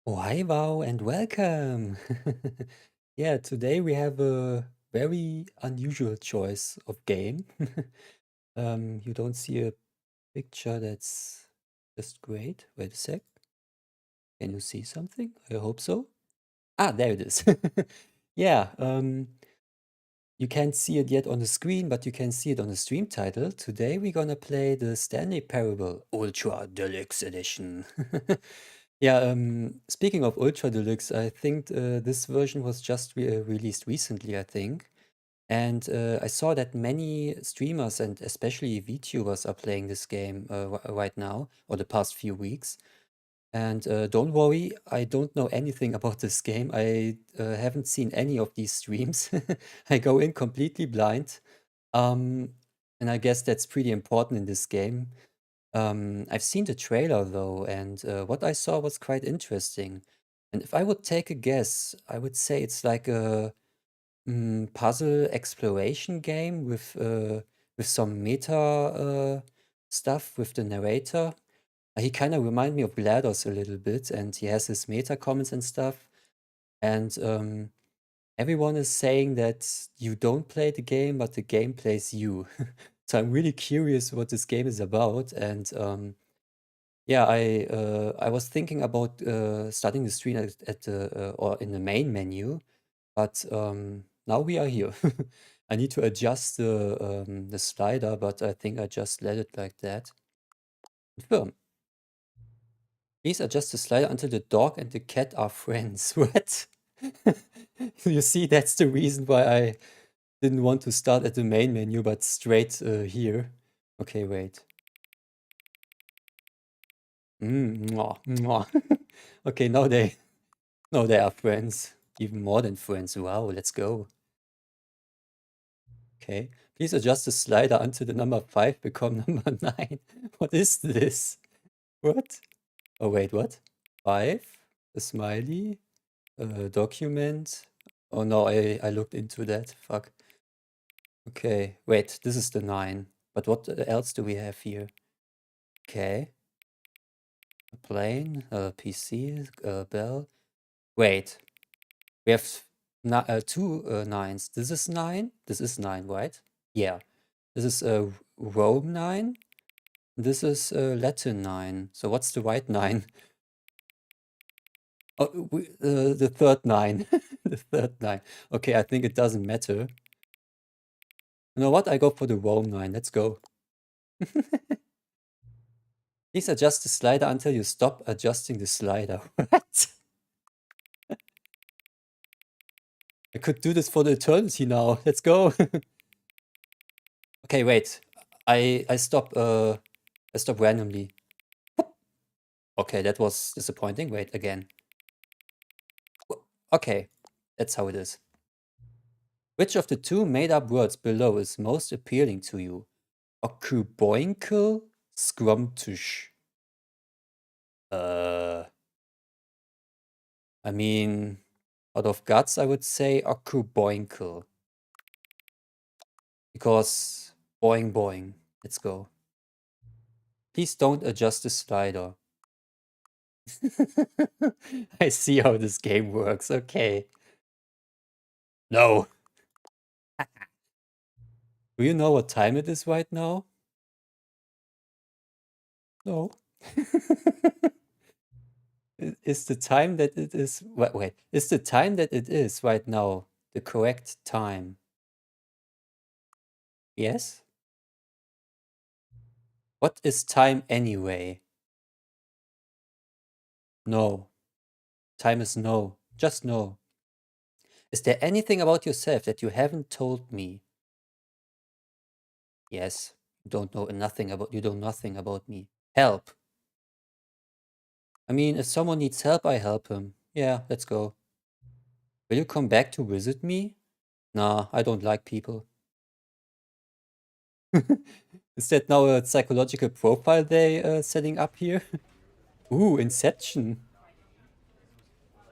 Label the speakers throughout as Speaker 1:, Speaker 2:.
Speaker 1: Oh, hi, Wow, and welcome. Yeah, today we have a very unusual choice of game. You don't see a picture that's just great. Wait a sec. Can you see something? I hope so. Ah, there it is. Yeah, you can't see it yet on the screen, but you can see it on the stream title. Today we're gonna play the Stanley Parable Ultra Deluxe Edition. Yeah, speaking of Ultra Deluxe, I think this version was just released recently, I think. And I saw that many streamers and especially VTubers are playing this game right now, or the past few weeks. And don't worry, I don't know anything about this game. I haven't seen any of these streams. I go in completely blind. Um, and I guess that's pretty important in this game. I've seen the trailer though, and what I saw was quite interesting. And if I would take a guess, I would say it's like a puzzle exploration game with some meta stuff with the narrator. He kind of remind me of GLaDOS a little bit, and he has his meta comments and stuff. And everyone is saying that you don't play the game, but the game plays you. So I'm really curious what this game is about. And yeah, I was thinking about starting the stream at the or in the main menu, but now we are here. I need to adjust the slider, but I think I just let it like that. Confirm. Please adjust the slider until the dog and the cat are friends. What? You see, that's the reason why I didn't want to start at the main menu, but straight here. Okay, wait. Mwah, mwah. Okay, now they are friends. Even more than friends. Wow, let's go. Okay. Please adjust the slider until the number 5 become number 9. What is this? What? Oh, wait, what? 5? A smiley? A document? Oh no, I looked into that. Fuck. Okay, wait, this is the 9. But what else do we have here? Okay. A plane, a PC, a bell. Wait, we have two 9s. This is 9. This is 9, right? Yeah. This is Rome 9. This is Latin 9. So what's the right 9? Oh, the third 9. The third 9. Okay, I think it doesn't matter. You know what? I go for the Rome 9. Let's go. Please adjust the slider until you stop adjusting the slider. What? I could do this for the eternity now. Let's go. Okay, wait. I stop randomly. Okay, that was disappointing. Wait, again. Okay, that's how it is. Which of the two made-up words below is most appealing to you? Ocuboinkle, Scrumptious. I mean, out of guts, I would say Ocuboinkle. Because boing boing. Let's go. Please don't adjust the slider. I see how this game works. Okay. No. Do you know what time it is right now? No. Is the time that it is wait, is the time that it is right now the correct time? Yes? What is time anyway? No. Time is no. Just no. Is there anything about yourself that you haven't told me? Yes. You don't know nothing about me. Help. I mean, if someone needs help, I help him. Yeah, let's go. Will you come back to visit me? Nah, I don't like people. Is that now a psychological profile they setting up here? Ooh, Inception.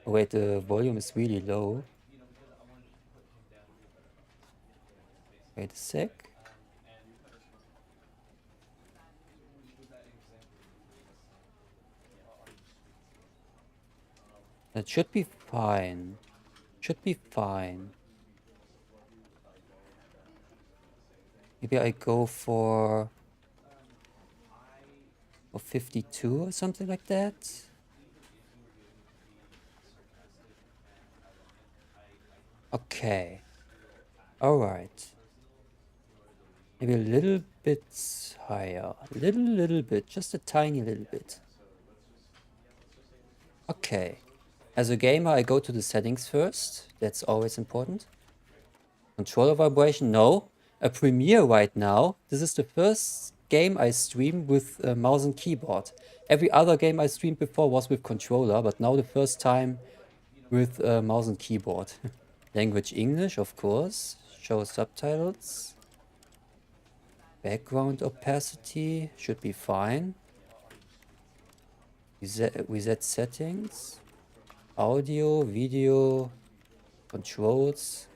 Speaker 1: Oh, wait, the volume is really low. Wait a sec. That should be fine. Should be fine. Maybe I go for 52 or something like that. Okay. Alright. Maybe a little bit higher. Little bit. Just a tiny little bit. Okay. As a gamer, I go to the settings first. That's always important. Controller vibration? No. A premiere right now. This is the first game I stream with mouse and keyboard. Every other game I streamed before was with controller, but now the first time with mouse and keyboard. Language English, of course. Show subtitles. Background opacity should be fine. Reset settings. Audio, video, controls.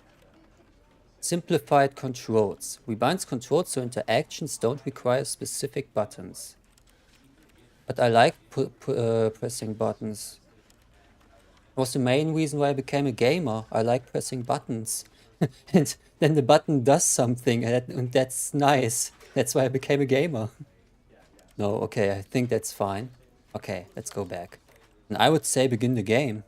Speaker 1: Simplified controls. Rebinds controls so interactions don't require specific buttons. But I like pressing buttons. It was the main reason why I became a gamer. I like pressing buttons. And then the button does something, and that's nice. That's why I became a gamer. No, okay, I think that's fine. Okay, let's go back. And I would say begin the game.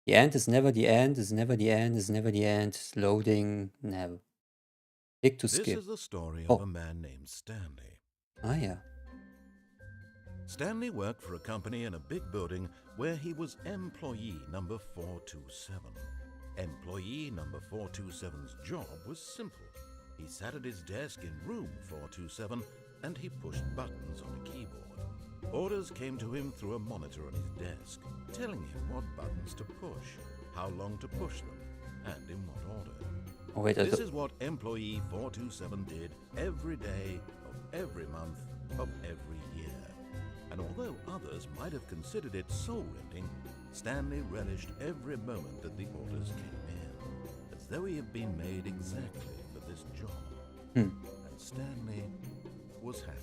Speaker 1: The end is never the end, is never the end, is never the end. Loading, never. Click to skip.
Speaker 2: This is the story of a man named Stanley.
Speaker 1: Ah, yeah.
Speaker 2: Stanley worked for a company in a big building where he was employee number 427. Employee number 427's job was simple. He sat at his desk in room 427 and he pushed buttons on a keyboard. Orders came to him through a monitor on his desk, telling him what buttons to push, how long to push them, and in what order.
Speaker 1: Oh, wait,
Speaker 2: This is what employee 427 did every day of every month of every year. And although others might have considered it soul-rending, Stanley relished every moment that the orders came in, as though he had been made exactly for this job. And Stanley was happy.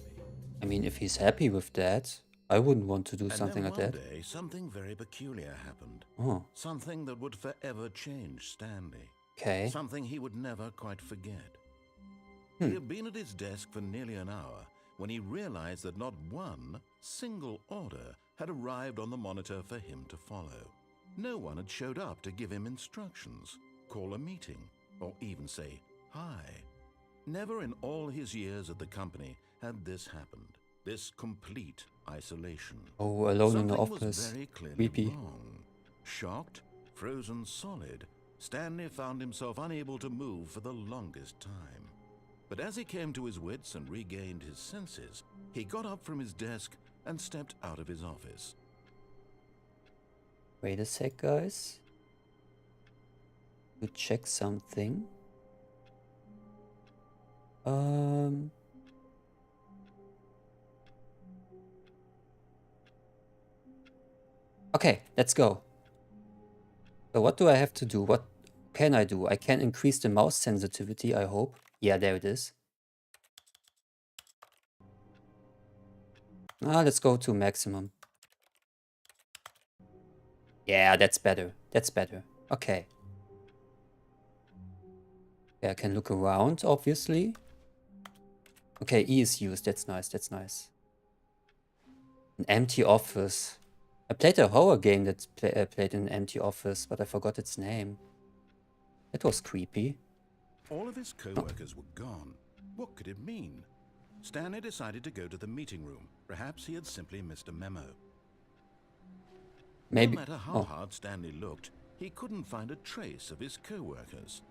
Speaker 1: I mean, if he's happy with that, I wouldn't want to do something like that.
Speaker 2: And then one day, something very peculiar happened.
Speaker 1: Oh,
Speaker 2: Something that would forever change Stanley.
Speaker 1: okay.
Speaker 2: Something he would never quite forget. He had been at his desk for nearly an hour when he realized that not one single order had arrived on the monitor for him to follow. No one had showed up to give him instructions, call a meeting, or even say hi. Never in all his years at the company had this happened, this complete isolation.
Speaker 1: Oh, alone in the
Speaker 2: Something
Speaker 1: office.
Speaker 2: was very clearly
Speaker 1: Creepy.
Speaker 2: wrong. Shocked, frozen solid, Stanley found himself unable to move for the longest time. But as he came to his wits and regained his senses, he got up from his desk and stepped out of his office.
Speaker 1: Wait a sec, guys. To check something. Okay, let's go. So what do I have to do? What can I do? I can increase the mouse sensitivity, I hope. Yeah, there it is. Let's go to maximum. Yeah, that's better. That's better. Okay. Yeah, I can look around, obviously. Okay, E is used. That's nice. That's nice. An empty office. I played a horror game that played in an empty office, but I forgot its name. It was creepy.
Speaker 2: All of his co-workers were gone. What could it mean? Stanley decided to go to the meeting room. Perhaps he had simply missed a memo.
Speaker 1: Maybe.
Speaker 2: No matter how hard Stanley looked, he couldn't find a trace of his co-workers.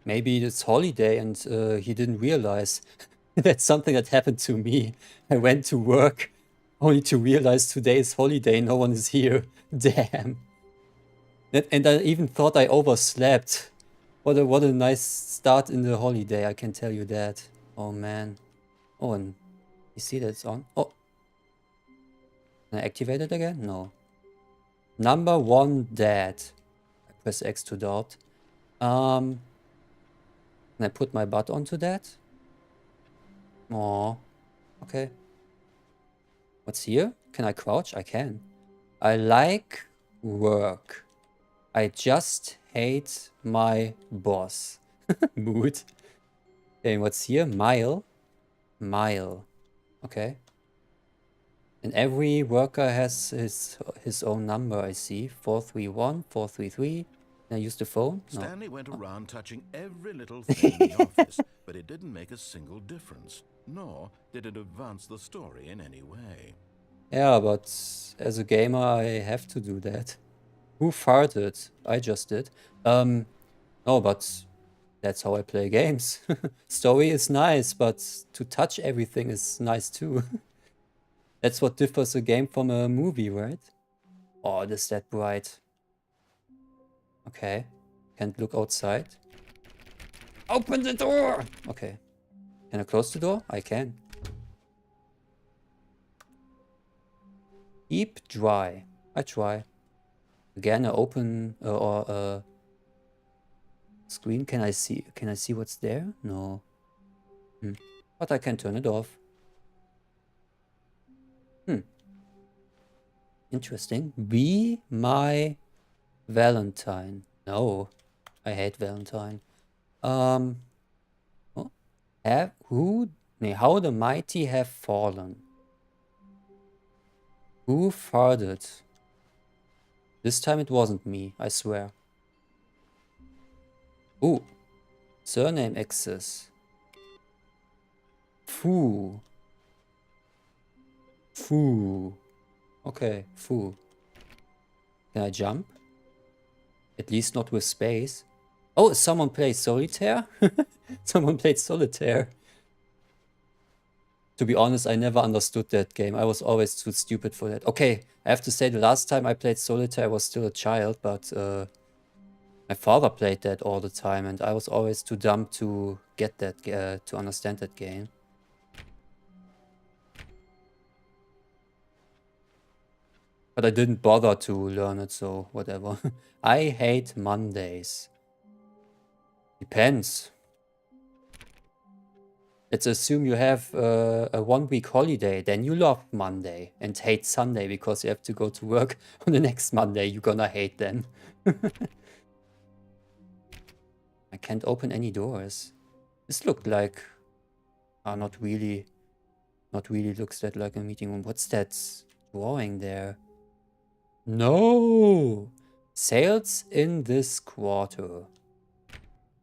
Speaker 1: Maybe it's holiday and he didn't realize. That's something that happened to me. I went to work only to realize today is holiday, no one is here. Damn. And I even thought I overslept. What a nice start in the holiday, I can tell you that. Oh man. Oh, and you see that it's on? Oh. Can I activate it again? No. Number 1 dead. I press X to doubt. Can I put my butt onto that? Oh. Okay. What's here? Can I crouch? I can. I like work. I just hate my boss. Mood. Okay, what's here? Mile. Mile. Okay. And every worker has his own number, I see. 431, 433. Can I use the phone? No.
Speaker 2: Stanley went around touching every little thing in the office, but it didn't make a single difference, nor did it advance the story in any way.
Speaker 1: Yeah, but as a gamer, I have to do that. Who farted? I just did. No, but that's how I play games. Story is nice, but to touch everything is nice too. That's what differs a game from a movie, right? Oh, it is that bright. Okay. Can't look outside. Open the door! Okay. Can I close the door? I can. Keep dry. I try. Again, I open or screen. Can I see what's there? No. But I can turn it off. Interesting. Be my Valentine. No. I hate Valentine. Oh. How the mighty have fallen. Who farted? This time it wasn't me, I swear. Ooh. Surname access. Foo. Foo. Okay, foo. Can I jump? At least not with space. Oh, someone played solitaire? Someone played solitaire. To be honest, I never understood that game. I was always too stupid for that. Okay, I have to say the last time I played solitaire I was still a child, but my father played that all the time and I was always too dumb to get that, to understand that game. But I didn't bother to learn it, so whatever. I hate Mondays. Depends. Let's assume you have a 1 week holiday, then you love Monday and hate Sunday because you have to go to work on the next Monday. You're gonna hate then. I can't open any doors. This looked like... not really. Not really looks that like a meeting room. What's that drawing there? No! Sales in this quarter.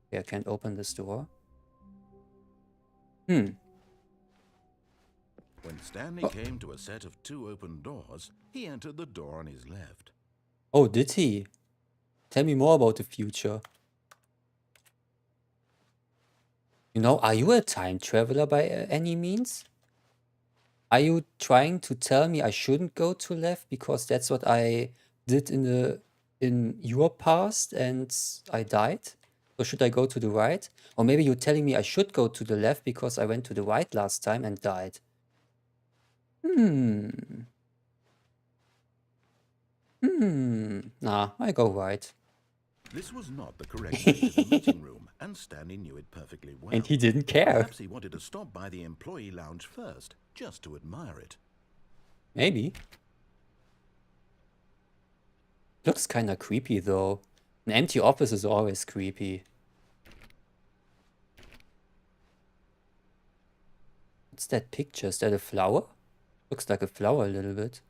Speaker 1: Okay, I can't open this door.
Speaker 2: When Stanley came to a set of 2 open doors, he entered the door on his left.
Speaker 1: Oh, did he? Tell me more about the future. You know, are you a time traveler by any means? Are you trying to tell me I shouldn't go to left because that's what I did in your past and I died? Or should I go to the right? Or maybe you're telling me I should go to the left because I went to the right last time and died. Nah, I go right.
Speaker 2: This was not the correct way to the meeting room, and Stanley knew it perfectly well.
Speaker 1: And he didn't care.
Speaker 2: Perhaps he wanted to stop by the employee lounge first, just to admire it.
Speaker 1: Maybe. Looks kinda creepy though. An empty office is always creepy. What's that picture? Is that a flower? Looks like a flower a little bit.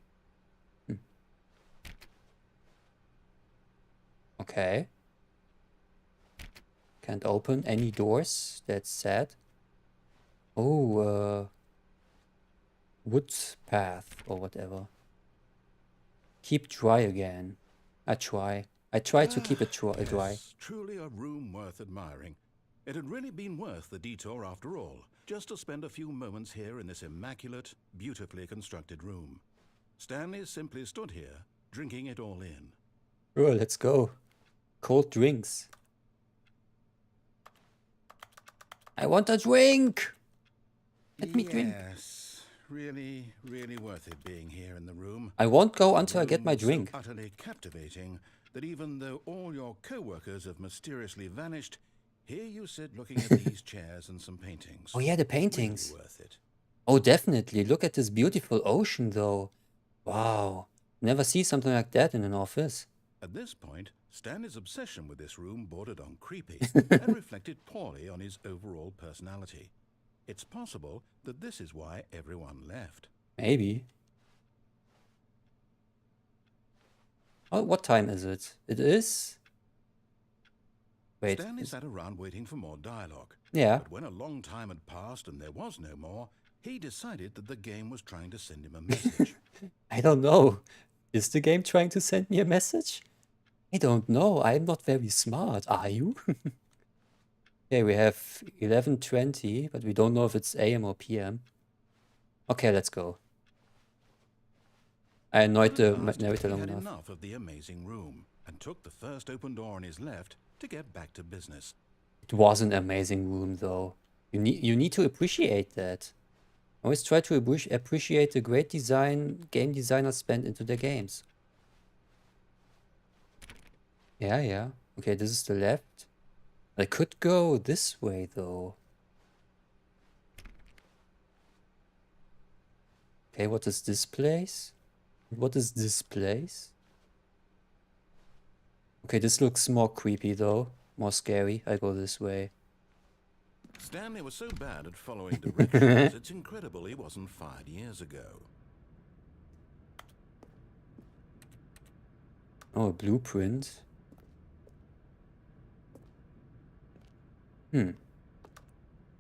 Speaker 1: Okay. Can't open any doors. That's sad. Oh, wood path or whatever. Keep dry again. I try to keep it dry.
Speaker 2: Yes, truly a room worth admiring. It had really been worth the detour after all, just to spend a few moments here in this immaculate, beautifully constructed room. Stanley simply stood here, drinking it all in.
Speaker 1: Sure, let's go. Cold drinks. I want a drink! Let me drink.
Speaker 2: Yes, really, really worth it being here in the room.
Speaker 1: I won't go until I get my drink.
Speaker 2: So utterly captivating that even though all your co-workers have mysteriously vanished, here you sit looking at these chairs and some paintings.
Speaker 1: Oh yeah, the paintings.
Speaker 2: Really worth it.
Speaker 1: Oh, definitely. Look at this beautiful ocean though. Wow. Never see something like that in an office.
Speaker 2: At this point, Stanley's obsession with this room bordered on creepy and reflected poorly on his overall personality. It's possible that this is why everyone left.
Speaker 1: Maybe. Oh, what time is it? It is... Wait.
Speaker 2: Stanley sat around waiting for more dialogue.
Speaker 1: Yeah.
Speaker 2: But when a long time had passed and there was no more, he decided that the game was trying to send him a message.
Speaker 1: I don't know. Is the game trying to send me a message? I don't know. I'm not very smart. Are you? Okay, we have 11:20, but we don't know if it's AM or PM. Okay, let's go. I annoyed the narrator long
Speaker 2: He had
Speaker 1: enough.
Speaker 2: enough of the amazing room and took the first open door on his left to get back to business.
Speaker 1: It was an amazing room, though. You need to appreciate that. Always try to appreciate the great design game designers spend into their games. Yeah, yeah. Okay, this is the left. I could go this way, though. Okay, what is this place? What is this place? Okay, this looks more creepy, though. More scary. I go this way.
Speaker 2: Stanley was so bad at following directions, it's incredible he wasn't fired years ago.
Speaker 1: Oh, a blueprint.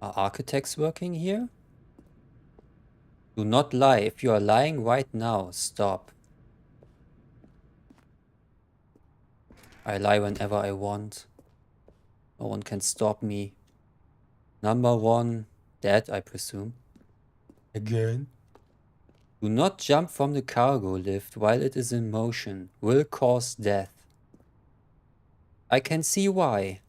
Speaker 1: Are architects working here? Do not lie. If you are lying right now, stop. I lie whenever I want. No one can stop me. Number 1, dead, I presume. Again? Do not jump from the cargo lift while it is in motion. Will cause death. I can see why.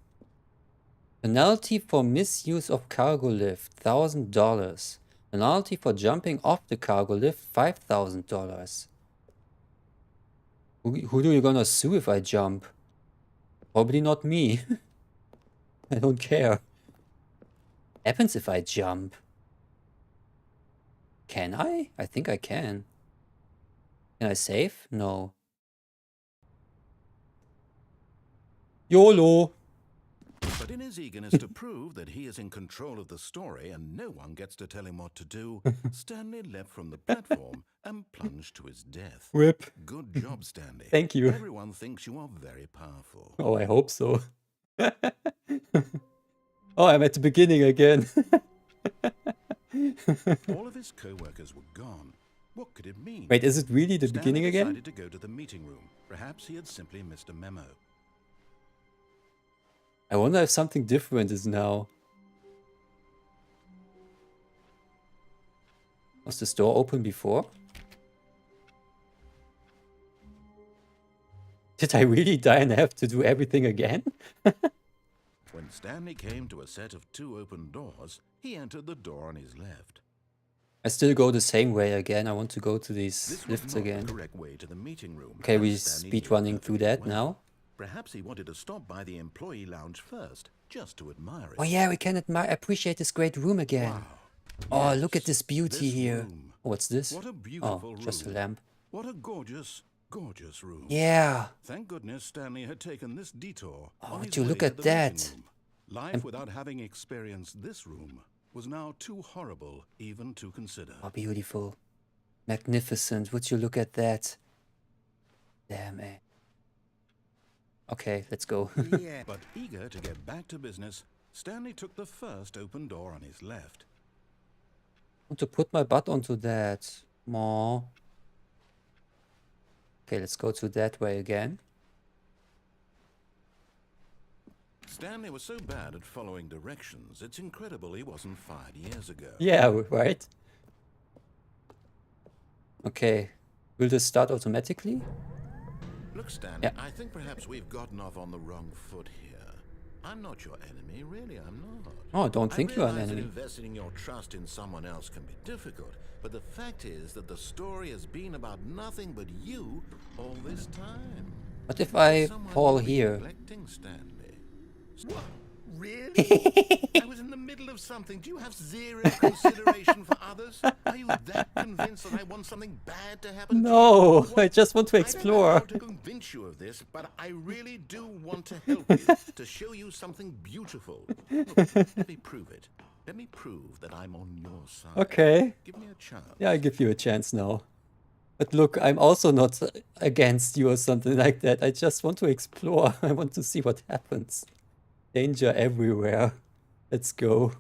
Speaker 1: Penalty for misuse of cargo lift, $1,000. Penalty for jumping off the cargo lift, $5,000. Who do you gonna sue if I jump? Probably not me. I don't care. Happens if I jump. Can I? I think I can. Can I save? No. YOLO!
Speaker 2: But in his eagerness to prove that he is in control of the story and no one gets to tell him what to do, Stanley leapt from the platform and plunged to his death.
Speaker 1: Whip.
Speaker 2: Good job, Stanley.
Speaker 1: Thank you.
Speaker 2: Everyone thinks you are very powerful.
Speaker 1: Oh, I hope so. Oh, I'm at the beginning again.
Speaker 2: All of his co-workers were gone. What could it mean?
Speaker 1: Wait, is it really the
Speaker 2: Stanley
Speaker 1: beginning again?
Speaker 2: decided to go to the meeting room. Perhaps he had simply missed a memo.
Speaker 1: I wonder if something different is now. Was this door open before? Did I really die and have to do everything again?
Speaker 2: When Stanley came to a set of 2 open doors, he entered the door on his left.
Speaker 1: I still go the same way again. I want to go to these
Speaker 2: This was
Speaker 1: lifts
Speaker 2: not
Speaker 1: again.
Speaker 2: the correct way to the meeting room.
Speaker 1: Okay,
Speaker 2: as
Speaker 1: we
Speaker 2: Stanley
Speaker 1: speed
Speaker 2: knew
Speaker 1: running through that
Speaker 2: perfectly well.
Speaker 1: now.
Speaker 2: Perhaps he wanted to stop by the employee lounge first, just to admire it.
Speaker 1: Oh yeah, we can appreciate this great room again.
Speaker 2: Wow.
Speaker 1: Oh,
Speaker 2: Yes,
Speaker 1: look at this beauty
Speaker 2: this
Speaker 1: here.
Speaker 2: room.
Speaker 1: Oh, what's this?
Speaker 2: What a beautiful
Speaker 1: Oh, just a
Speaker 2: room.
Speaker 1: lamp.
Speaker 2: What a gorgeous, gorgeous room.
Speaker 1: Yeah.
Speaker 2: Thank goodness Stanley had taken this detour.
Speaker 1: Oh,
Speaker 2: on
Speaker 1: would
Speaker 2: his
Speaker 1: you
Speaker 2: way
Speaker 1: look
Speaker 2: to
Speaker 1: at
Speaker 2: the meeting
Speaker 1: that?
Speaker 2: room. Life without having experienced this room was now too horrible even to consider.
Speaker 1: Oh, beautiful. Magnificent. Would you look at that? Damn it. Okay, let's go.
Speaker 2: Yeah. But eager to get back to business, Stanley took the first open door on his left.
Speaker 1: I want to put my butt onto that. More. Okay, let's go to that way again.
Speaker 2: Stanley was so bad at following directions, it's incredible he wasn't fired years ago.
Speaker 1: Yeah, right? Okay. Will this start automatically?
Speaker 2: Look, Stanley,
Speaker 1: Yeah.
Speaker 2: I think perhaps we've gotten off on the wrong foot here. I'm not your enemy, really, I'm not.
Speaker 1: Oh, I don't think you are an
Speaker 2: realize that
Speaker 1: enemy.
Speaker 2: investing your trust in someone else can be difficult, but the fact is that the story has been about nothing but you all this time.
Speaker 1: What if I
Speaker 2: Someone
Speaker 1: fall
Speaker 2: will be
Speaker 1: here?
Speaker 2: neglecting Stanley. What? Really? I was in the middle of something? Do you have zero consideration for others? Are you that convinced that I want something bad to happen to you?
Speaker 1: No,
Speaker 2: What?
Speaker 1: I just want to
Speaker 2: I don't know how
Speaker 1: explore.
Speaker 2: to convince you of this, but I really do want to help you, to show you something beautiful. Look, let me prove it. Let me prove that I'm on your side.
Speaker 1: Okay.
Speaker 2: Give me a chance.
Speaker 1: Yeah, I give you a chance now. But look, I'm also not against you or something like that. I just want to explore. I want to see what happens. Danger everywhere. Let's go.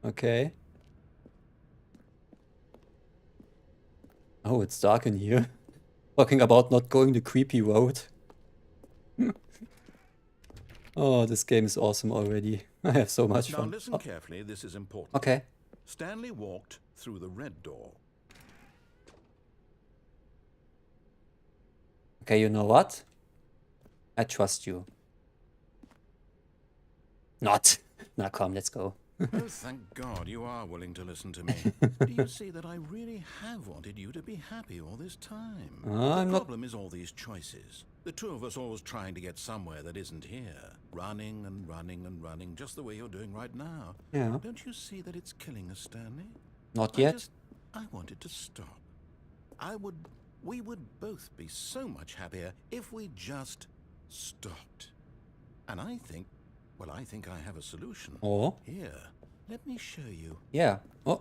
Speaker 1: Okay. Oh, it's dark in here. Talking about not going the creepy road. Oh, this game is awesome already. I have so much
Speaker 2: Now
Speaker 1: fun.
Speaker 2: listen carefully, this is important.
Speaker 1: Okay.
Speaker 2: Stanley walked through the red door.
Speaker 1: Okay, you know what? I trust you. Not. Now come, let's go.
Speaker 2: Oh, thank God you are willing to listen to me. Do you see that I really have wanted you to be happy all this time? The problem is all these choices. The two of us always trying to get somewhere that isn't here. Running and running and running, just the way you're doing right now.
Speaker 1: Yeah.
Speaker 2: Don't you see that it's killing us, Stanley?
Speaker 1: Not yet.
Speaker 2: I wanted to stop. We would both be so much happier if we just stopped. And I think I have a solution.
Speaker 1: Oh.
Speaker 2: Here, let me show you.
Speaker 1: Yeah. Oh.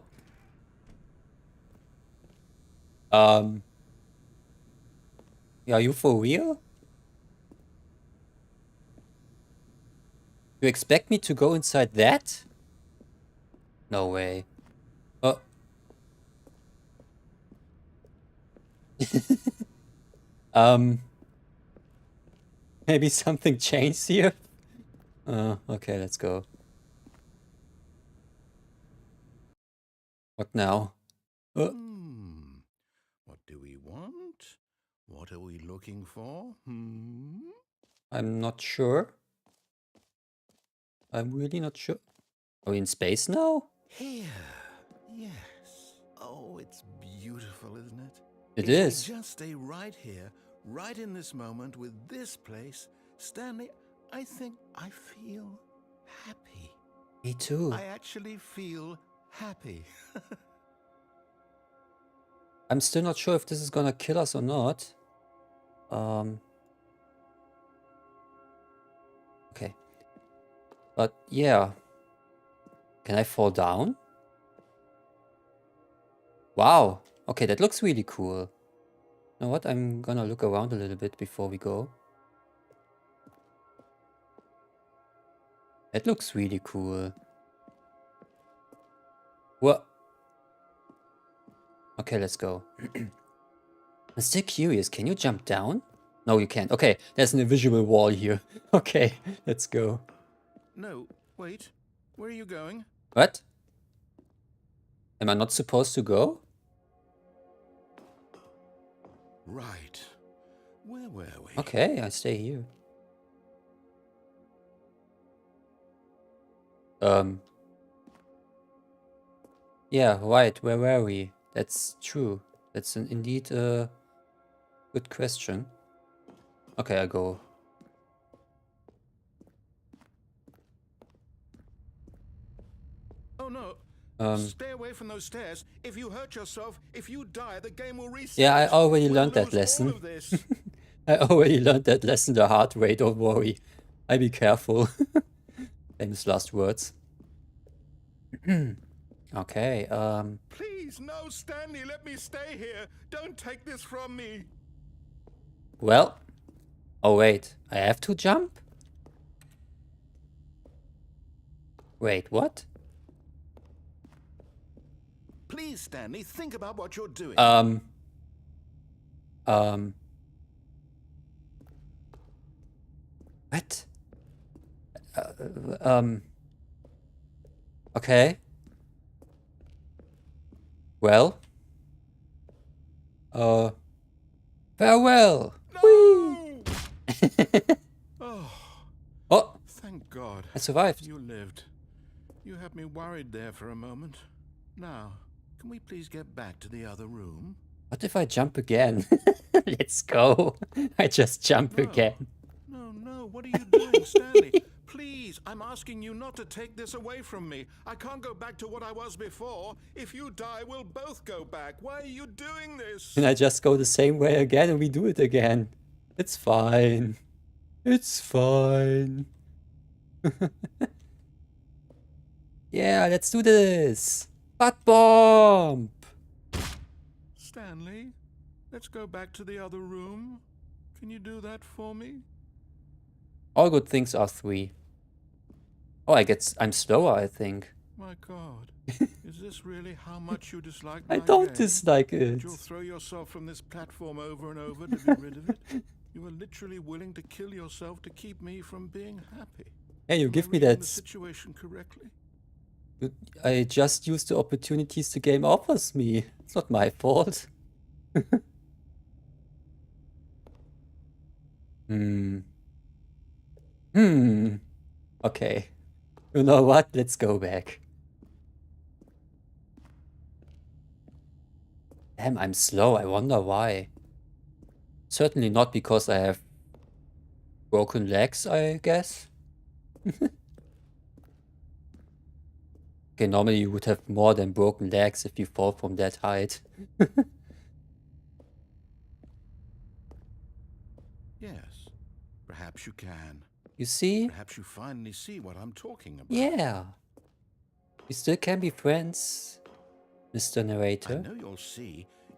Speaker 1: Yeah, are you for real? You expect me to go inside that? No way. Oh. Maybe something changed here? Okay, let's go. What now?
Speaker 2: What do we want? What are we looking for?
Speaker 1: I'm not sure. I'm really not sure. Are we in space now?
Speaker 2: Here. Yes. Oh, it's beautiful, isn't it?
Speaker 1: It
Speaker 2: if
Speaker 1: is.
Speaker 2: we just stay right here, right in this moment with this place, Stanley, I think I feel happy.
Speaker 1: Me too.
Speaker 2: I actually feel happy.
Speaker 1: I'm still not sure if this is gonna kill us or not. Okay. But yeah. Can I fall down? Wow. Okay, that looks really cool. You know what? I'm gonna look around a little bit before we go. That looks really cool. What? Okay, let's go. I'm still curious. Can you jump down? No, you can't. Okay, there's an invisible wall here. Okay, let's go.
Speaker 2: No, wait. Where are you going?
Speaker 1: What? Am I not supposed to go?
Speaker 2: Right. Where were we?
Speaker 1: Okay, I stay here. Yeah, right. Where were we? That's true. That's indeed a good question. Okay, I go.
Speaker 2: Oh no. Stay away from those stairs. If you hurt yourself, if you die, the game will reset.
Speaker 1: Yeah, I already
Speaker 2: We'll
Speaker 1: learned that
Speaker 2: lose all
Speaker 1: lesson.
Speaker 2: of this.
Speaker 1: I already learned that lesson the hard way, don't worry. I be careful. Famous last words. Okay,
Speaker 2: Please, no, Stanley, let me stay here. Don't take this from me.
Speaker 1: well. Oh wait, I have to jump? Wait, what?
Speaker 2: Please, Stanley, think about what you're doing.
Speaker 1: What? Okay. Well. Farewell.
Speaker 2: No!
Speaker 1: Whee! Oh,
Speaker 2: Thank God.
Speaker 1: I survived.
Speaker 2: You lived. You had me worried there for a moment. Now, can we please get back to the other room?
Speaker 1: What if I jump again? Let's go. I just jump again.
Speaker 2: No, what are you doing, Stanley? Please, I'm asking you not to take this away from me. I can't go back to what I was before. If you die, we'll both go back. Why are you doing this?
Speaker 1: And I just go the same way again and we do it again. It's fine. It's fine. Yeah, let's do this. Butt bomb.
Speaker 2: Stanley, let's go back to the other room. Can you do that for me?
Speaker 1: All good things are 3. Oh, I'm slower, I think.
Speaker 2: My God, is this really how much you dislike
Speaker 1: I
Speaker 2: my
Speaker 1: don't
Speaker 2: game?
Speaker 1: dislike it.
Speaker 2: That you'll throw yourself from this platform over and over to be rid of it? You are literally willing to kill yourself to keep me from being happy.
Speaker 1: Yeah, you
Speaker 2: Am
Speaker 1: give
Speaker 2: I
Speaker 1: me
Speaker 2: reading
Speaker 1: that.
Speaker 2: the situation correctly?
Speaker 1: I just use the opportunities the game offers me. It's not my fault. Okay. You know what? Let's go back. Damn, I'm slow. I wonder why. Certainly not because I have broken legs, I guess. Okay, normally you would have more than broken legs if you fall from that height.
Speaker 2: Yes, perhaps you can.
Speaker 1: You see?
Speaker 2: Perhaps you finally see what I'm talking about.
Speaker 1: Yeah. We still can be friends, Mr.
Speaker 2: I
Speaker 1: Narrator.
Speaker 2: know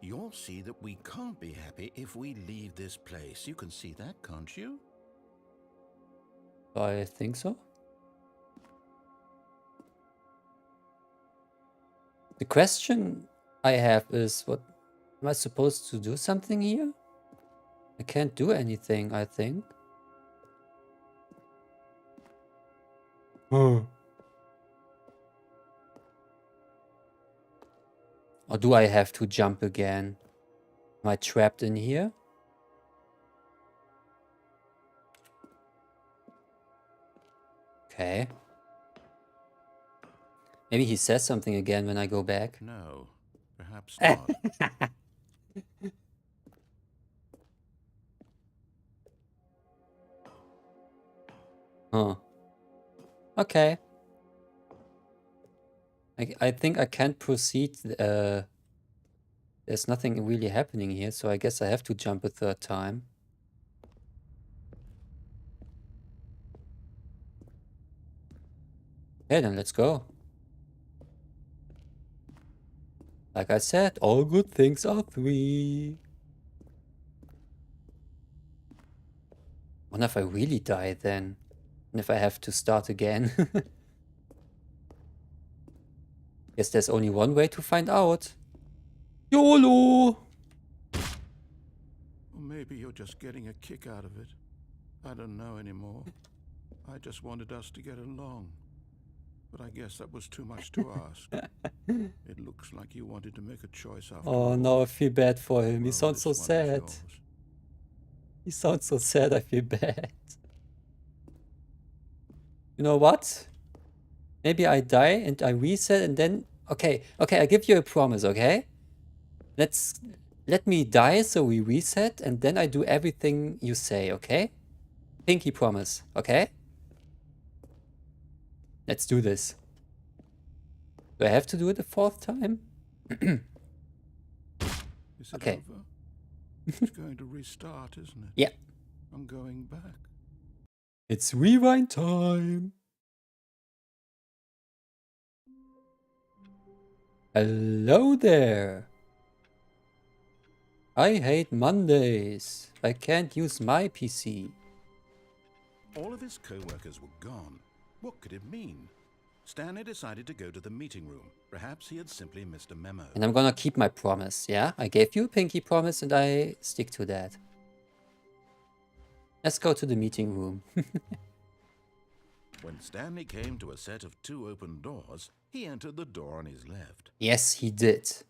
Speaker 2: you'll see that we can't be happy if we leave this place. You can see that, can't you?
Speaker 1: I think so. The question I have is, what am I supposed to do something here? I can't do anything, I think. Or do I have to jump again? Am I trapped in here? Okay. Maybe he says something again when I go back.
Speaker 2: No, perhaps not.
Speaker 1: Huh. Okay. I think I can't proceed. There's nothing really happening here, so I guess I have to jump a 3rd time. Okay, then let's go. Like I said, all good things are 3. Wonder if I really die then. And if I have to start again. Guess there's only one way to find out. YOLO!
Speaker 2: Or maybe you're just getting a kick out of it. I don't know anymore. I just wanted us to get along. But I guess that was too much to ask. It looks like you wanted to make a choice after all.
Speaker 1: Oh no, I feel bad for him. He
Speaker 2: Well,
Speaker 1: sounds so
Speaker 2: this one is
Speaker 1: sad.
Speaker 2: yours.
Speaker 1: He sounds so sad, I feel bad. You know what? Maybe I die and I reset and then... Okay, I give you a promise, okay? Let me die so we reset and then I do everything you say, okay? Pinky promise, okay? Let's do this. Do I have to do it a 4th time?
Speaker 2: Is it
Speaker 1: Okay.
Speaker 2: over? It's going to restart, isn't it?
Speaker 1: Yeah.
Speaker 2: I'm going back.
Speaker 1: It's rewind time. Hello there. I hate Mondays. I can't use my PC.
Speaker 2: All of his co-workers were gone. What could it mean? Stanley decided to go to the meeting room. Perhaps he had simply missed a memo.
Speaker 1: And I'm gonna keep my promise, yeah? I gave you a pinky promise and I stick to that. Let's go to the meeting room.
Speaker 2: When Stanley came to a set of 2 open doors, he entered the door on his left.
Speaker 1: Yes, he did.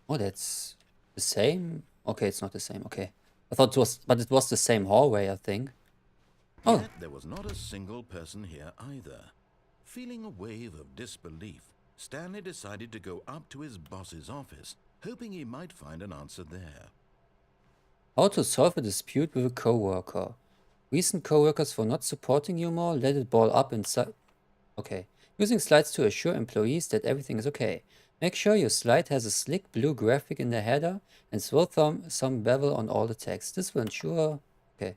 Speaker 1: Oh, that's the same? Okay, it's not the same, okay. I thought it was, but it was the same hallway, I think. Oh.
Speaker 2: Yet there was not a single person here either. Feeling a wave of disbelief, Stanley decided to go up to his boss's office, hoping he might find an answer there.
Speaker 1: How to solve a dispute with a coworker. Recent coworkers for not supporting you more, let it ball up inside. Okay. Using slides to assure employees that everything is okay. Make sure your slide has a slick blue graphic in the header and throw some bevel on all the text. This will ensure... Okay.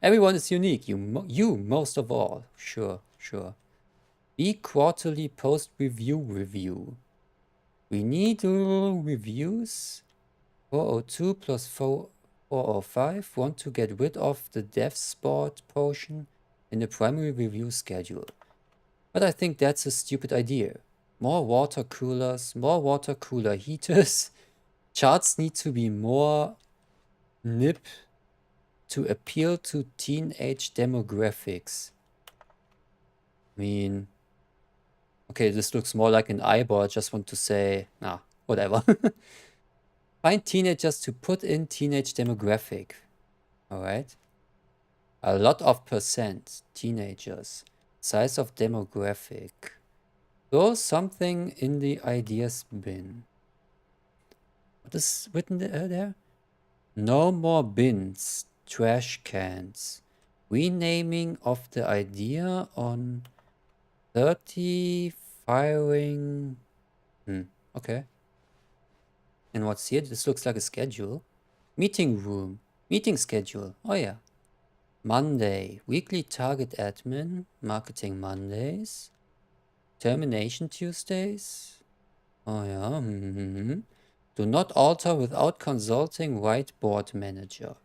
Speaker 1: Everyone is unique. You most of all. Sure. Be quarterly post-review. We need reviews. 402 plus 405. Want to get rid of the dev spot portion in the primary review schedule. But I think that's a stupid idea. More water cooler heaters. Charts need to be more nip to appeal to teenage demographics. I mean, okay, this looks more like an eyeball. I just want to say, nah, whatever. Find teenagers to put in teenage demographic. Alright. A lot of percent teenagers. Size of demographic. Throw something in the ideas bin. What is written there? No more bins. Trash cans. Renaming of the idea on 30 firing. Okay. And what's here? This looks like a schedule. Meeting room. Meeting schedule. Oh yeah. Monday. Weekly target admin. Marketing Mondays. Termination Tuesdays. Oh yeah. Do not alter without consulting whiteboard manager.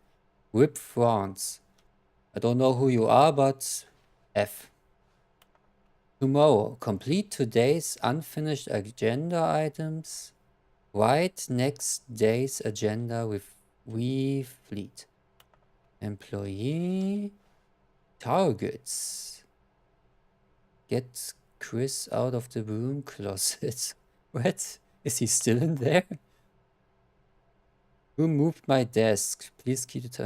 Speaker 1: Whip France. I don't know who you are, but F. Tomorrow. Complete today's unfinished agenda items. Write next day's agenda with fleet. Employee targets. Get Chris out of the broom closet. What? Is he still in there? Who moved my desk? Please keep it.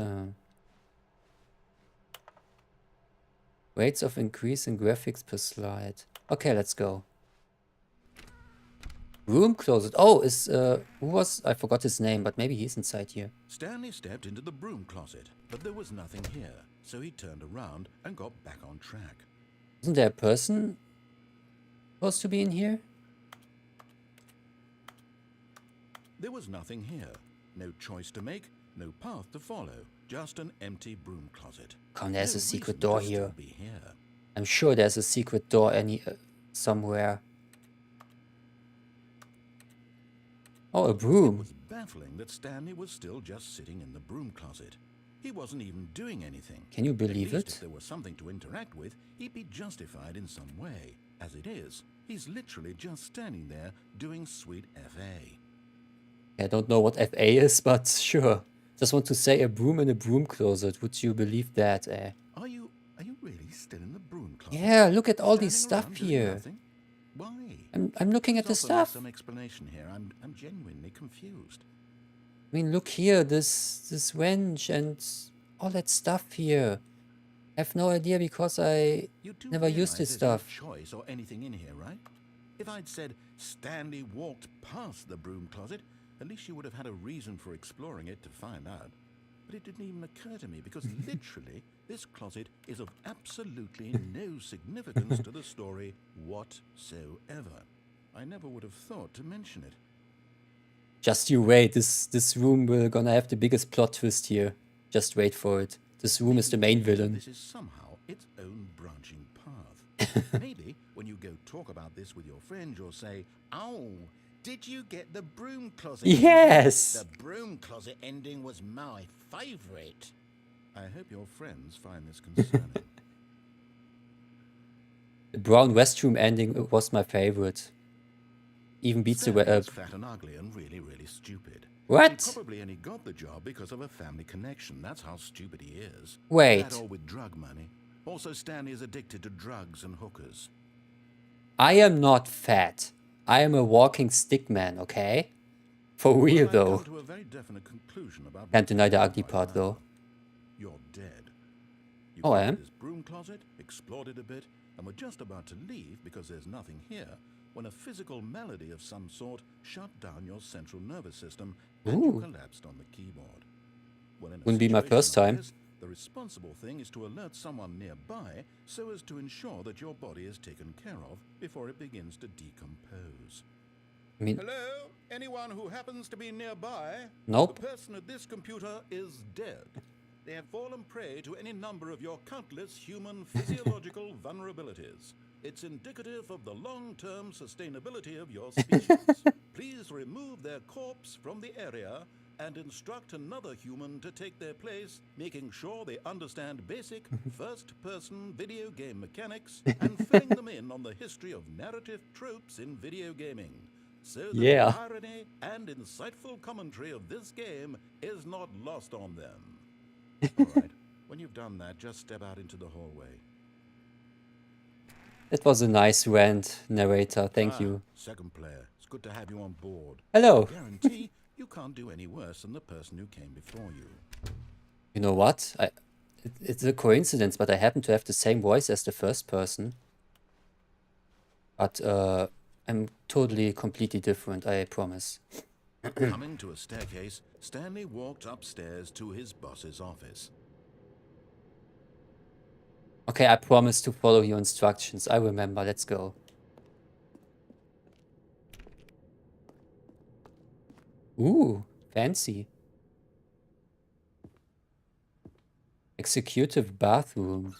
Speaker 1: Rates of increase in graphics per slide. Okay, let's go. Room closet. Oh, is who was? I forgot his name, but maybe he's inside here.
Speaker 2: Stanley stepped into the broom closet, but there was nothing here, so he turned around and got back on track.
Speaker 1: Isn't there a person supposed to be in here?
Speaker 2: There was nothing here. No choice to make, no path to follow. Just an empty broom closet.
Speaker 1: Come, there's
Speaker 2: No
Speaker 1: a secret
Speaker 2: reason
Speaker 1: door
Speaker 2: to
Speaker 1: here.
Speaker 2: still be here.
Speaker 1: I'm sure there's a secret door somewhere. Oh, a broom.
Speaker 2: It was baffling that Stanley was still just sitting in the broom closet. He wasn't even doing anything.
Speaker 1: Can you believe
Speaker 2: At least
Speaker 1: it?
Speaker 2: If there was something to interact with, he'd be justified in some way. As it is, he's literally just standing there doing sweet FA.
Speaker 1: I don't know what FA is, but sure. Just want to say a broom in a broom closet. Would you believe that?
Speaker 2: Are you really still in the broom closet?
Speaker 1: Yeah, look at all these
Speaker 2: Standing
Speaker 1: stuff
Speaker 2: around doing
Speaker 1: here.
Speaker 2: nothing? Why?
Speaker 1: I'm looking at the
Speaker 2: Please offer me
Speaker 1: stuff.
Speaker 2: some explanation here. I'm genuinely confused.
Speaker 1: I mean, look here, this wrench and all that stuff here. I have no idea because I
Speaker 2: You do
Speaker 1: never used
Speaker 2: realize
Speaker 1: this
Speaker 2: there's
Speaker 1: stuff.
Speaker 2: no choice or anything in here, right? If I'd said Stanley walked past the broom closet, at least you would have had a reason for exploring it to find out. But it didn't even occur to me because literally this closet is of absolutely no significance to the story whatsoever. I never would have thought to mention it.
Speaker 1: Just you wait, this room will gonna have the biggest plot twist here. Just wait for it. This room is the main villain.
Speaker 2: This is somehow its own branching path. Maybe when you go talk about this with your friends, you'll say, "Oh, did you get the broom closet?"
Speaker 1: Yes!
Speaker 2: The broom closet ending was my favorite. I hope your friends find this concerning.
Speaker 1: The brown restroom ending was my favorite. Even beats
Speaker 2: Stanley
Speaker 1: the
Speaker 2: was fat and ugly and really, really stupid.
Speaker 1: What?
Speaker 2: He probably only got the job because of a family connection. That's how stupid he is.
Speaker 1: Wait.
Speaker 2: That or with drug money. Also, Stanley is addicted to drugs and hookers.
Speaker 1: I am not fat. I am a walking stick man, okay? For real
Speaker 2: Well, I've
Speaker 1: though.
Speaker 2: come to a very definite conclusion about
Speaker 1: Can't deny the
Speaker 2: what
Speaker 1: ugly
Speaker 2: you're
Speaker 1: part
Speaker 2: right
Speaker 1: though.
Speaker 2: now. You're dead. You
Speaker 1: Oh, I
Speaker 2: got
Speaker 1: am?
Speaker 2: to this broom closet, explored it a bit, and were just about to leave because there's nothing here when a physical malady of some sort shut down your central nervous system and you collapsed on the keyboard. Well, in a
Speaker 1: Wouldn't be my
Speaker 2: situation
Speaker 1: first
Speaker 2: like
Speaker 1: time.
Speaker 2: this, the responsible thing is to alert someone nearby so as to ensure that your body is taken care of before it begins to decompose.
Speaker 1: I mean,
Speaker 2: Hello? Anyone who happens to be nearby?
Speaker 1: nope.
Speaker 2: The person at this computer is dead. They have fallen prey to any number of your countless human physiological vulnerabilities. It's indicative of the long-term sustainability of your species. Please remove their corpse from the area and instruct another human to take their place, making sure they understand basic first-person video game mechanics and filling them in on the history of narrative tropes in video gaming, so that the
Speaker 1: Yeah.
Speaker 2: irony and insightful commentary of this game is not lost on them. All right, when you've done that, just step out into the hallway.
Speaker 1: That was a nice rant, narrator. Thank you.
Speaker 2: Second player, it's good to have you on board.
Speaker 1: Hello.
Speaker 2: Guarantee you can't do any worse than the person who came before you.
Speaker 1: You know what? It's a coincidence, but I happen to have the same voice as the first person. But I'm totally, completely different, I promise.
Speaker 2: Coming to a staircase, Stanley walked upstairs to his boss's office.
Speaker 1: Okay, I promise to follow your instructions. I remember. Let's go. Ooh, fancy. Executive bathroom.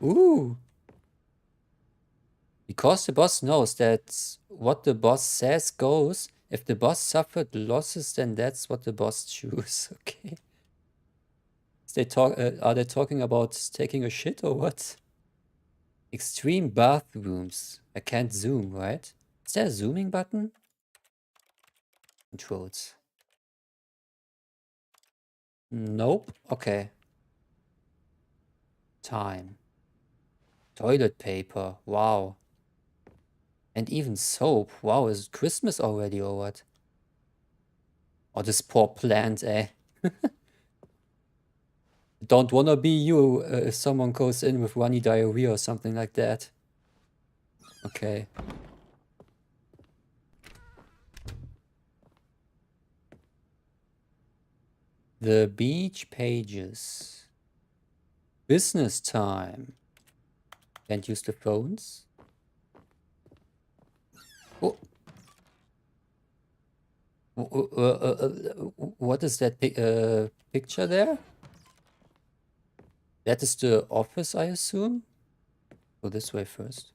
Speaker 1: Ooh. Because the boss knows that what the boss says goes. If the boss suffered losses, then that's what the boss chooses. Okay. Are they talking about taking a shit or what? Extreme bathrooms. I can't zoom, right? Is there a zooming button? Controls. Nope. Okay. Time. Toilet paper. Wow. And even soap. Wow, is it Christmas already or what? Oh, this poor plant, eh? Don't wanna be you if someone goes in with runny diarrhea or something like that. Okay. The beach pages. Business time. Can't use the phones. Oh. What is that picture there? That is the office, I assume? Go this way first.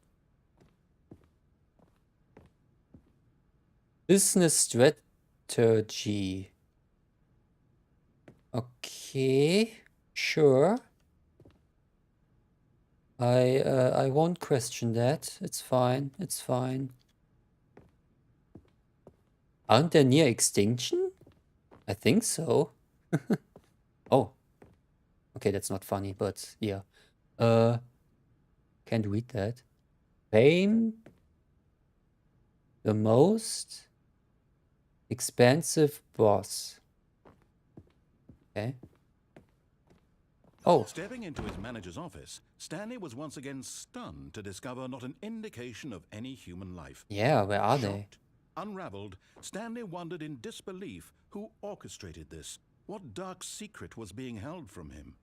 Speaker 1: Business strategy. Okay, sure. I won't question that. It's fine. It's fine. Aren't they near extinction? I think so. Oh. Okay, that's not funny, but yeah. Can't read that. Fame. The most expensive boss. Okay. Oh.
Speaker 2: Stepping into his manager's office, Stanley was once again stunned to discover not an indication of any human life.
Speaker 1: Yeah, where are they?
Speaker 2: Shocked, unraveled, Stanley wondered in disbelief who orchestrated this. What dark secret was being held from him?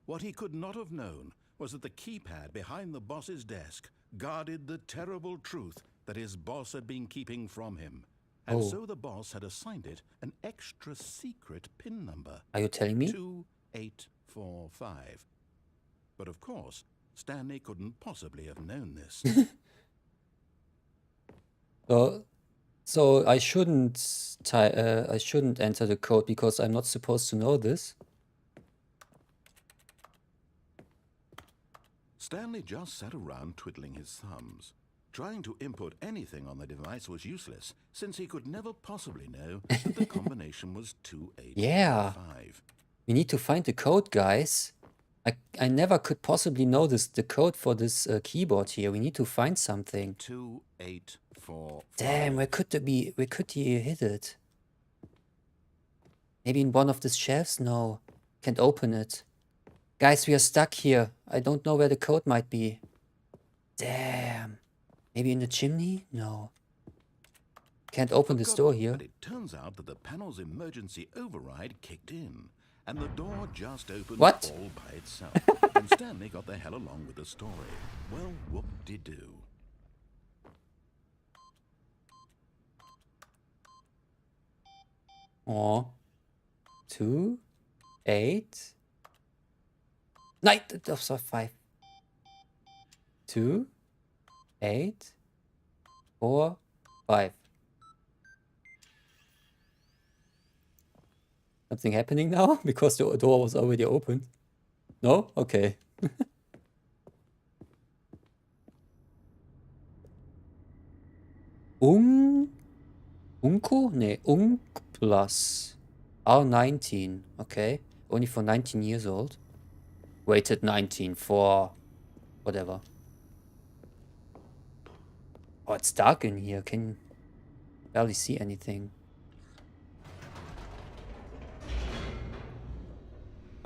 Speaker 2: What he could not have known was that the keypad behind the boss's desk guarded the terrible truth that his boss had been keeping from him. And so the boss had assigned it an extra secret PIN number.
Speaker 1: Are you telling me?
Speaker 2: 2845. But of course, Stanley couldn't possibly have known this.
Speaker 1: So I shouldn't enter the code because I'm not supposed to know this.
Speaker 2: Stanley just sat around twiddling his thumbs. Trying to input anything on the device was useless, since he could never possibly know that the combination was 2845.
Speaker 1: Yeah. We need to find the code, guys. I never could possibly know the code for this keyboard here. We need to find something.
Speaker 2: 2845.
Speaker 1: Damn, where could he hid it? Maybe in one of the shelves? No. Can't open it. Guys, we are stuck here. I don't know where the code might be. Damn. Maybe in the chimney? No. Can't open this
Speaker 2: Forgotten,
Speaker 1: door here.
Speaker 2: but it turns out that the panel's emergency override kicked in, and the door just opened
Speaker 1: What?
Speaker 2: all by itself. And Stanley got the hell along with the story. Well, whoop-de-doo.
Speaker 1: Oh. 2, 8. 9. Oh, sorry, 5. 2, 8, 4, 5. Something happening now? Because the door was already open. No? Okay. Unco? Nee, Unk plus R19. Okay. Only for 19 years old. Rated 19 for whatever. Oh, it's dark in here. Can barely see anything.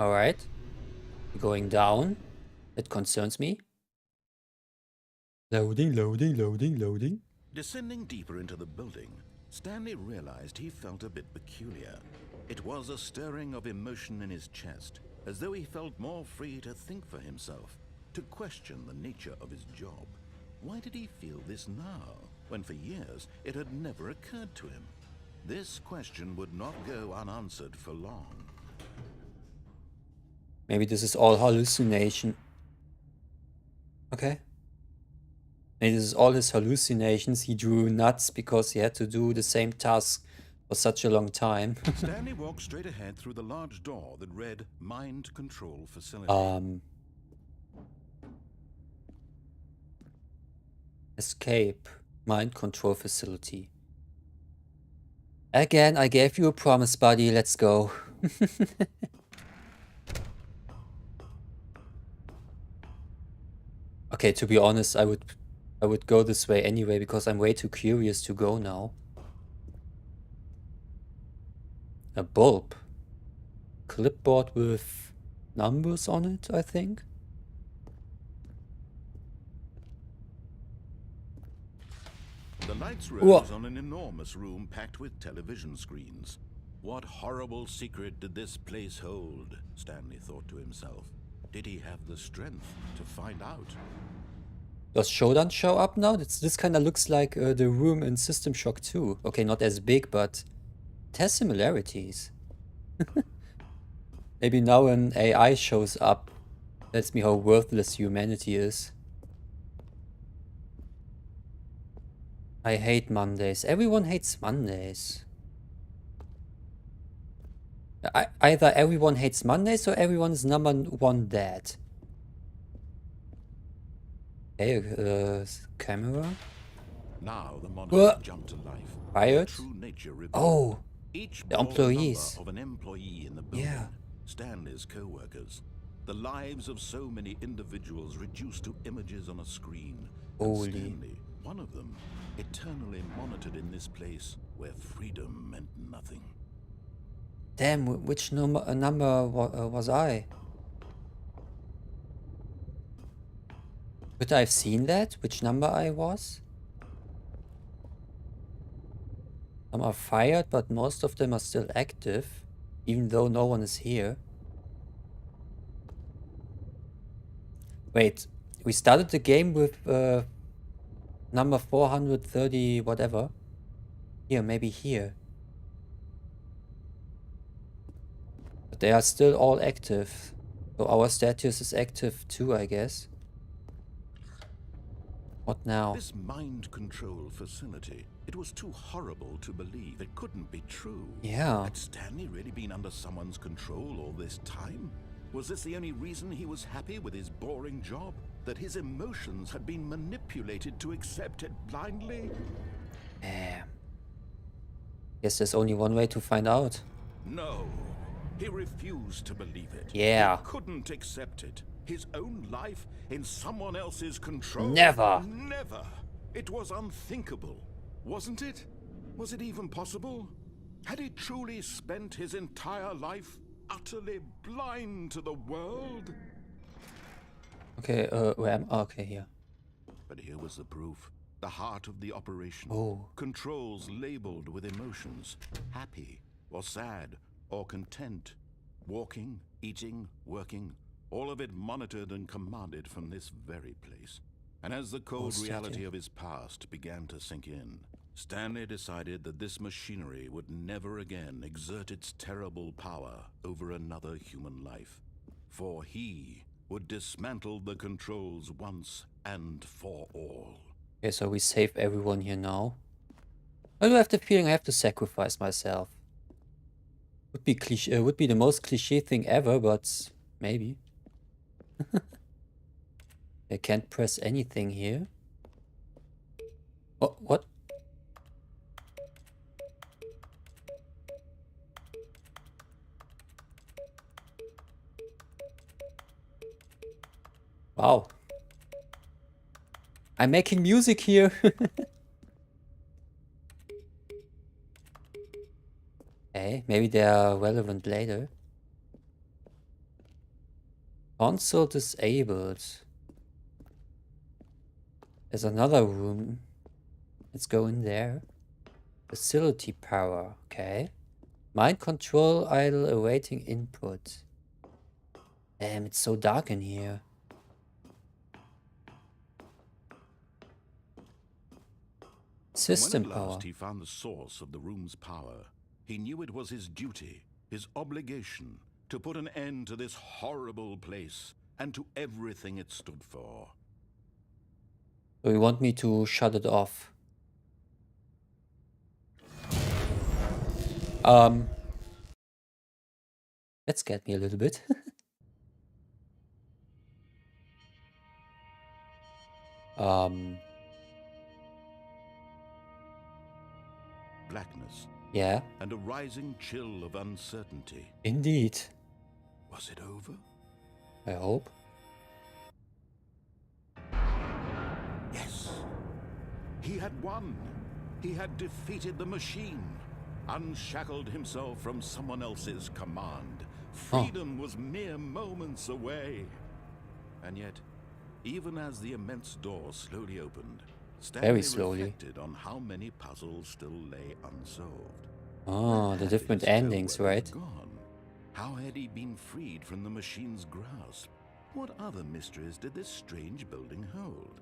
Speaker 1: Alright. Going down. That concerns me. Loading, loading, loading, loading.
Speaker 2: Descending deeper into the building, Stanley realized he felt a bit peculiar. It was a stirring of emotion in his chest, as though he felt more free to think for himself, to question the nature of his job. Why did he feel this now, when for years it had never occurred to him? This question would not go unanswered for long.
Speaker 1: Maybe this is all hallucination. Okay. Maybe this is all his hallucinations. He drew nuts because he had to do the same task for such a long time.
Speaker 2: Stanley walked straight ahead through the large door that read Mind Control Facility.
Speaker 1: Escape. Mind control facility. Again, I gave you a promise, buddy. Let's go. Okay, to be honest, I would go this way anyway because I'm way too curious to go now. A bulb. Clipboard with numbers on it, I think.
Speaker 2: The lights rose on an enormous room packed with television screens. What horrible secret did this place hold? Stanley thought to himself. Did he have the strength to find out?
Speaker 1: Does Shodan show up now? This kind of looks like the room in System Shock 2. Okay, not as big, but it has similarities. Maybe now an AI shows up, tells me how worthless humanity is. I hate Mondays. Everyone hates Mondays. Either everyone hates Mondays or everyone is number one dead. Okay, camera.
Speaker 2: Now the monitor jumped to life.
Speaker 1: Fired?
Speaker 2: True nature revealed.
Speaker 1: Oh,
Speaker 2: Each
Speaker 1: the employees.
Speaker 2: of an employee in the building.
Speaker 1: Yeah.
Speaker 2: Stanley's co-workers. The lives of so many individuals reduced to images on a screen.
Speaker 1: Holy.
Speaker 2: And Stanley, one of them, eternally monitored in this place where freedom meant nothing.
Speaker 1: Damn, which number was I? Could I have seen that? Which number I was? Some are fired, but most of them are still active, even though no one is here. Wait, we started the game with number 430 whatever. Here, maybe here. But they are still all active. So our status is active too, I guess. What now?
Speaker 2: This mind control facility, it was too horrible to believe. It couldn't be true.
Speaker 1: Yeah.
Speaker 2: Had Stanley really been under someone's control all this time? Was this the only reason he was happy with his boring job? That his emotions had been manipulated to accept it blindly?
Speaker 1: Guess there's only one way to find out.
Speaker 2: No. He refused to believe it.
Speaker 1: Yeah.
Speaker 2: He couldn't accept it. His own life in someone else's control.
Speaker 1: Never.
Speaker 2: Never. It was unthinkable, wasn't it? Was it even possible? Had he truly spent his entire life utterly blind to the world?
Speaker 1: Okay, where am I? Okay, here.
Speaker 2: But here was the proof. the heart of the operation.
Speaker 1: Oh.
Speaker 2: Controls labeled with emotions, happy or sad or content. Walking, eating, working, all of it monitored and commanded from this very place. And as the cold reality of his past began to sink in, Stanley decided that this machinery would never again exert its terrible power over another human life. For he would dismantle the controls once and for all.
Speaker 1: Okay, so we save everyone here now. I do have the feeling I have to sacrifice myself. Would be cliche, would be the most cliche thing ever, but maybe. I can't press anything here. Oh, what? Wow. I'm making music here. Okay, maybe they are relevant later. Console disabled. There's another room. Let's go in there. Facility power, okay. Mind control idle awaiting input. Damn, it's so dark in here. System
Speaker 2: when at
Speaker 1: power.
Speaker 2: last he found the source of the room's power, he knew it was his duty, his obligation, to put an end to this horrible place and to everything it stood for.
Speaker 1: So you want me to shut it off? That scared me a little bit.
Speaker 2: Blackness.
Speaker 1: Yeah.
Speaker 2: And a rising chill of uncertainty.
Speaker 1: Indeed.
Speaker 2: Was it over?
Speaker 1: I hope.
Speaker 2: Yes. He had won. He had defeated the machine. Unshackled himself from someone else's command. Freedom was mere moments away. And yet, even as the immense door slowly opened, Stanley
Speaker 1: Very slowly.
Speaker 2: reflected on how many puzzles still lay unsolved.
Speaker 1: Oh, the different endings, right?
Speaker 2: Gone? How had he been freed from the machine's grasp? What other mysteries did this strange building hold?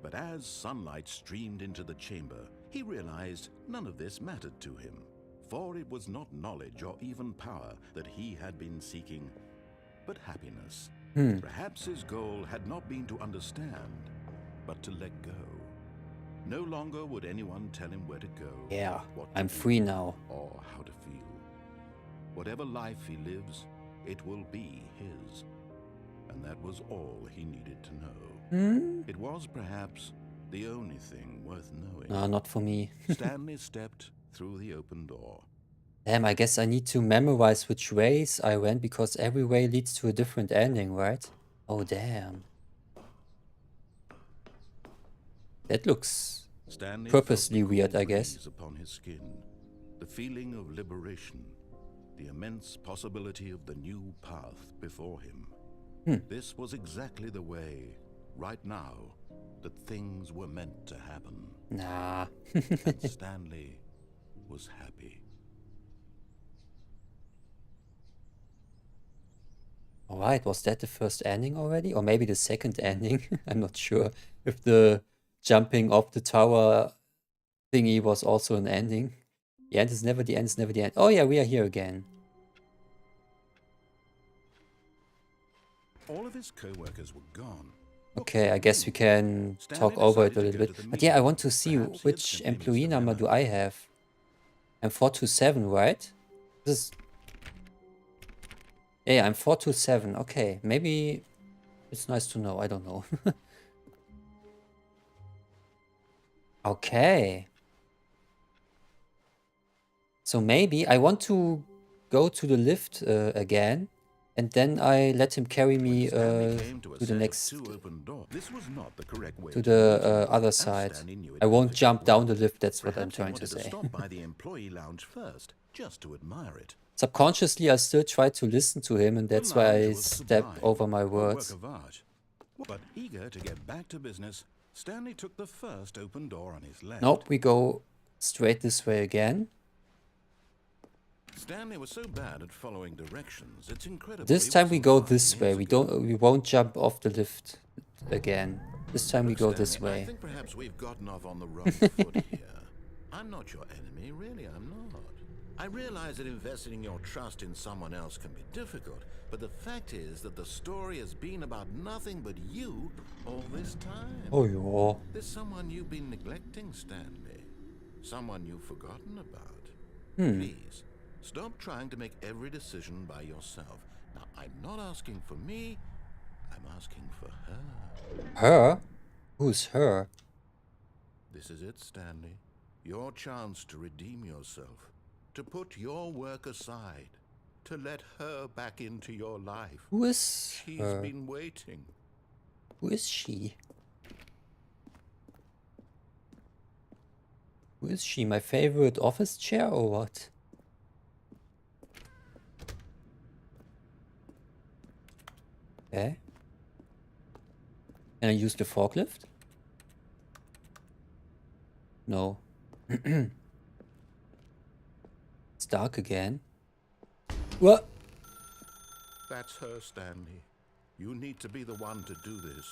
Speaker 2: But as sunlight streamed into the chamber, he realized none of this mattered to him. For it was not knowledge or even power that he had been seeking, but happiness. Perhaps his goal had not been to understand, but to let go. No longer would anyone tell him where to go.
Speaker 1: Yeah,
Speaker 2: what to
Speaker 1: I'm
Speaker 2: do,
Speaker 1: free now.
Speaker 2: or how to feel. Whatever life he lives, it will be his. And that was all he needed to know. It was perhaps the only thing worth knowing.
Speaker 1: No, not for me.
Speaker 2: Stanley stepped through the open door.
Speaker 1: Damn, I guess I need to memorize which ways I went because every way leads to a different ending, right? Oh, damn. That looks
Speaker 2: Stanley
Speaker 1: purposely
Speaker 2: felt the
Speaker 1: weird,
Speaker 2: cool
Speaker 1: I guess.
Speaker 2: breeze upon his skin, the feeling of liberation, the immense possibility of the new path before him. This was exactly the way, right now, that things were meant to happen.
Speaker 1: Nah.
Speaker 2: And Stanley was happy.
Speaker 1: Alright, was that the first ending already? Or maybe the second ending? I'm not sure if the jumping off the tower thingy was also an ending. The end is never the end, is never the end. Oh yeah, we are here again.
Speaker 2: All of his co-workers were gone.
Speaker 1: Okay, I guess we can talk
Speaker 2: Stanley
Speaker 1: over it a
Speaker 2: decided
Speaker 1: little
Speaker 2: to go to
Speaker 1: bit.
Speaker 2: the
Speaker 1: But yeah, I
Speaker 2: meeting.
Speaker 1: want to see
Speaker 2: Perhaps he had
Speaker 1: which
Speaker 2: simply missed
Speaker 1: employee
Speaker 2: the
Speaker 1: number
Speaker 2: memo.
Speaker 1: do I have. I'm 427, right? This is... Yeah, I'm 427. Okay, maybe it's nice to know. I don't know. Okay. So maybe I want to go to the lift again, and then I let him carry me
Speaker 2: Stanley came
Speaker 1: to
Speaker 2: a
Speaker 1: the
Speaker 2: set of
Speaker 1: next,
Speaker 2: two open doors. This was not the correct way
Speaker 1: to
Speaker 2: the meeting,
Speaker 1: the other
Speaker 2: and
Speaker 1: side.
Speaker 2: Stanley knew it
Speaker 1: I won't
Speaker 2: perfectly
Speaker 1: jump down
Speaker 2: well.
Speaker 1: the lift, that's what I'm
Speaker 2: Perhaps he
Speaker 1: trying to
Speaker 2: wanted to
Speaker 1: say.
Speaker 2: stop by the employee lounge first, just to admire it.
Speaker 1: Subconsciously, I still try to listen to him, and that's
Speaker 2: The
Speaker 1: why
Speaker 2: lounge
Speaker 1: I
Speaker 2: was
Speaker 1: step
Speaker 2: sublime,
Speaker 1: over my
Speaker 2: a work
Speaker 1: words.
Speaker 2: of art. But eager to get back to business, Stanley took the first open door on his left.
Speaker 1: Nope, we go straight this way again.
Speaker 2: Stanley was so bad at following directions, it's incredible.
Speaker 1: This time we go this way. We won't jump off the lift again. This time we go this way.
Speaker 2: I think perhaps we've gotten off on the wrong foot here. I'm not your enemy, really, I'm not. I realize that investing in your trust in someone else can be difficult, but the fact is that the story has been about nothing but you all this time.
Speaker 1: Oh, yeah.
Speaker 2: There's someone you've been neglecting, Stanley. Someone you've forgotten about. Please, stop trying to make every decision by yourself. Now, I'm not asking for me, I'm asking for her.
Speaker 1: Her? Who's her?
Speaker 2: This is it, Stanley. Your chance to redeem yourself. To put your work aside. To let her back into your life.
Speaker 1: Who is
Speaker 2: She's
Speaker 1: her?
Speaker 2: been waiting.
Speaker 1: Who is she? Who is she? My favorite office chair or what? Okay. Can I use the forklift? No. It's dark again. What?
Speaker 2: That's her, Stanley. You need to be the one to do this.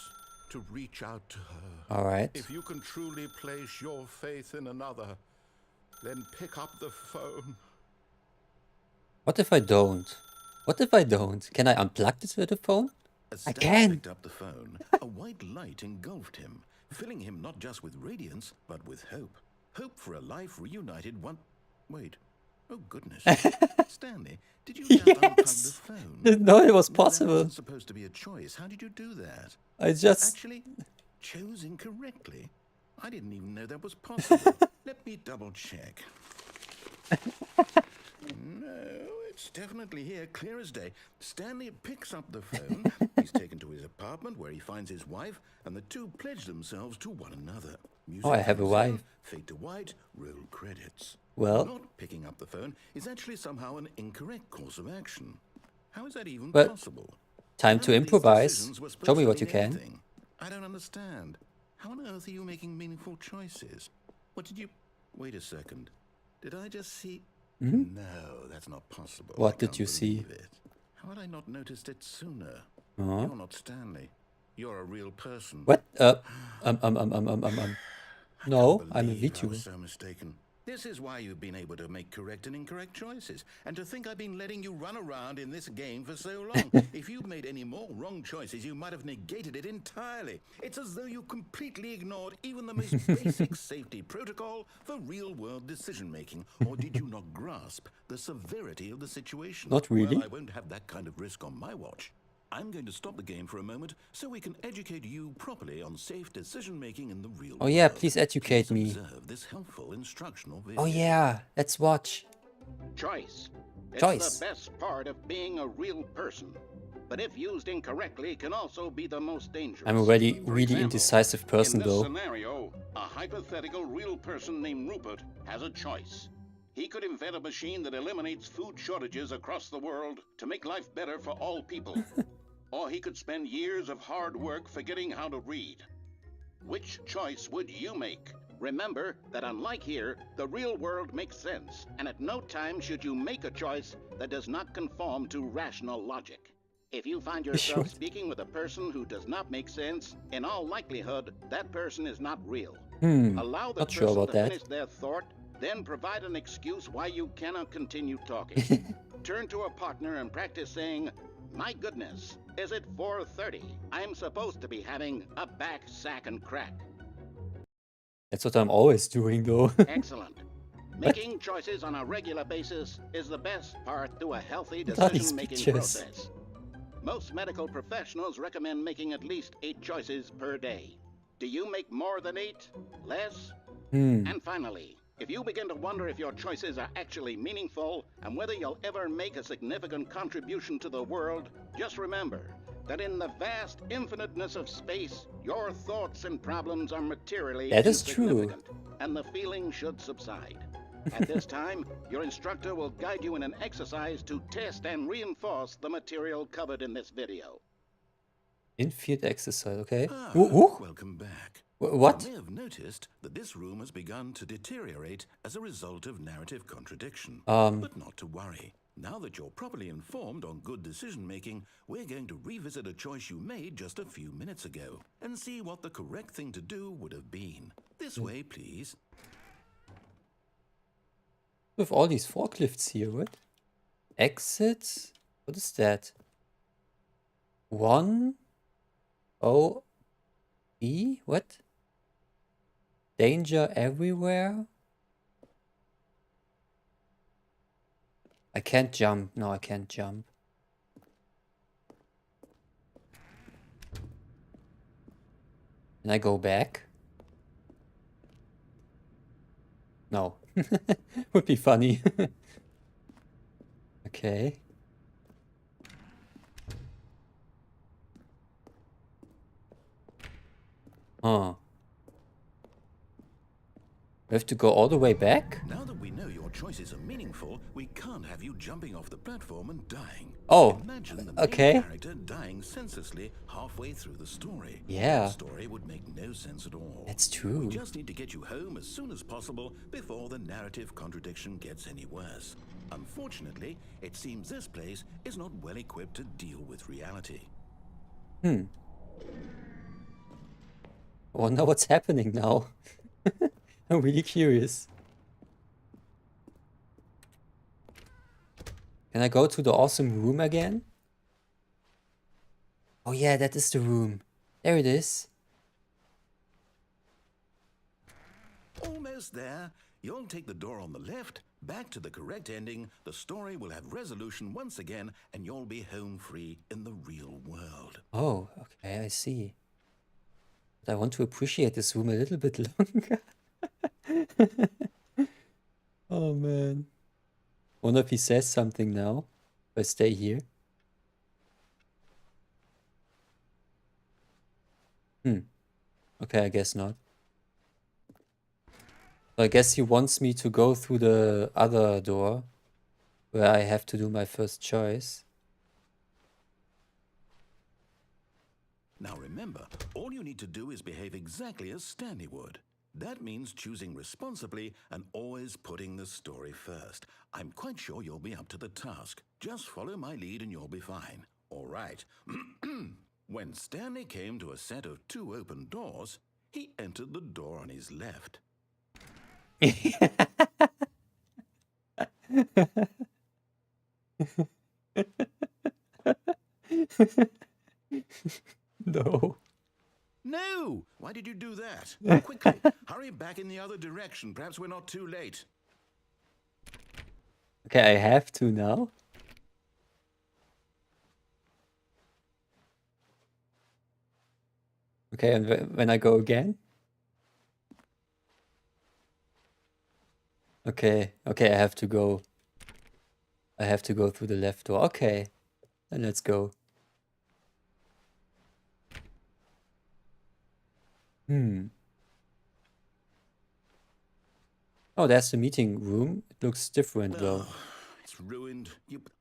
Speaker 2: To reach out to her.
Speaker 1: Alright.
Speaker 2: If you can truly place your faith in another, then pick up the phone.
Speaker 1: What if I don't? What if I don't? Can I unplug this with the phone?
Speaker 2: As
Speaker 1: I
Speaker 2: Stanley
Speaker 1: can.
Speaker 2: picked up the phone, a white light engulfed him, filling him not just with radiance, but with hope. Hope for a life reunited one... Wait. Oh, goodness. Stanley, did you just unplug the phone?
Speaker 1: Didn't know it was
Speaker 2: That
Speaker 1: possible.
Speaker 2: wasn't supposed to be a choice. How did you do that?
Speaker 1: I just...
Speaker 2: Actually, chose incorrectly. I didn't even know that was possible. Let me double check. No, it's definitely here, clear as day. Stanley picks up the phone. He's taken to his apartment where he finds his wife, and the two pledge themselves to one another. Music
Speaker 1: Oh, I have a
Speaker 2: comes
Speaker 1: wife.
Speaker 2: in, fade to white, roll credits.
Speaker 1: Well,
Speaker 2: Not picking up the phone is actually somehow an incorrect course of action. How is that even
Speaker 1: Well,
Speaker 2: possible?
Speaker 1: time to
Speaker 2: None of these
Speaker 1: improvise.
Speaker 2: decisions were
Speaker 1: Show
Speaker 2: supposed
Speaker 1: me
Speaker 2: to
Speaker 1: what you
Speaker 2: mean
Speaker 1: can.
Speaker 2: anything. I don't understand. How on earth are you making meaningful choices? What did you... Wait a second. Did I just see... No, that's not possible.
Speaker 1: What
Speaker 2: I
Speaker 1: did
Speaker 2: can't
Speaker 1: you see?
Speaker 2: believe it. How had I not noticed it sooner?
Speaker 1: Uh-huh.
Speaker 2: You're not Stanley. You're a real person.
Speaker 1: What? No, I'm a
Speaker 2: Believe I
Speaker 1: VTuber.
Speaker 2: was so mistaken. This is why you've been able to make correct and incorrect choices. And to think I've been letting you run around in this game for so long. If you'd made any more wrong choices, you might have negated it entirely. It's as though you completely ignored even the most basic safety protocol for real-world decision-making. Or did you not grasp the severity of the situation?
Speaker 1: Not really.
Speaker 2: Well, I won't have that kind of risk on my watch. I'm going to stop the game for a moment so we can educate you properly on safe decision-making in the real
Speaker 1: Oh yeah,
Speaker 2: world.
Speaker 1: please educate me.
Speaker 2: Observe this helpful instructional video.
Speaker 1: Oh yeah, let's watch.
Speaker 3: Choice. It's
Speaker 1: Choice.
Speaker 3: the best part of being a real person. But if used incorrectly, can also be the most dangerous.
Speaker 1: I'm a really,
Speaker 3: For
Speaker 1: really
Speaker 3: example,
Speaker 1: indecisive person
Speaker 3: in this
Speaker 1: though.
Speaker 3: scenario, a hypothetical real person named Rupert has a choice. He could invent a machine that eliminates food shortages across the world to make life better for all people. Or he could spend years of hard work forgetting how to read. Which choice would you make? Remember that unlike here, the real world makes sense, and at no time should you make a choice that does not conform to rational logic. If you find yourself
Speaker 1: Sure.
Speaker 3: speaking with a person who does not make sense, in all likelihood, that person is not real. Allow the
Speaker 1: Not sure
Speaker 3: person
Speaker 1: about
Speaker 3: to
Speaker 1: that.
Speaker 3: finish their thought, then provide an excuse why you cannot continue talking. Turn to a partner and practice saying, "My goodness, is it 4:30? I'm supposed to be having a back, sack, and crack."
Speaker 1: That's what I'm always doing though.
Speaker 3: Excellent. Making choices on a regular basis is the best part to a healthy
Speaker 1: What are these
Speaker 3: decision-making
Speaker 1: pictures?
Speaker 3: process. Most medical professionals recommend making at least 8 choices per day. Do you make more than 8? Less? And finally, if you begin to wonder if your choices are actually meaningful and whether you'll ever make a significant contribution to the world, just remember that in the vast infiniteness of space, your thoughts and problems are materially
Speaker 1: That is true.
Speaker 3: insignificant, and the feeling should subside. At this time, your instructor will guide you in an exercise to test and reinforce the material covered in this video.
Speaker 1: In-field exercise, okay.
Speaker 2: Ah,
Speaker 1: Ooh.
Speaker 2: welcome back. You
Speaker 1: What?
Speaker 2: may have noticed that this room has begun to deteriorate as a result of narrative contradiction. But not to worry. Now that you're properly informed on good decision-making, we're going to revisit a choice you made just a few minutes ago and see what the correct thing to do would have been. This way, please.
Speaker 1: With all these forklifts here, what? Exit? What is that? 1 O E? What? Danger everywhere? I can't jump. No, I can't jump. Can I go back? No. Would be funny. Okay. Huh. We have to go all the way back?
Speaker 2: Now that we know your choices are meaningful, we can't have you jumping off the platform and dying.
Speaker 1: Oh,
Speaker 2: Imagine the main
Speaker 1: okay.
Speaker 2: character dying senselessly halfway through the story.
Speaker 1: Yeah.
Speaker 2: That story would make no sense at all.
Speaker 1: That's
Speaker 2: We
Speaker 1: true.
Speaker 2: just need to get you home as soon as possible before the narrative contradiction gets any worse. Unfortunately, it seems this place is not well equipped to deal with reality.
Speaker 1: I wonder what's happening now. I'm really curious. Can I go to the awesome room again? Oh yeah, that is the room. There it is.
Speaker 2: Almost there. You'll take the door on the left, back to the correct ending, the story will have resolution once again, and you'll be home free in the real world.
Speaker 1: Oh, okay, I see. But I want to appreciate this room a little bit longer. Oh man. Wonder if he says something now. If I stay here. Okay, I guess not. So I guess he wants me to go through the other door, where I have to do my first choice.
Speaker 2: Now remember, all you need to do is behave exactly as Stanley would. That means choosing responsibly and always putting the story first. I'm quite sure you'll be up to the task. Just follow my lead and you'll be fine. All right. When Stanley came to a set of 2 open doors, he entered the door on his left.
Speaker 1: No.
Speaker 2: No! Why did you do that? Quickly, hurry back in the other direction. Perhaps we're not too late.
Speaker 1: Okay, I have to now. Okay, and when I go again? Okay, okay, I have to go. I have to go through the left door. Okay, then let's go. Oh, there's the meeting room. It looks different though.
Speaker 2: It's ruined.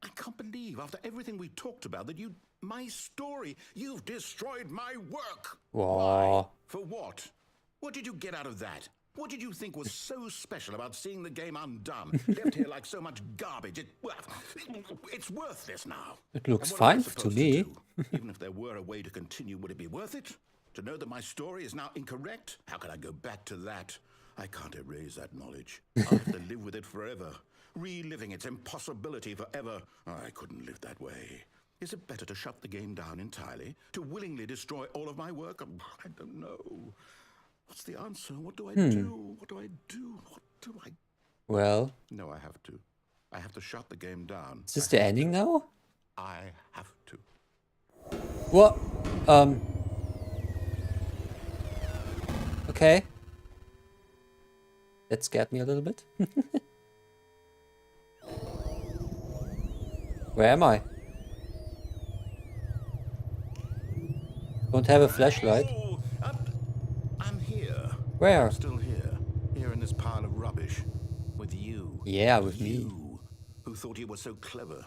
Speaker 2: I can't believe, after everything we talked about, that my story, you've destroyed my work. Why?
Speaker 1: Wow.
Speaker 2: For what? What did you get out of that? What did you think was so special about seeing the game undone, left here like so much garbage? It's worthless now.
Speaker 1: It looks
Speaker 2: And what am I
Speaker 1: fine to
Speaker 2: supposed
Speaker 1: me.
Speaker 2: do? Even if there were a way to continue, would it be worth it? To know that my story is now incorrect? How can I go back to that? I can't erase that knowledge. I'll have to live with it forever, reliving its impossibility forever. I couldn't live that way. Is it better to shut the game down entirely? To willingly destroy all of my work? I don't know. What's the answer? What do I do? What do I do? What do I...
Speaker 1: Well,
Speaker 2: No, I have to. I have to shut the game down.
Speaker 1: is this the ending now?
Speaker 2: I have to.
Speaker 1: What? Okay. That scared me a little bit. Where am I? Don't have a flashlight.
Speaker 2: Oh, I'm here.
Speaker 1: Where?
Speaker 2: I'm still here. Here in this pile of rubbish. With you.
Speaker 1: Yeah, with me.
Speaker 2: You, who thought you were so clever.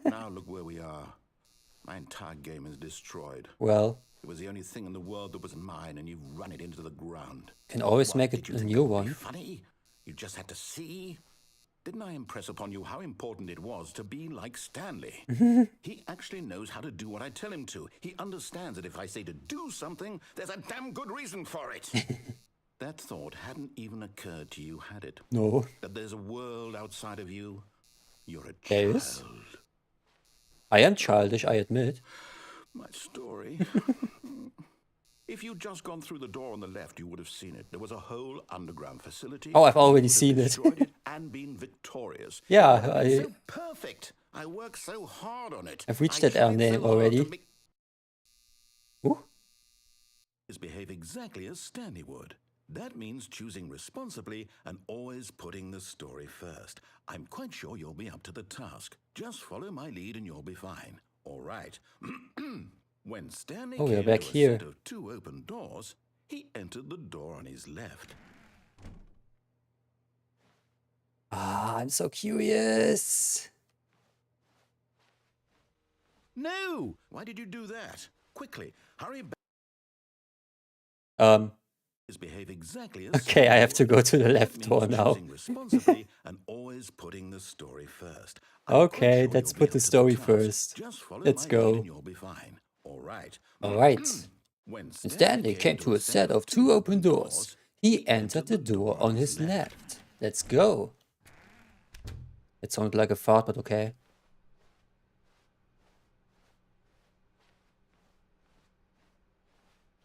Speaker 2: Now look where we are. My entire game is destroyed.
Speaker 1: Well,
Speaker 2: It was the only thing in the world that was mine, and you've run it into the ground.
Speaker 1: Can always
Speaker 2: What,
Speaker 1: make
Speaker 2: did you
Speaker 1: a
Speaker 2: think
Speaker 1: new
Speaker 2: it would be
Speaker 1: one.
Speaker 2: funny? You just had to see? Didn't I impress upon you how important it was to be like Stanley? He actually knows how to do what I tell him to. He understands that if I say to do something, there's a damn good reason for it. That thought hadn't even occurred to you, had it?
Speaker 1: No.
Speaker 2: That there's a world outside of you? You're a
Speaker 1: There
Speaker 2: child.
Speaker 1: is. I am childish, I admit.
Speaker 2: My story. If you'd just gone through the door on the left, you would have seen it. There was a whole underground facility.
Speaker 1: Oh, I've already
Speaker 2: You would have
Speaker 1: seen it.
Speaker 2: destroyed it and been victorious.
Speaker 1: Yeah,
Speaker 2: It would have been
Speaker 1: I-
Speaker 2: so perfect. I worked so hard on it.
Speaker 1: I've reached
Speaker 2: I
Speaker 1: that L
Speaker 2: tried
Speaker 1: name
Speaker 2: so hard
Speaker 1: already.
Speaker 2: to make
Speaker 1: Ooh.
Speaker 2: behave exactly as Stanley would. That means choosing responsibly and always putting the story first. I'm quite sure you'll be up to the task. Just follow my lead and you'll be fine. All right. When Stanley
Speaker 1: Oh, we're
Speaker 2: came
Speaker 1: back
Speaker 2: to a
Speaker 1: here.
Speaker 2: set of 2 open doors, he entered the door on his left.
Speaker 1: Ah, I'm so curious.
Speaker 2: No! Why did you do that? Quickly, hurry back. Behave exactly as
Speaker 1: Okay, I have to go to the
Speaker 2: That
Speaker 1: left door
Speaker 2: means
Speaker 1: now.
Speaker 2: choosing responsibly and always putting the story first. I'm quite
Speaker 1: Okay,
Speaker 2: sure
Speaker 1: let's
Speaker 2: you'll be
Speaker 1: put
Speaker 2: up
Speaker 1: the
Speaker 2: to
Speaker 1: story
Speaker 2: task.
Speaker 1: first.
Speaker 2: Just follow
Speaker 1: Let's
Speaker 2: my lead
Speaker 1: go.
Speaker 2: and you'll be fine. All right.
Speaker 1: Alright.
Speaker 2: When
Speaker 1: And Stanley came to a set of 2 open doors. He entered the door on his left. Let's go. It sounded like a fart, but okay.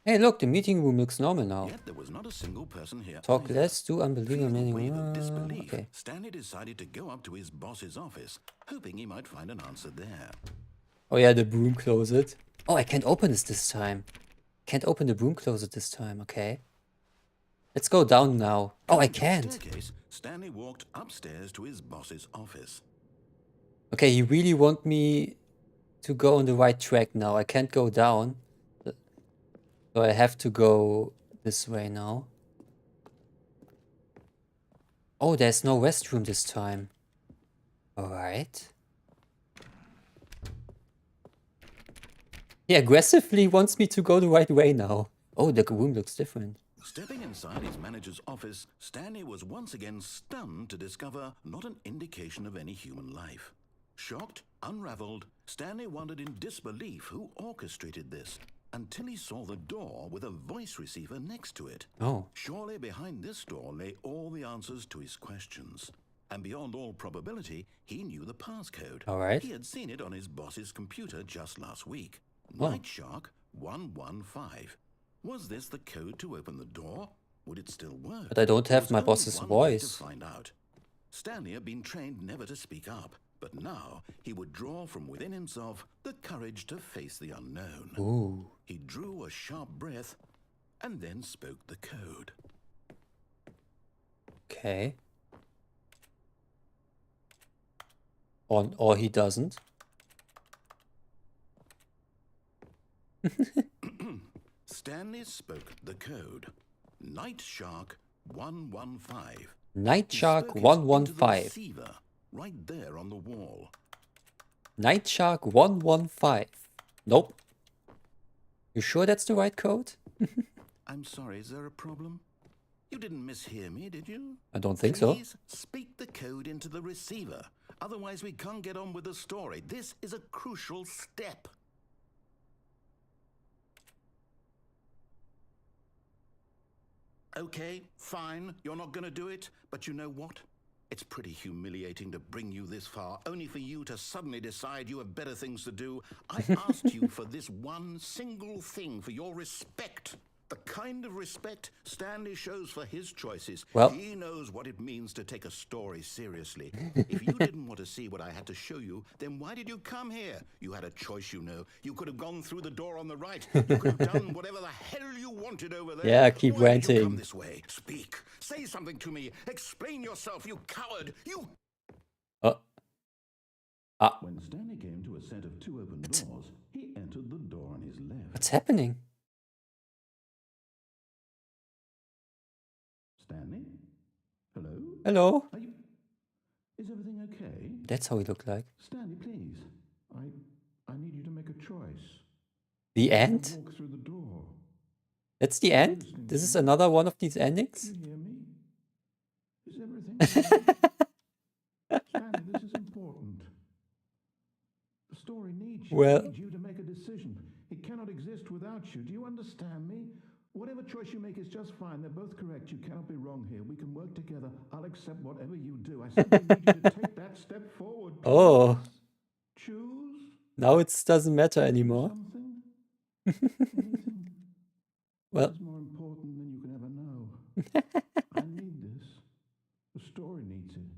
Speaker 1: Hey, look, the meeting room looks normal now.
Speaker 2: Yet there was not a single person here.
Speaker 1: Talk
Speaker 2: either.
Speaker 1: less, do unbelievable
Speaker 2: Feeling a
Speaker 1: meaning.
Speaker 2: wave of disbelief,
Speaker 1: Okay.
Speaker 2: Stanley decided to go up to his boss's office, hoping he might find an answer there.
Speaker 1: Oh yeah, the broom closet. Oh, I can't open this time. Can't open the broom closet this time, okay. Let's go down now. Oh, I
Speaker 2: Coming to the
Speaker 1: can't.
Speaker 2: staircase, Stanley walked upstairs to his boss's office.
Speaker 1: Okay, he really want me to go on the right track now. I can't go down. So I have to go this way now. Oh, there's no restroom this time. Alright. He aggressively wants me to go the right way now. Oh, the room looks different.
Speaker 2: Stepping inside his manager's office, Stanley was once again stunned to discover not an indication of any human life. Shocked, unraveled, Stanley wondered in disbelief who orchestrated this, until he saw the door with a voice receiver next to it.
Speaker 1: Oh.
Speaker 2: Surely behind this door lay all the answers to his questions. And beyond all probability, he knew the passcode.
Speaker 1: Alright.
Speaker 2: He had seen it on his boss's computer just last week.
Speaker 1: Oh.
Speaker 2: Night Shark 115. Was this the code to open the door? Would it still work?
Speaker 1: But I don't
Speaker 2: There
Speaker 1: have
Speaker 2: was
Speaker 1: my
Speaker 2: only
Speaker 1: boss's
Speaker 2: one way
Speaker 1: voice.
Speaker 2: to find out. Stanley had been trained never to speak up, but now he would draw from within himself the courage to face the unknown.
Speaker 1: Ooh.
Speaker 2: He drew a sharp breath and then spoke the code.
Speaker 1: Okay. Or he doesn't.
Speaker 2: Stanley spoke the code. Night Shark 115.
Speaker 1: Night
Speaker 2: He
Speaker 1: Shark
Speaker 2: spoke it into the
Speaker 1: 115.
Speaker 2: receiver, right there on the wall.
Speaker 1: Night Shark 115. Nope. You sure that's the right code?
Speaker 2: I'm sorry, is there a problem? You didn't mishear me, did you?
Speaker 1: I don't think so.
Speaker 2: Please speak the code into the receiver. Otherwise, we can't get on with the story. This is a crucial step. Okay, fine, you're not going to do it, but you know what? It's pretty humiliating to bring you this far, only for you to suddenly decide you have better things to do. I asked you for this one single thing, for your respect. The kind of respect Stanley shows for his choices.
Speaker 1: Well-
Speaker 2: He knows what it means to take a story seriously. If you didn't want to see what I had to show you, then why did you come here? You had a choice, you know. You could have gone through the door on the right. You could have done whatever the hell you wanted over there.
Speaker 1: Yeah, keep
Speaker 2: Why did you come
Speaker 1: ranting.
Speaker 2: this way? Speak. Say something to me. Explain yourself, you coward. You... When Stanley came to a set of 2 open doors, he entered the door on his left.
Speaker 1: What's happening?
Speaker 2: Stanley? Hello?
Speaker 1: Hello?
Speaker 2: Are you... Is everything okay?
Speaker 1: That's how he looked like.
Speaker 2: Stanley, please. I need you to make a choice.
Speaker 1: The
Speaker 2: You
Speaker 1: end?
Speaker 2: walk through the door
Speaker 1: That's the end? This is another one of these endings?
Speaker 4: You hear me? Is everything okay? Stanley, this is important. The story needs you.
Speaker 1: Well-
Speaker 4: It needs you to make a decision. It cannot exist without you. Do you understand me? Whatever choice you make is just fine. They're both correct. You cannot be wrong here. We can work together. I'll accept whatever you do. I simply need you to take that step forward. Please.
Speaker 1: Oh,
Speaker 4: Choose
Speaker 1: now it doesn't matter anymore.
Speaker 4: something. Anything.
Speaker 1: Well,
Speaker 4: It's more important than you can ever know. I need this. The story needs it.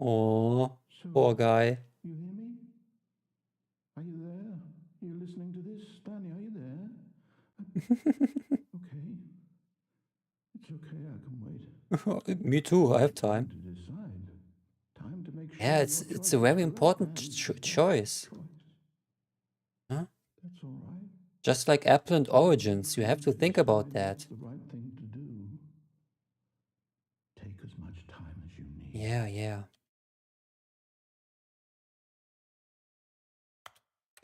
Speaker 1: oh,
Speaker 4: So,
Speaker 1: poor guy.
Speaker 4: you hear me? Are you there? Are you listening to this? Stanley, are you there? Okay. It's okay, I can wait.
Speaker 1: Me too, I have time.
Speaker 4: To decide. Time to make sure
Speaker 1: Yeah,
Speaker 4: your
Speaker 1: it's
Speaker 4: choice
Speaker 1: a
Speaker 4: is
Speaker 1: very
Speaker 4: correct
Speaker 1: important
Speaker 4: and
Speaker 1: choice. Huh?
Speaker 4: That's all right.
Speaker 1: Just like Apple and Origins, you have to think about
Speaker 4: Decide
Speaker 1: that.
Speaker 4: what's the right thing to do. Take as much time as you need.
Speaker 1: Yeah, yeah.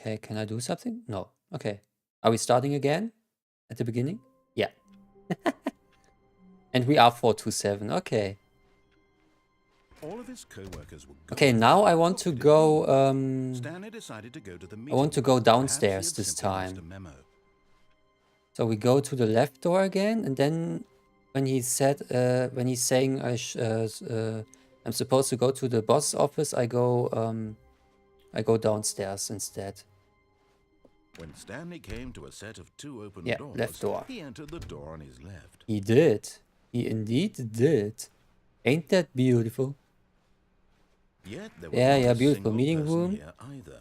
Speaker 1: Okay, can I do something? No. Okay. Are we starting again? At the beginning? Yeah. And we are 427. Okay.
Speaker 2: All of his co-workers were
Speaker 1: Okay,
Speaker 2: gone.
Speaker 1: now I want to
Speaker 2: What did he
Speaker 1: go,
Speaker 2: do? Stanley decided to go to the meeting.
Speaker 1: want to go
Speaker 2: Perhaps he had
Speaker 1: downstairs this
Speaker 2: simply missed
Speaker 1: time.
Speaker 2: a memo.
Speaker 1: So we go to the left door again, and then when he said, when he's saying I'm supposed to go to the boss office, I go downstairs instead.
Speaker 2: When Stanley came to a set of two open
Speaker 1: Yeah,
Speaker 2: doors,
Speaker 1: left door.
Speaker 2: he entered the door on his left.
Speaker 1: He did. He indeed did. Ain't that beautiful?
Speaker 2: Yet there was
Speaker 1: Yeah,
Speaker 2: not
Speaker 1: yeah,
Speaker 2: a
Speaker 1: beautiful
Speaker 2: single
Speaker 1: meeting
Speaker 2: person
Speaker 1: room.
Speaker 2: here either.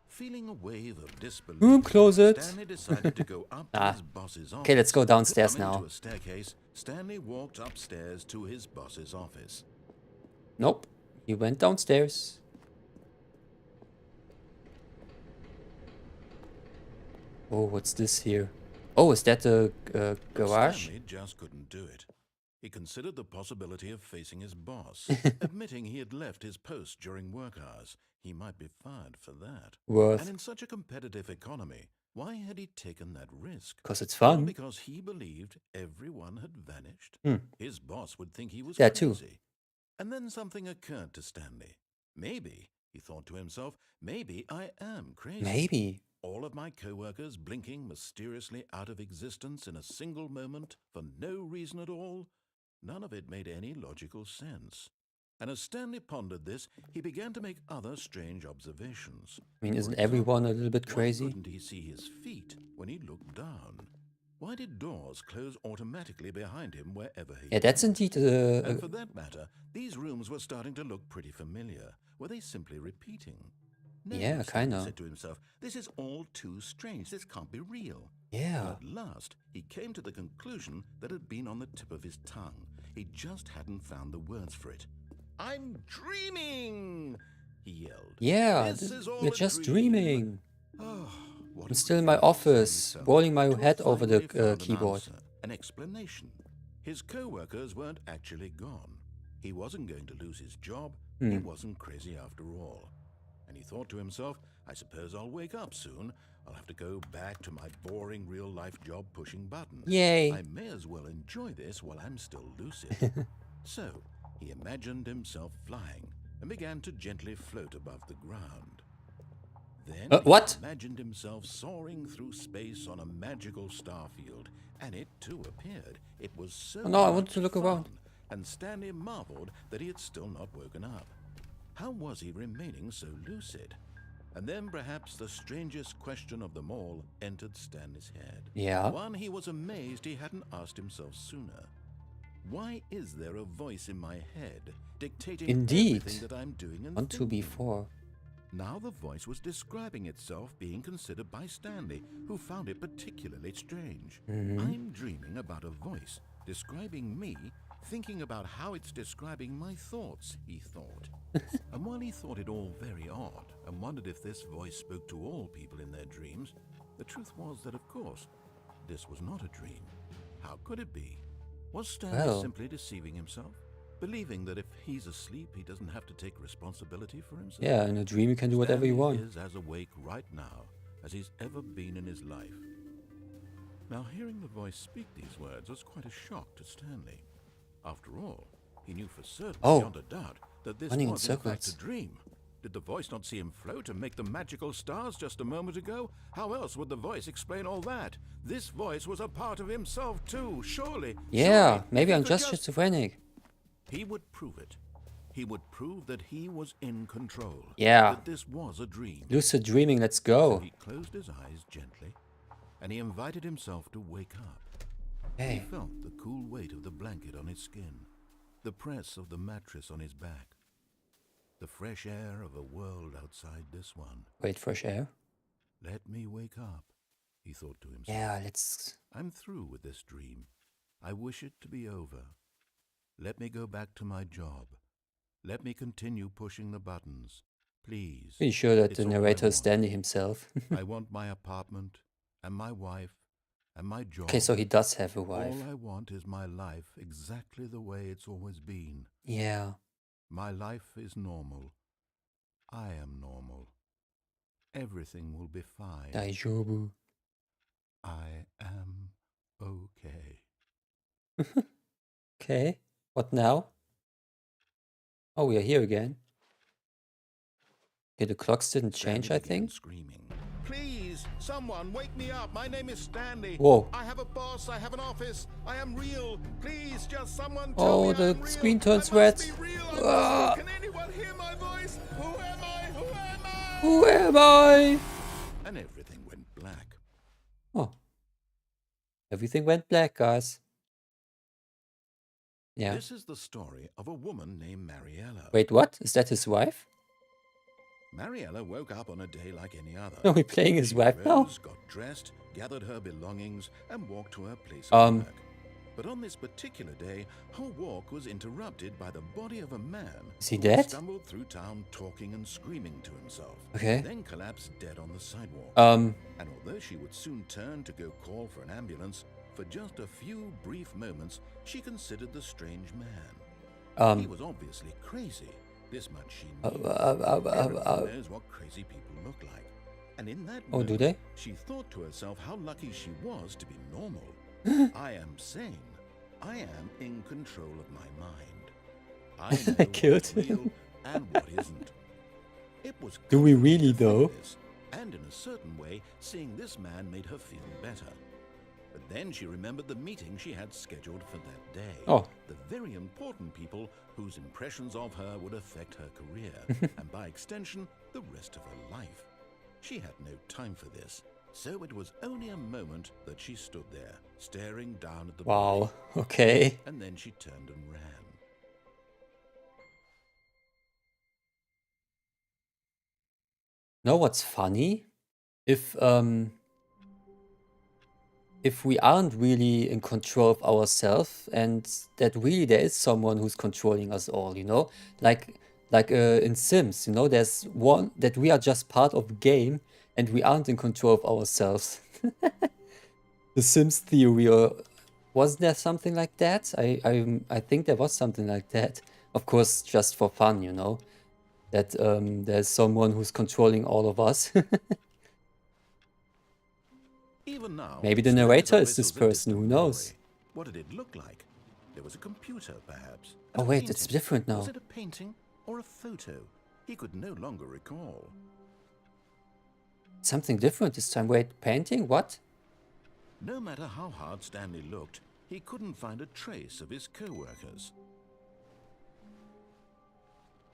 Speaker 2: Feeling a wave of disbelief,
Speaker 1: Room closet.
Speaker 2: Stanley decided to go up to
Speaker 1: Ah.
Speaker 2: his boss's office.
Speaker 1: Okay, let's go downstairs
Speaker 2: Coming
Speaker 1: now.
Speaker 2: to a staircase, Stanley walked upstairs to his boss's office.
Speaker 1: Nope. He went downstairs. Oh, what's this here? Oh, is that the
Speaker 2: But
Speaker 1: garage?
Speaker 2: Stanley just couldn't do it. He considered the possibility of facing his boss, admitting he had left his post during work hours. He might be fired for that. And
Speaker 1: Worth.
Speaker 2: in such a competitive economy, why had he taken that risk?
Speaker 1: Because it's
Speaker 2: Well,
Speaker 1: fun.
Speaker 2: because he believed everyone had vanished.
Speaker 1: Hmm.
Speaker 2: His boss would think he was
Speaker 1: That too.
Speaker 2: crazy. And then something occurred to Stanley. Maybe, he thought to himself, maybe I am crazy.
Speaker 1: Maybe.
Speaker 2: All of my co-workers blinking mysteriously out of existence in a single moment for no reason at all? None of it made any logical sense. And as Stanley pondered this, he began to make other strange observations.
Speaker 1: I mean,
Speaker 2: For
Speaker 1: isn't
Speaker 2: example,
Speaker 1: everyone a little bit
Speaker 2: why
Speaker 1: crazy?
Speaker 2: couldn't he see his feet when he looked down? Why did doors close automatically behind him wherever he
Speaker 1: Yeah, that's
Speaker 2: went?
Speaker 1: indeed
Speaker 2: And for that matter, these rooms were starting to look pretty familiar. Were they simply repeating? No,
Speaker 1: Yeah,
Speaker 2: Stanley
Speaker 1: kinda.
Speaker 2: said to himself, this is all too strange. This can't be real.
Speaker 1: yeah.
Speaker 2: At last, he came to the conclusion that had been on the tip of his tongue. He just hadn't found the words for it. I'm dreaming, he yelled.
Speaker 1: Yeah,
Speaker 2: This is all
Speaker 1: we're
Speaker 2: a
Speaker 1: just
Speaker 2: dream.
Speaker 1: dreaming.
Speaker 2: Oh, what
Speaker 1: I'm still in my
Speaker 2: relief, Stanley
Speaker 1: office,
Speaker 2: felt,
Speaker 1: rolling my
Speaker 2: to
Speaker 1: head
Speaker 2: have
Speaker 1: over the
Speaker 2: finally found an
Speaker 1: keyboard.
Speaker 2: answer, an explanation. His co-workers weren't actually gone. He wasn't going to lose his job. He wasn't crazy after all. And he thought to himself, I suppose I'll wake up soon. I'll have to go back to my boring real-life job pushing buttons.
Speaker 1: Yay.
Speaker 2: I may as well enjoy this while I'm still lucid. So, he imagined himself flying and began to gently float above the ground. Then
Speaker 1: What?
Speaker 2: he imagined himself soaring through space on a magical starfield, and it too appeared. It was so
Speaker 1: Oh, no, I
Speaker 2: much
Speaker 1: want to look around.
Speaker 2: fun, and Stanley marveled that he had still not woken up. How was he remaining so lucid? And then perhaps the strangest question of them all entered Stanley's head.
Speaker 1: Yeah.
Speaker 2: One he was amazed he hadn't asked himself sooner. Why is there a voice in my head dictating
Speaker 1: Indeed.
Speaker 2: everything that I'm doing and
Speaker 1: On to
Speaker 2: thinking?
Speaker 1: before.
Speaker 2: Now the voice was describing itself being considered by Stanley, who found it particularly strange. I'm dreaming about a voice describing me, thinking about how it's describing my thoughts, he thought. And while he thought it all very odd and wondered if this voice spoke to all people in their dreams, the truth was that, of course, this was not a dream. How could it be? Was Stanley
Speaker 1: Well.
Speaker 2: simply deceiving himself? Believing that if he's asleep, he doesn't have to take responsibility for himself?
Speaker 1: Yeah, in a dream you can do whatever you
Speaker 2: Stanley
Speaker 1: want.
Speaker 2: is as awake right now as he's ever been in his life. Now, hearing the voice speak these words was quite a shock to Stanley. After all, he knew for certain,
Speaker 1: Oh,
Speaker 2: beyond a doubt, that this
Speaker 1: running in
Speaker 2: was in fact
Speaker 1: circles.
Speaker 2: a dream. Did the voice not see him float and make the magical stars just a moment ago? How else would the voice explain all that? This voice was a part of himself too, surely.
Speaker 1: Yeah,
Speaker 2: surely,
Speaker 1: maybe
Speaker 2: if he
Speaker 1: I'm
Speaker 2: could
Speaker 1: just schizophrenic.
Speaker 2: He would prove it. He would prove that he was in control.
Speaker 1: Yeah.
Speaker 2: That this was a dream.
Speaker 1: Lucid dreaming, let's
Speaker 2: So
Speaker 1: go.
Speaker 2: he closed his eyes gently, and he invited himself to wake up. He
Speaker 1: Hey,
Speaker 2: felt the cool weight of the blanket on his skin, the press of the mattress on his back, the fresh air of a world outside this one.
Speaker 1: wait, fresh air.
Speaker 2: Let me wake up, he thought to himself.
Speaker 1: Yeah, let's...
Speaker 2: I'm through with this dream. I wish it to be over. Let me go back to my job. Let me continue pushing the buttons. Please.
Speaker 1: Pretty sure that
Speaker 2: It's
Speaker 1: the
Speaker 2: all I
Speaker 1: narrator is
Speaker 2: want.
Speaker 1: Stanley himself.
Speaker 2: I want my apartment, and my wife, and my job.
Speaker 1: Okay, so he does have a wife.
Speaker 2: All I want is my life exactly the way it's always been.
Speaker 1: Yeah.
Speaker 2: My life is normal. I am normal. Everything will be fine.
Speaker 1: Daijoubu.
Speaker 2: I am okay.
Speaker 1: Okay, what now? Oh, we are here again. Okay, the clocks didn't change,
Speaker 2: Stanley
Speaker 1: I
Speaker 2: began
Speaker 1: think.
Speaker 2: screaming. Please, someone wake me up. My name is Stanley.
Speaker 1: Whoa.
Speaker 2: I have a boss. I have an office. I am real. Please, just someone
Speaker 1: Oh,
Speaker 2: tell me
Speaker 1: the
Speaker 2: I'm real.
Speaker 1: screen turns
Speaker 2: I must
Speaker 1: red.
Speaker 2: be real. I
Speaker 1: Ah.
Speaker 2: must be. Can anyone hear my voice? Who am I? Who am I?
Speaker 1: Who am I?
Speaker 2: And everything went black.
Speaker 1: Oh. Everything went black, guys. Yeah.
Speaker 2: This is the story of a woman named Mariella.
Speaker 1: Wait, what? Is that his wife?
Speaker 2: Mariella woke up on a day like any other.
Speaker 1: Are we playing his
Speaker 2: She
Speaker 1: wife now?
Speaker 2: rose, got dressed, gathered her belongings, and walked to her place of work. But on this particular day, her walk was interrupted by the body of a man
Speaker 1: Is he
Speaker 2: who
Speaker 1: dead?
Speaker 2: stumbled through town talking and screaming to himself.
Speaker 1: Okay.
Speaker 2: Then collapsed dead on the sidewalk.
Speaker 1: Um,
Speaker 2: And although she would soon turn to go call for an ambulance, for just a few brief moments, she considered the strange man. He was obviously crazy. This much she knew. Everyone knows what crazy people look like. And in that
Speaker 1: Oh,
Speaker 2: moment,
Speaker 1: do they?
Speaker 2: she thought to herself how lucky she was to be normal. I am sane. I am in control of my mind. I know
Speaker 1: Killed.
Speaker 2: what's real and what isn't. It was
Speaker 1: Do we
Speaker 2: comforting
Speaker 1: really,
Speaker 2: to think
Speaker 1: though?
Speaker 2: this, and in a certain way, seeing this man made her feel better. But then she remembered the meeting she had scheduled for that day.
Speaker 1: Oh.
Speaker 2: The very important people whose impressions of her would affect her career, and by extension, the rest of her life. She had no time for this, so it was only a moment that she stood there, staring down at the body,
Speaker 1: wow. Okay.
Speaker 2: and then she turned and ran.
Speaker 1: Know what's funny? If we aren't really in control of ourselves and that really there is someone who's controlling us all, you know? Like in Sims, you know, there's one that we are just part of the game and we aren't in control of ourselves. The Sims theory, or wasn't there something like that? I think there was something like that. Of course, just for fun, you know? That there's someone who's controlling all of us.
Speaker 2: Even now,
Speaker 1: Maybe the
Speaker 2: Stanley's
Speaker 1: narrator is
Speaker 2: office
Speaker 1: this
Speaker 2: was a
Speaker 1: person, who
Speaker 2: distant
Speaker 1: knows?
Speaker 2: memory. What did it look like? There was a computer, perhaps.
Speaker 1: Oh
Speaker 2: and a
Speaker 1: wait, it's
Speaker 2: painting.
Speaker 1: different now.
Speaker 2: Was it a painting or a photo? He could no longer recall.
Speaker 1: Something different this time. Wait, painting? What?
Speaker 2: No matter how hard Stanley looked, he couldn't find a trace of his co-workers.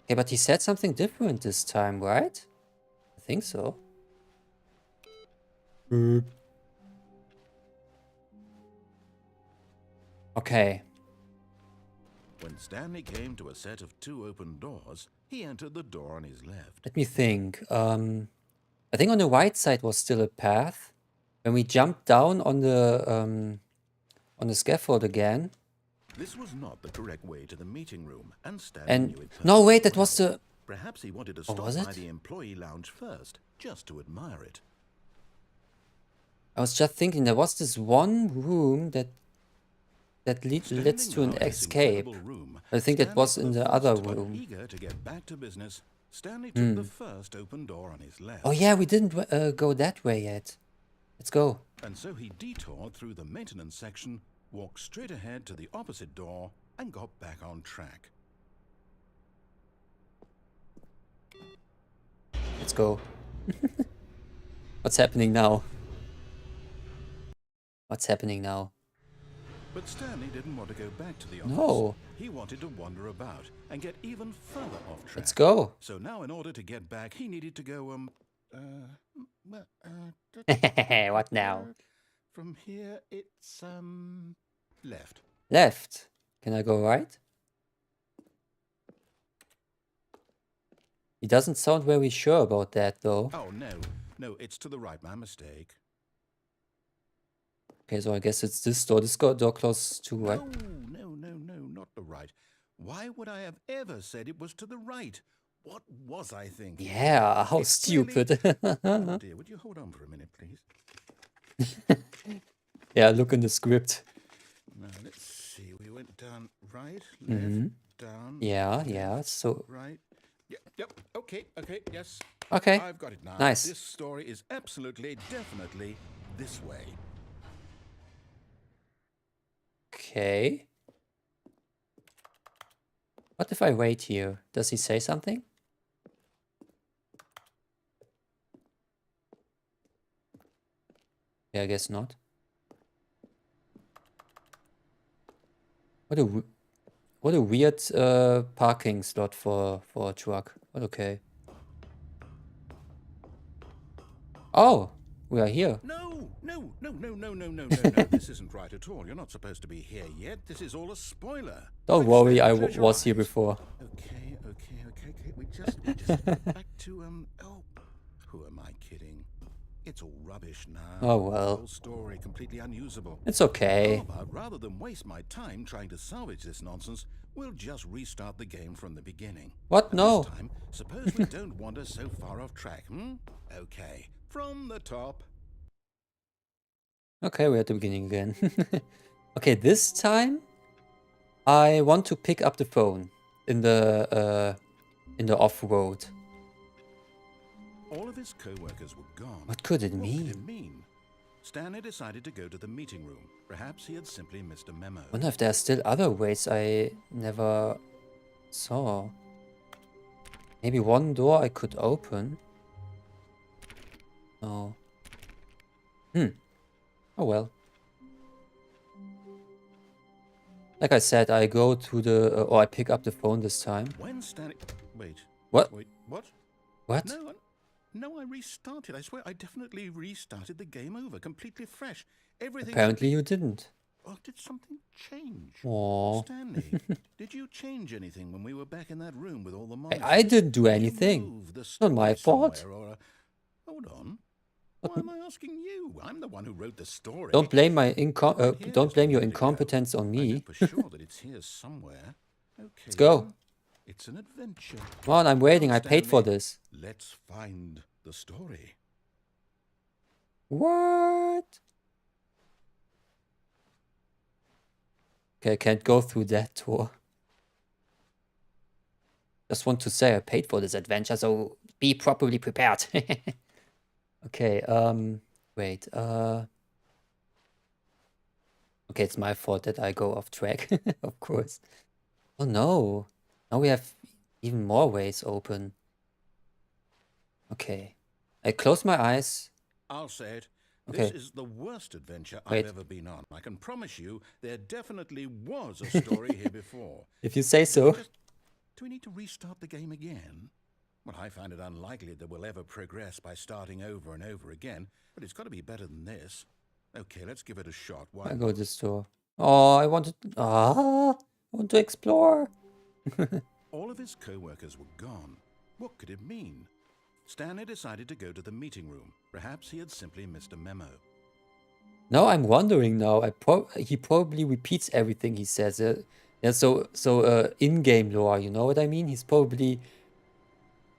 Speaker 1: Okay, but he said something different this time, right? I think so. Okay.
Speaker 2: When Stanley came to a set of 2 open doors, he entered the door on his left.
Speaker 1: Let me think. I think on the right side was still a path. When we jumped down on the scaffold again.
Speaker 2: This was not the correct way to the meeting room, and Stanley
Speaker 1: And
Speaker 2: knew it
Speaker 1: no,
Speaker 2: perfectly
Speaker 1: wait, that
Speaker 2: well.
Speaker 1: was the.
Speaker 2: Perhaps he wanted to
Speaker 1: Oh,
Speaker 2: stop
Speaker 1: was
Speaker 2: by
Speaker 1: it?
Speaker 2: the employee lounge first, just to admire it.
Speaker 1: I was just thinking there was this one room that leads to an
Speaker 2: Standing now in this
Speaker 1: escape.
Speaker 2: incredible room,
Speaker 1: I think that
Speaker 2: Stanley
Speaker 1: was
Speaker 2: for
Speaker 1: in the
Speaker 2: first
Speaker 1: other
Speaker 2: time,
Speaker 1: room.
Speaker 2: Eager to get back to business, Stanley took the first open door on his left.
Speaker 1: Oh yeah, we didn't go that way yet. Let's go.
Speaker 2: And so he detoured through the maintenance section, walked straight ahead to the opposite door, and got back on track.
Speaker 1: Let's go. What's happening now? What's happening now?
Speaker 2: But Stanley didn't want to go back to the office.
Speaker 1: No.
Speaker 2: He wanted to wander about and get even further off track.
Speaker 1: Let's go.
Speaker 2: So now in order to get back, he needed to go,
Speaker 1: What now?
Speaker 2: From here, it's, left.
Speaker 1: Left. Can I go right? He doesn't sound very sure about that, though.
Speaker 2: Oh, no. No, it's to the right. My mistake.
Speaker 1: Okay, so I guess it's this door. This door close to right.
Speaker 2: No, not the right. Why would I have ever said it was to the right? What was I thinking?
Speaker 1: Yeah, how
Speaker 2: It's
Speaker 1: stupid.
Speaker 2: Oh dear, would you hold on for a minute, please?
Speaker 1: Yeah, look in the script.
Speaker 2: Now, let's see. We went down right, left,
Speaker 1: Mhm.
Speaker 2: down.
Speaker 1: Yeah, so...
Speaker 2: Right. Yep, okay, yes.
Speaker 1: Okay,
Speaker 2: I've got it now.
Speaker 1: nice.
Speaker 2: This story is absolutely, definitely this way.
Speaker 1: Okay. What if I wait here? Does he say something? Yeah, I guess not. What a weird parking slot for a truck. But okay. Oh, we are here.
Speaker 2: No. This isn't right at all. You're not supposed to be here yet. This is all a spoiler.
Speaker 1: Don't
Speaker 2: Quick,
Speaker 1: worry,
Speaker 2: Stan,
Speaker 1: I
Speaker 2: close your
Speaker 1: was here
Speaker 2: eyes.
Speaker 1: before.
Speaker 2: Okay. We just back to oh, who am I kidding? It's all rubbish now.
Speaker 1: Oh,
Speaker 2: The
Speaker 1: well.
Speaker 2: whole story completely unusable.
Speaker 1: It's okay.
Speaker 2: How about rather than waste my time trying to salvage this nonsense, we'll just restart the game from the beginning.
Speaker 1: What?
Speaker 2: And
Speaker 1: No.
Speaker 2: This time, suppose we don't wander so far off track, Okay, from the top.
Speaker 1: Okay, we're at the beginning again. Okay, this time I want to pick up the phone in the off-road.
Speaker 2: All of his co-workers were gone.
Speaker 1: What could it
Speaker 2: What could
Speaker 1: mean?
Speaker 2: it mean? Stanley decided to go to the meeting room. Perhaps he had simply missed a memo.
Speaker 1: Wonder if there are still other ways I never saw. Maybe one door I could open. No. Oh well. Like I said, I go to the or I pick up the phone this time.
Speaker 2: When Stanley... Wait,
Speaker 1: What?
Speaker 2: what?
Speaker 1: What?
Speaker 2: No, I restarted. I swear, I definitely restarted the game over, completely fresh. Everything...
Speaker 1: Apparently you didn't.
Speaker 2: Oh, did something change?
Speaker 1: Aww.
Speaker 2: Stanley, did you change anything when we were back in that room with all the monitors?
Speaker 1: I didn't do
Speaker 2: Did you
Speaker 1: anything.
Speaker 2: move the
Speaker 1: Not my
Speaker 2: story
Speaker 1: fault.
Speaker 2: somewhere or hold on. Why am I asking you? I'm the one who wrote the story.
Speaker 1: Don't blame my
Speaker 2: Right here
Speaker 1: don't
Speaker 2: is
Speaker 1: blame your
Speaker 2: ready to go.
Speaker 1: incompetence on
Speaker 2: I know
Speaker 1: me.
Speaker 2: for sure that it's here somewhere. Okay,
Speaker 1: Let's go.
Speaker 2: then. It's an adventure.
Speaker 1: Come on, I'm waiting.
Speaker 2: Come,
Speaker 1: I paid for
Speaker 2: Stanley.
Speaker 1: this.
Speaker 2: Let's find the story.
Speaker 1: What? Okay, I can't go through that door. Just want to say I paid for this adventure, so be properly prepared. Okay, wait, okay, it's my fault that I go off track, of course. Oh no, now we have even more ways open. Okay, I close my eyes.
Speaker 2: I'll say it.
Speaker 1: Okay.
Speaker 2: This is the worst adventure
Speaker 1: Wait.
Speaker 2: I've ever been on. I can promise you there definitely was a story here before.
Speaker 1: If you say so.
Speaker 2: Do we need to restart the game again? Well, I find it unlikely that we'll ever progress by starting over and over again, but it's got to be better than this. Okay, let's give it a shot. Why
Speaker 1: I go this door. Oh, I want to explore.
Speaker 2: All of his co-workers were gone. What could it mean? Stanley decided to go to the meeting room. Perhaps he had simply missed a memo.
Speaker 1: Now I'm wondering now. He probably repeats everything he says. Yeah, so in-game lore, you know what I mean? He's probably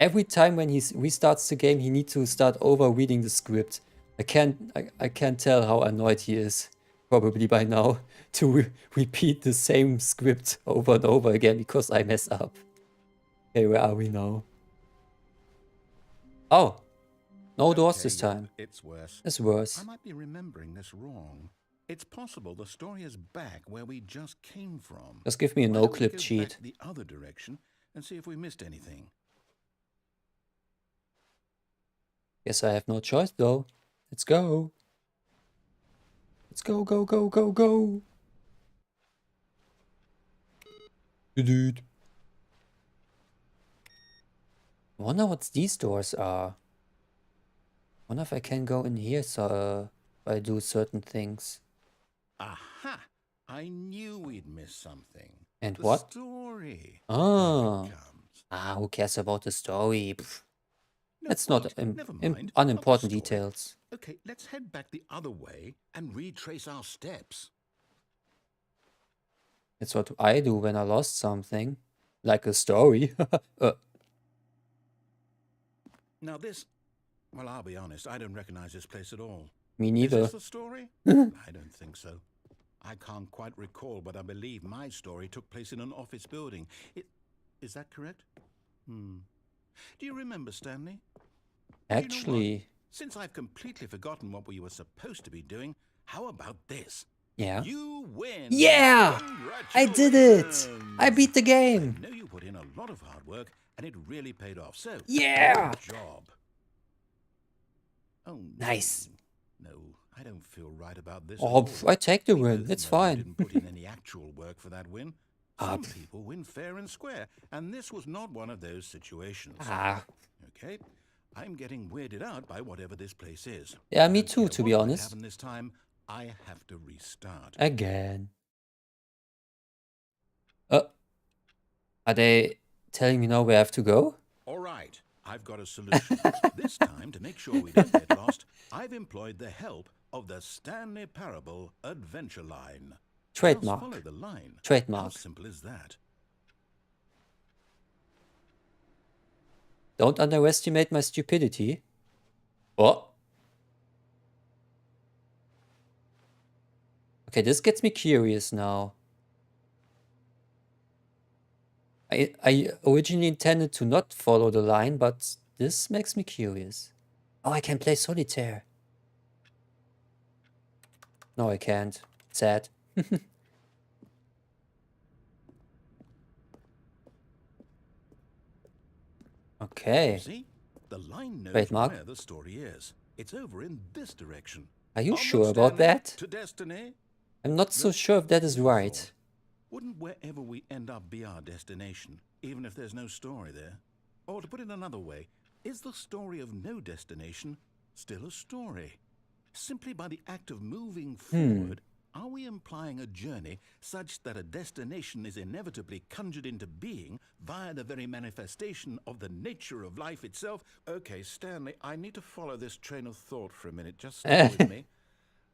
Speaker 1: every time when he restarts the game, he needs to start over reading the script. I can't tell how annoyed he is, probably by now, to repeat the same script over and over again because I mess up. Okay, where are we now? Oh, No doors this
Speaker 2: Okay,
Speaker 1: time.
Speaker 2: it's worse.
Speaker 1: It's worse.
Speaker 2: I might be remembering this wrong. It's possible the story is back where we just came from.
Speaker 1: Just give me a
Speaker 2: Why don't we
Speaker 1: no-clip
Speaker 2: go
Speaker 1: cheat.
Speaker 2: back the other direction and see if we missed anything.
Speaker 1: Guess I have no choice though. Let's go. Let's go, go, go, go, go. Dude. I wonder what these doors are. Wonder if I can go in here so if I do certain things.
Speaker 2: Aha! I knew we'd miss something.
Speaker 1: And
Speaker 2: The
Speaker 1: what?
Speaker 2: story.
Speaker 1: Ah.
Speaker 2: Here it comes.
Speaker 1: Ah, who cares about the story? Pff,
Speaker 2: No,
Speaker 1: that's not
Speaker 2: wait, never mind.
Speaker 1: unimportant
Speaker 2: Not the story.
Speaker 1: details.
Speaker 2: Okay, let's head back the other way and retrace our steps.
Speaker 1: That's what I do when I lost something. Like a story.
Speaker 2: Now this, well, I'll be honest, I don't recognize this place at all.
Speaker 1: Me
Speaker 2: Is
Speaker 1: neither.
Speaker 2: this the story? I don't think so. I can't quite recall, but I believe my story took place in an office building. Is that correct? Do you remember, Stanley?
Speaker 1: Actually,
Speaker 2: Since I've completely forgotten what we were supposed to be doing, how about this?
Speaker 1: yeah.
Speaker 2: You win!
Speaker 1: Yeah! I did it! I beat the game!
Speaker 2: I know you put in a lot of hard work, and it really paid off. So,
Speaker 1: Yeah!
Speaker 2: good job. Oh, no.
Speaker 1: Nice.
Speaker 2: No, I don't feel right about this.
Speaker 1: Oh,
Speaker 2: at all.
Speaker 1: I take the
Speaker 2: We
Speaker 1: win.
Speaker 2: both
Speaker 1: It's
Speaker 2: know you
Speaker 1: fine.
Speaker 2: didn't put in any actual work for that win.
Speaker 1: Ah,
Speaker 2: Some people win fair and square, and this was not one of those situations.
Speaker 1: Ah.
Speaker 2: Okay, I'm getting weirded out by whatever this place is.
Speaker 1: Yeah,
Speaker 2: I
Speaker 1: me
Speaker 2: don't
Speaker 1: too,
Speaker 2: care
Speaker 1: to
Speaker 2: what
Speaker 1: be
Speaker 2: might
Speaker 1: honest.
Speaker 2: happen this time, I have to restart.
Speaker 1: Again. Are they telling me now where I have to go?
Speaker 2: All right, I've got a solution. This time, to make sure we don't get lost, I've employed the help of the Stanley Parable adventure line.
Speaker 1: Trademark.
Speaker 2: Just follow the line. How
Speaker 1: Trademark.
Speaker 2: simple is that?
Speaker 1: Don't underestimate my stupidity. What? Okay, this gets me curious now. I originally intended to not follow the line, but this makes me curious. Oh, I can play solitaire. No, I can't. Sad. Okay.
Speaker 2: See? The line knows
Speaker 1: Trademark.
Speaker 2: where the story is. It's over in this direction.
Speaker 1: Are you
Speaker 2: Onward,
Speaker 1: sure about
Speaker 2: Stanley,
Speaker 1: that?
Speaker 2: To destiny.
Speaker 1: I'm not so sure if that is right.
Speaker 2: Wouldn't wherever we end up be our destination, even if there's no story there? Or to put it another way, is the story of no destination still a story? Simply by the act of moving forward, are we implying a journey such that a destination is inevitably conjured into being via the very manifestation of the nature of life itself? Okay, Stanley, I need to follow this train of thought for a minute. Just stay with me.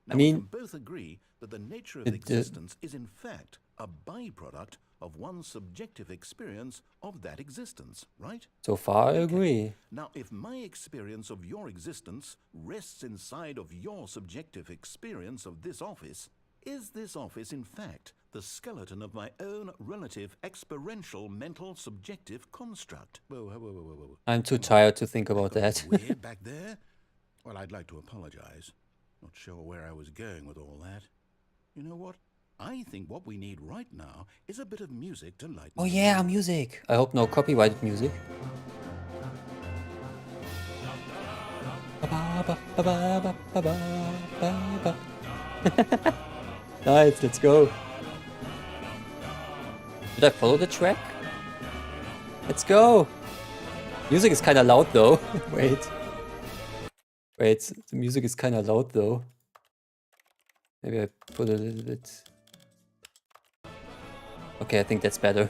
Speaker 2: Now,
Speaker 1: mean,
Speaker 2: we can both agree that the nature of
Speaker 1: the-
Speaker 2: existence is in fact a byproduct of one's subjective experience of that existence, right?
Speaker 1: So far, I agree.
Speaker 2: Now, if my experience of your existence rests inside of your subjective experience of this office, is this office in fact the skeleton of my own relative experiential mental subjective construct? Whoa.
Speaker 1: I'm too tired to think about that.
Speaker 2: Weird back there? Well, I'd like to apologize. Not sure where I was going with all that. You know what? I think what we need right now is a bit of music to lighten
Speaker 1: Oh
Speaker 2: the
Speaker 1: yeah,
Speaker 2: mood.
Speaker 1: music. I hope no copyrighted music. Nice, let's go. Should I follow the track? Let's go. Music is kind of loud though. Wait, the music is kind of loud though. Maybe I put a little bit. Okay, I think that's better.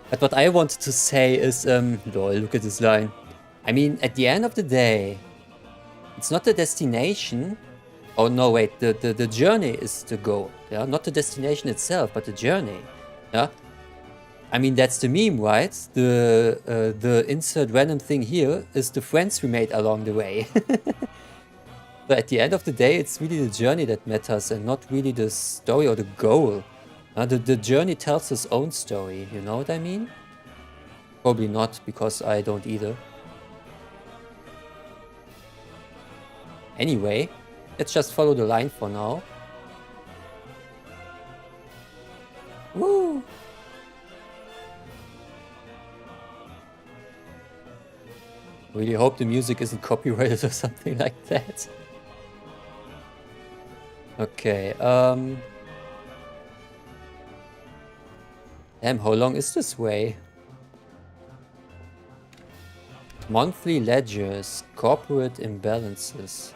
Speaker 1: But what I wanted to say is, lol, look at this line. I mean, at the end of the day, it's not the destination. Oh no, wait, the journey is the goal. Yeah, not the destination itself, but the journey. Yeah. I mean, that's the meme, right? The insert random thing here is the friends we made along the way. But at the end of the day, it's really the journey that matters and not really the story or the goal. The journey tells its own story, you know what I mean? Probably not, because I don't either. Anyway, let's just follow the line for now. Woo! Really hope the music isn't copyrighted or something like that. Okay, damn, how long is this way? Monthly ledgers, corporate imbalances,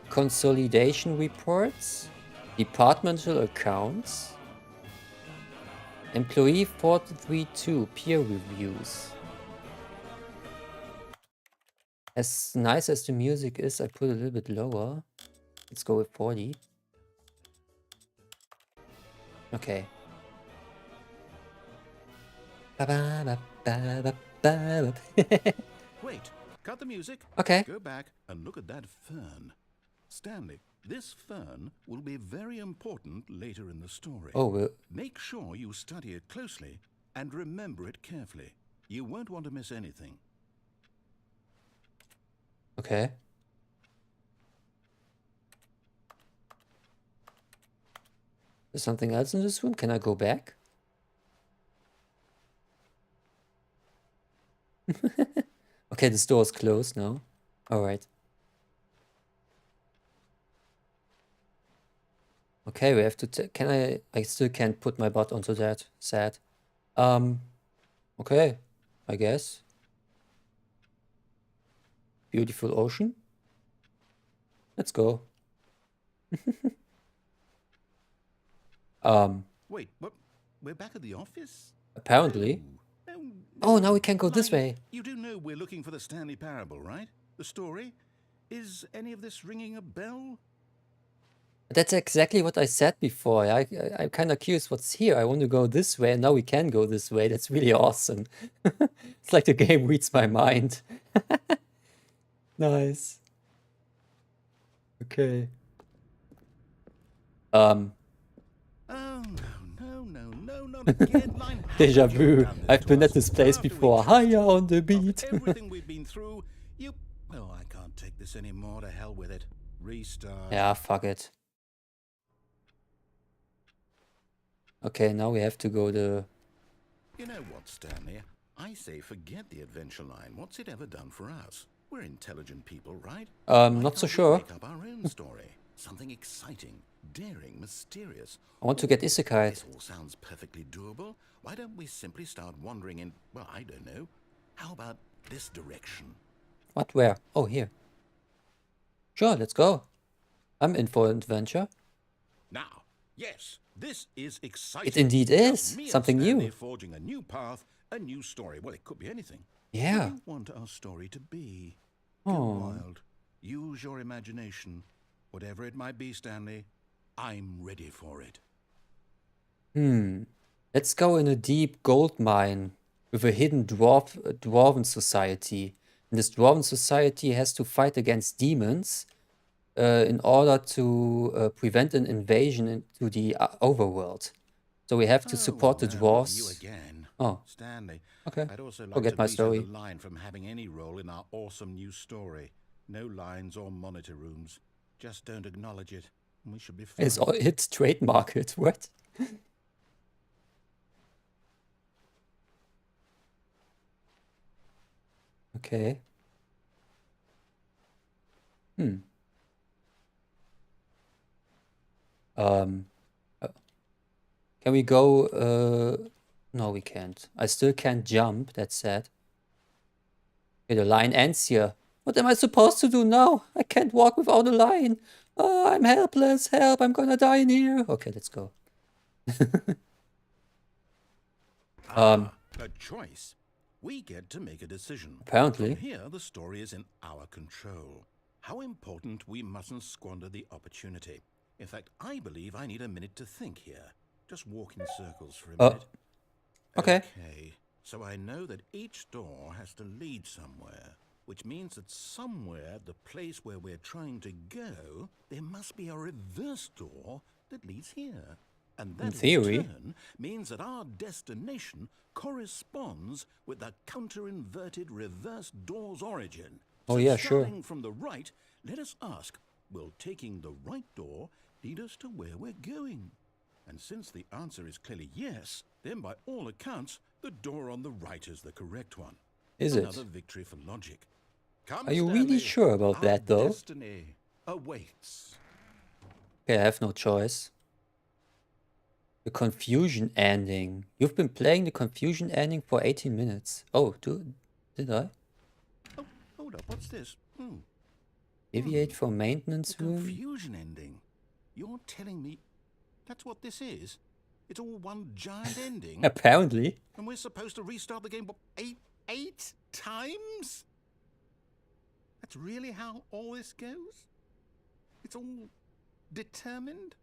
Speaker 1: consolidation reports, departmental accounts, employee 432 peer reviews. As nice as the music is, I put it a little bit lower. Let's go with 40. Okay.
Speaker 2: Wait, cut the music.
Speaker 1: Okay.
Speaker 2: Go back and look at that fern. Stanley, this fern will be very important later in the story.
Speaker 1: Oh, well,
Speaker 2: Make sure you study it closely and remember it carefully. You won't want to miss anything.
Speaker 1: okay. There's something else in this room? Can I go back? Okay, this door is closed now. Alright. Okay, we have to can I still can't put my butt onto that. Sad. Okay, I guess. Beautiful ocean. Let's go.
Speaker 2: Wait, what? We're back at the office?
Speaker 1: Apparently.
Speaker 2: No,
Speaker 1: Oh, now we can go this way.
Speaker 2: You do know we're looking for the Stanley Parable, right? The story? Is any of this ringing a bell?
Speaker 1: That's exactly what I said before. I'm kind of curious what's here. I want to go this way, and now we can go this way. That's really awesome. It's like the game reads my mind. Nice. Okay.
Speaker 2: Oh, no, not again. Line, how
Speaker 1: Deja
Speaker 2: could you have
Speaker 1: vu.
Speaker 2: done
Speaker 1: I've
Speaker 2: to
Speaker 1: been at
Speaker 2: us?
Speaker 1: this place
Speaker 2: After we
Speaker 1: before.
Speaker 2: trusted
Speaker 1: Higher
Speaker 2: you,
Speaker 1: on the
Speaker 2: after
Speaker 1: beat.
Speaker 2: everything we've been through, you... Well, I can't take this anymore. To hell with it. Restart.
Speaker 1: Yeah, fuck it. Okay, now we have to go the...
Speaker 2: You know what, Stanley? I say forget the adventure line. What's it ever done for us? We're intelligent people, right?
Speaker 1: Not so
Speaker 2: Why can't we
Speaker 1: sure.
Speaker 2: make up our own story? Something exciting, daring, mysterious.
Speaker 1: I want to get isekai'd.
Speaker 2: This all sounds perfectly doable. Why don't we simply start wandering in, well, I don't know. How about this direction?
Speaker 1: What, where? Oh, here. Sure, let's go. I'm in for an adventure.
Speaker 2: Now, yes, this is exciting.
Speaker 1: It indeed
Speaker 2: Just
Speaker 1: is.
Speaker 2: me and
Speaker 1: Something
Speaker 2: Stanley
Speaker 1: new.
Speaker 2: forging a new path, a new story. Well, it could be anything.
Speaker 1: Yeah.
Speaker 2: What do you want our story to be? Go
Speaker 1: Oh.
Speaker 2: wild. Use your imagination. Whatever it might be, Stanley, I'm ready for it.
Speaker 1: Let's go in a deep gold mine with a hidden dwarven society. And this dwarven society has to fight against demons in order to prevent an invasion into the overworld. So we have to support the
Speaker 2: well, you
Speaker 1: dwarves.
Speaker 2: again.
Speaker 1: Oh,
Speaker 2: Stanley,
Speaker 1: okay.
Speaker 2: I'd also like
Speaker 1: Forget
Speaker 2: to
Speaker 1: my
Speaker 2: veto
Speaker 1: story.
Speaker 2: the line from having any role in our awesome new story. No lines or monitor rooms. Just don't acknowledge it. We should be fine.
Speaker 1: It's trademark it. What? Okay. Um, can we go? No, we can't. I still can't jump. That's sad. Okay, the line ends here. What am I supposed to do now? I can't walk without a line. Oh, I'm helpless. Help! I'm gonna die in here. Okay, let's go.
Speaker 2: A choice. We get to make a decision.
Speaker 1: Apparently.
Speaker 2: From here, the story is in our control. How important, we mustn't squander the opportunity. In fact, I believe I need a minute to think here. Just walk in circles for a minute.
Speaker 1: Okay.
Speaker 2: Okay, so I know that each door has to lead somewhere, which means that somewhere, the place where we're trying to go, there must be a reverse door that leads here. And
Speaker 1: In
Speaker 2: that
Speaker 1: theory.
Speaker 2: in turn means that our destination corresponds with the counter-inverted reverse door's origin.
Speaker 1: Oh
Speaker 2: So
Speaker 1: yeah, sure.
Speaker 2: starting from the right, let us ask, will taking the right door lead us to where we're going? And since the answer is clearly yes, then by all accounts, the door on the right is the correct one.
Speaker 1: Is it?
Speaker 2: Another victory for logic. Come,
Speaker 1: Are you really
Speaker 2: Stanley,
Speaker 1: sure about
Speaker 2: our
Speaker 1: that though?
Speaker 2: destiny awaits.
Speaker 1: Okay, I have no choice. The confusion ending. You've been playing the confusion ending for 18 minutes. Oh, did I?
Speaker 2: Oh, hold up, what's this?
Speaker 1: Deviate from maintenance
Speaker 2: The
Speaker 1: room?
Speaker 2: confusion ending. You're telling me that's what this is? It's all one giant ending?
Speaker 1: Apparently.
Speaker 2: And we're supposed to restart the game what, eight times? That's really how all this goes? It's all determined?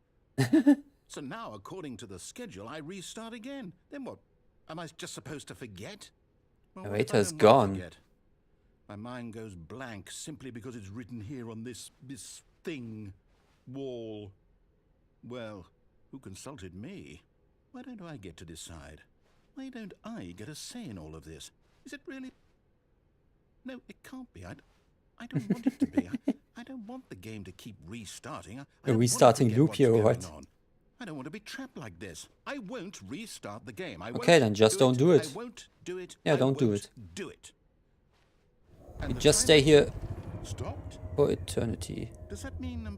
Speaker 2: So now, according to the schedule, I restart again. Then what? Am I just supposed to forget? Well, what if I
Speaker 1: Narrator's
Speaker 2: don't want to
Speaker 1: gone.
Speaker 2: forget? My mind goes blank simply because it's written here on this thing, wall. Well, who consulted me? Why don't I get to decide? Why don't I get a say in all of this? Is it really? No, it can't be. I don't want it to be. I don't want the game to keep restarting. I don't want to
Speaker 1: restarting
Speaker 2: forget
Speaker 1: loop
Speaker 2: what's
Speaker 1: here, or
Speaker 2: going
Speaker 1: what?
Speaker 2: on. I don't want to be trapped like this. I won't restart the game.
Speaker 1: Okay, then just don't do it.
Speaker 2: I won't do it.
Speaker 1: Yeah,
Speaker 2: I
Speaker 1: don't do
Speaker 2: won't
Speaker 1: it.
Speaker 2: Do it.
Speaker 1: You
Speaker 2: And the
Speaker 1: just
Speaker 2: timer
Speaker 1: stay here
Speaker 2: stopped.
Speaker 1: for eternity.
Speaker 2: Does that mean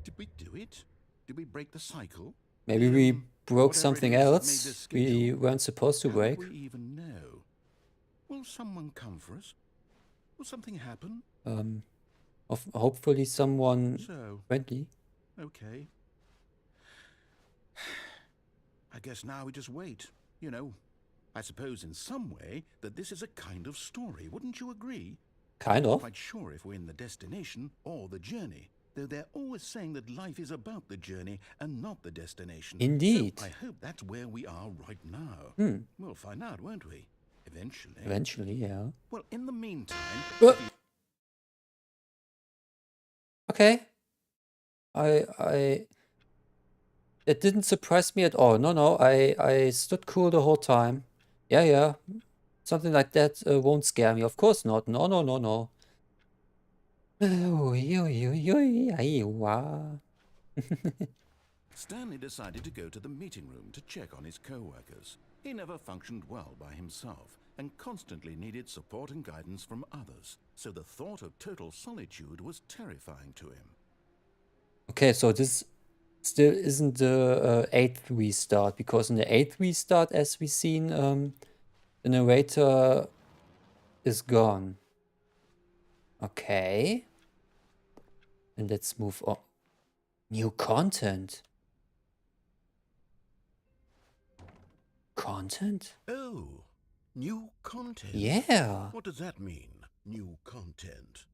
Speaker 2: did we do it? Did we break the cycle?
Speaker 1: Maybe we broke
Speaker 2: whatever it
Speaker 1: something
Speaker 2: is that made
Speaker 1: else
Speaker 2: this
Speaker 1: we
Speaker 2: schedule.
Speaker 1: weren't supposed to
Speaker 2: How
Speaker 1: break.
Speaker 2: would we even know? Will someone come for us? Will something happen?
Speaker 1: Hopefully someone
Speaker 2: So,
Speaker 1: friendly.
Speaker 2: okay. I guess now we just wait. You know, I suppose in some way that this is a kind of story. Wouldn't you agree?
Speaker 1: Kind
Speaker 2: Not
Speaker 1: of.
Speaker 2: quite sure if we're in the destination or the journey, though they're always saying that life is about the journey and not the destination.
Speaker 1: Indeed.
Speaker 2: So I hope that's where we are right now. We'll find out, won't we? Eventually.
Speaker 1: Eventually, yeah.
Speaker 2: Well, in the meantime...
Speaker 1: Okay. It didn't surprise me at all. No, I stood cool the whole time. Yeah. Something like that won't scare me. Of course not. No. Wow.
Speaker 2: Stanley decided to go to the meeting room to check on his co-workers. He never functioned well by himself and constantly needed support and guidance from others, so the thought of total solitude was terrifying to him.
Speaker 1: Okay, so this still isn't the 8th restart, because in the 8th restart, as we've seen, the narrator is gone. Okay. And let's move on. New content. Content?
Speaker 2: Oh, new content?
Speaker 1: Yeah.
Speaker 2: What does that mean, new content?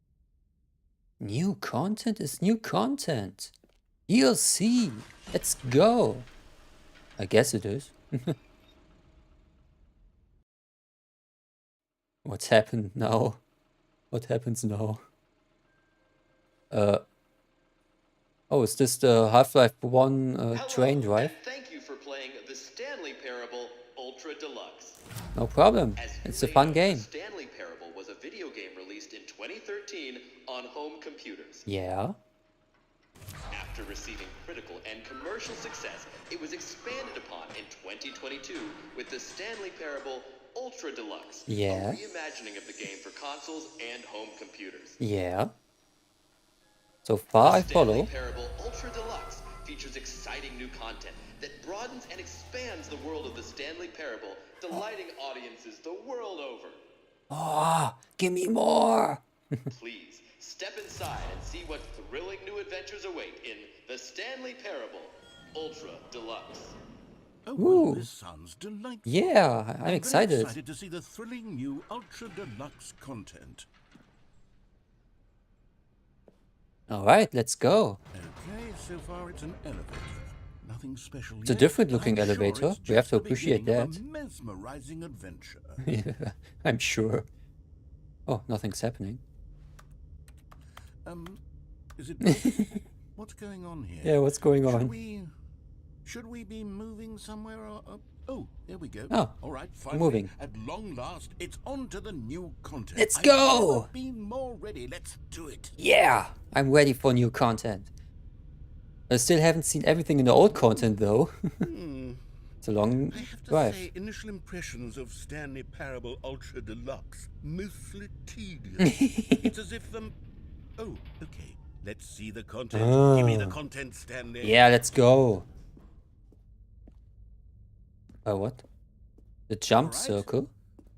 Speaker 1: New content is new content. DLC. Let's go. I guess it is. What's happened now? What happens now? Oh, is this the Half-Life 1 train drive?
Speaker 5: And thank you for playing the Stanley Parable Ultra Deluxe.
Speaker 1: No problem.
Speaker 5: As you
Speaker 1: It's a
Speaker 5: may
Speaker 1: fun
Speaker 5: know,
Speaker 1: game.
Speaker 5: The Stanley Parable was a video game released in 2013 on home computers.
Speaker 1: Yeah.
Speaker 5: After receiving critical and commercial success, it was expanded upon in 2022 with the Stanley Parable Ultra Deluxe,
Speaker 1: Yeah.
Speaker 5: a reimagining of the game for consoles and home computers.
Speaker 1: Yeah. So far, I follow.
Speaker 5: Stanley Parable Ultra Deluxe features exciting new content that broadens and expands the world of the Stanley Parable, delighting audiences the world over.
Speaker 1: Oh, give me more.
Speaker 5: Please step inside and see what thrilling new adventures await in the Stanley Parable Ultra Deluxe.
Speaker 2: Oh, well,
Speaker 1: Ooh.
Speaker 2: this sounds delightful.
Speaker 1: Yeah, I'm
Speaker 2: very
Speaker 1: excited.
Speaker 2: excited to see the thrilling new Ultra Deluxe content.
Speaker 1: All right, let's go.
Speaker 2: Okay, so far it's an elevator. Nothing special
Speaker 1: It's a
Speaker 2: yet,
Speaker 1: different
Speaker 2: but
Speaker 1: looking
Speaker 2: I'm sure
Speaker 1: elevator.
Speaker 2: it's
Speaker 1: We have
Speaker 2: just
Speaker 1: to
Speaker 2: the
Speaker 1: appreciate
Speaker 2: beginning of
Speaker 1: that.
Speaker 2: a mesmerizing adventure.
Speaker 1: Yeah, I'm sure. Oh, nothing's happening.
Speaker 2: Is it broken? What's going on here?
Speaker 1: Yeah, what's going
Speaker 2: Shall
Speaker 1: on?
Speaker 2: we Should we be moving somewhere or... oh, there we go.
Speaker 1: Oh,
Speaker 2: All right, finally,
Speaker 1: moving.
Speaker 2: at long last, it's on to the new content.
Speaker 1: Let's
Speaker 2: I've
Speaker 1: go!
Speaker 2: never been more ready. Let's do it.
Speaker 1: Yeah, I'm ready for new content. I still haven't seen everything in the old content though. It's a long
Speaker 2: I have to
Speaker 1: drive.
Speaker 2: say, initial impressions of Stanley Parable Ultra Deluxe, mostly tedious. It's as if oh, okay. Let's see the content. Give me the content, Stanley.
Speaker 1: Yeah, let's go. What? The jump
Speaker 2: All right.
Speaker 1: circle?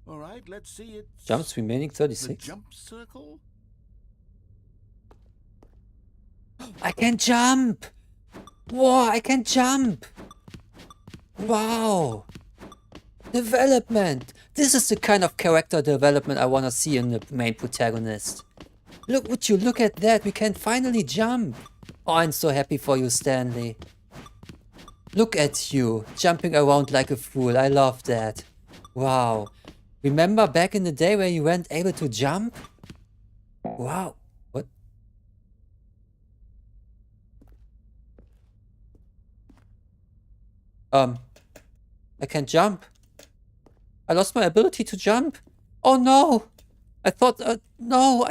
Speaker 2: All right, let's see it.
Speaker 1: Jumps remaining
Speaker 2: The
Speaker 1: 36.
Speaker 2: jump circle?
Speaker 1: I can jump! Whoa, I can jump! Wow! Development! This is the kind of character development I want to see in the main protagonist. Look at that, we can finally jump! Oh, I'm so happy for you, Stanley. Look at you, jumping around like a fool, I love that. Wow. Remember back in the day where you weren't able to jump? Wow. What? I can jump. I lost my ability to jump. Oh no! I thought, no,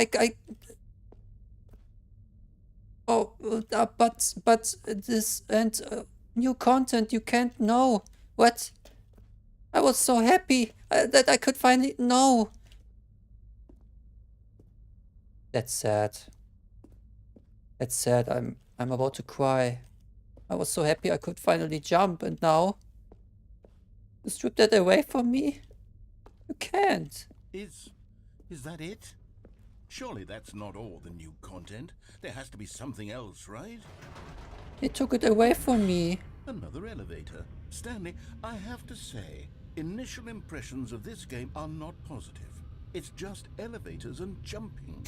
Speaker 1: oh, but this and new content you can't know. What? I was so happy that I could finally know. That's sad. That's sad. I'm about to cry. I was so happy I could finally jump, and now you strip that away from me. You can't.
Speaker 2: Is that it? Surely that's not all the new content. There has to be something else, right?
Speaker 1: You took it away from me.
Speaker 2: Another elevator. Stanley, I have to say, initial impressions of this game are not positive. It's just elevators and jumping.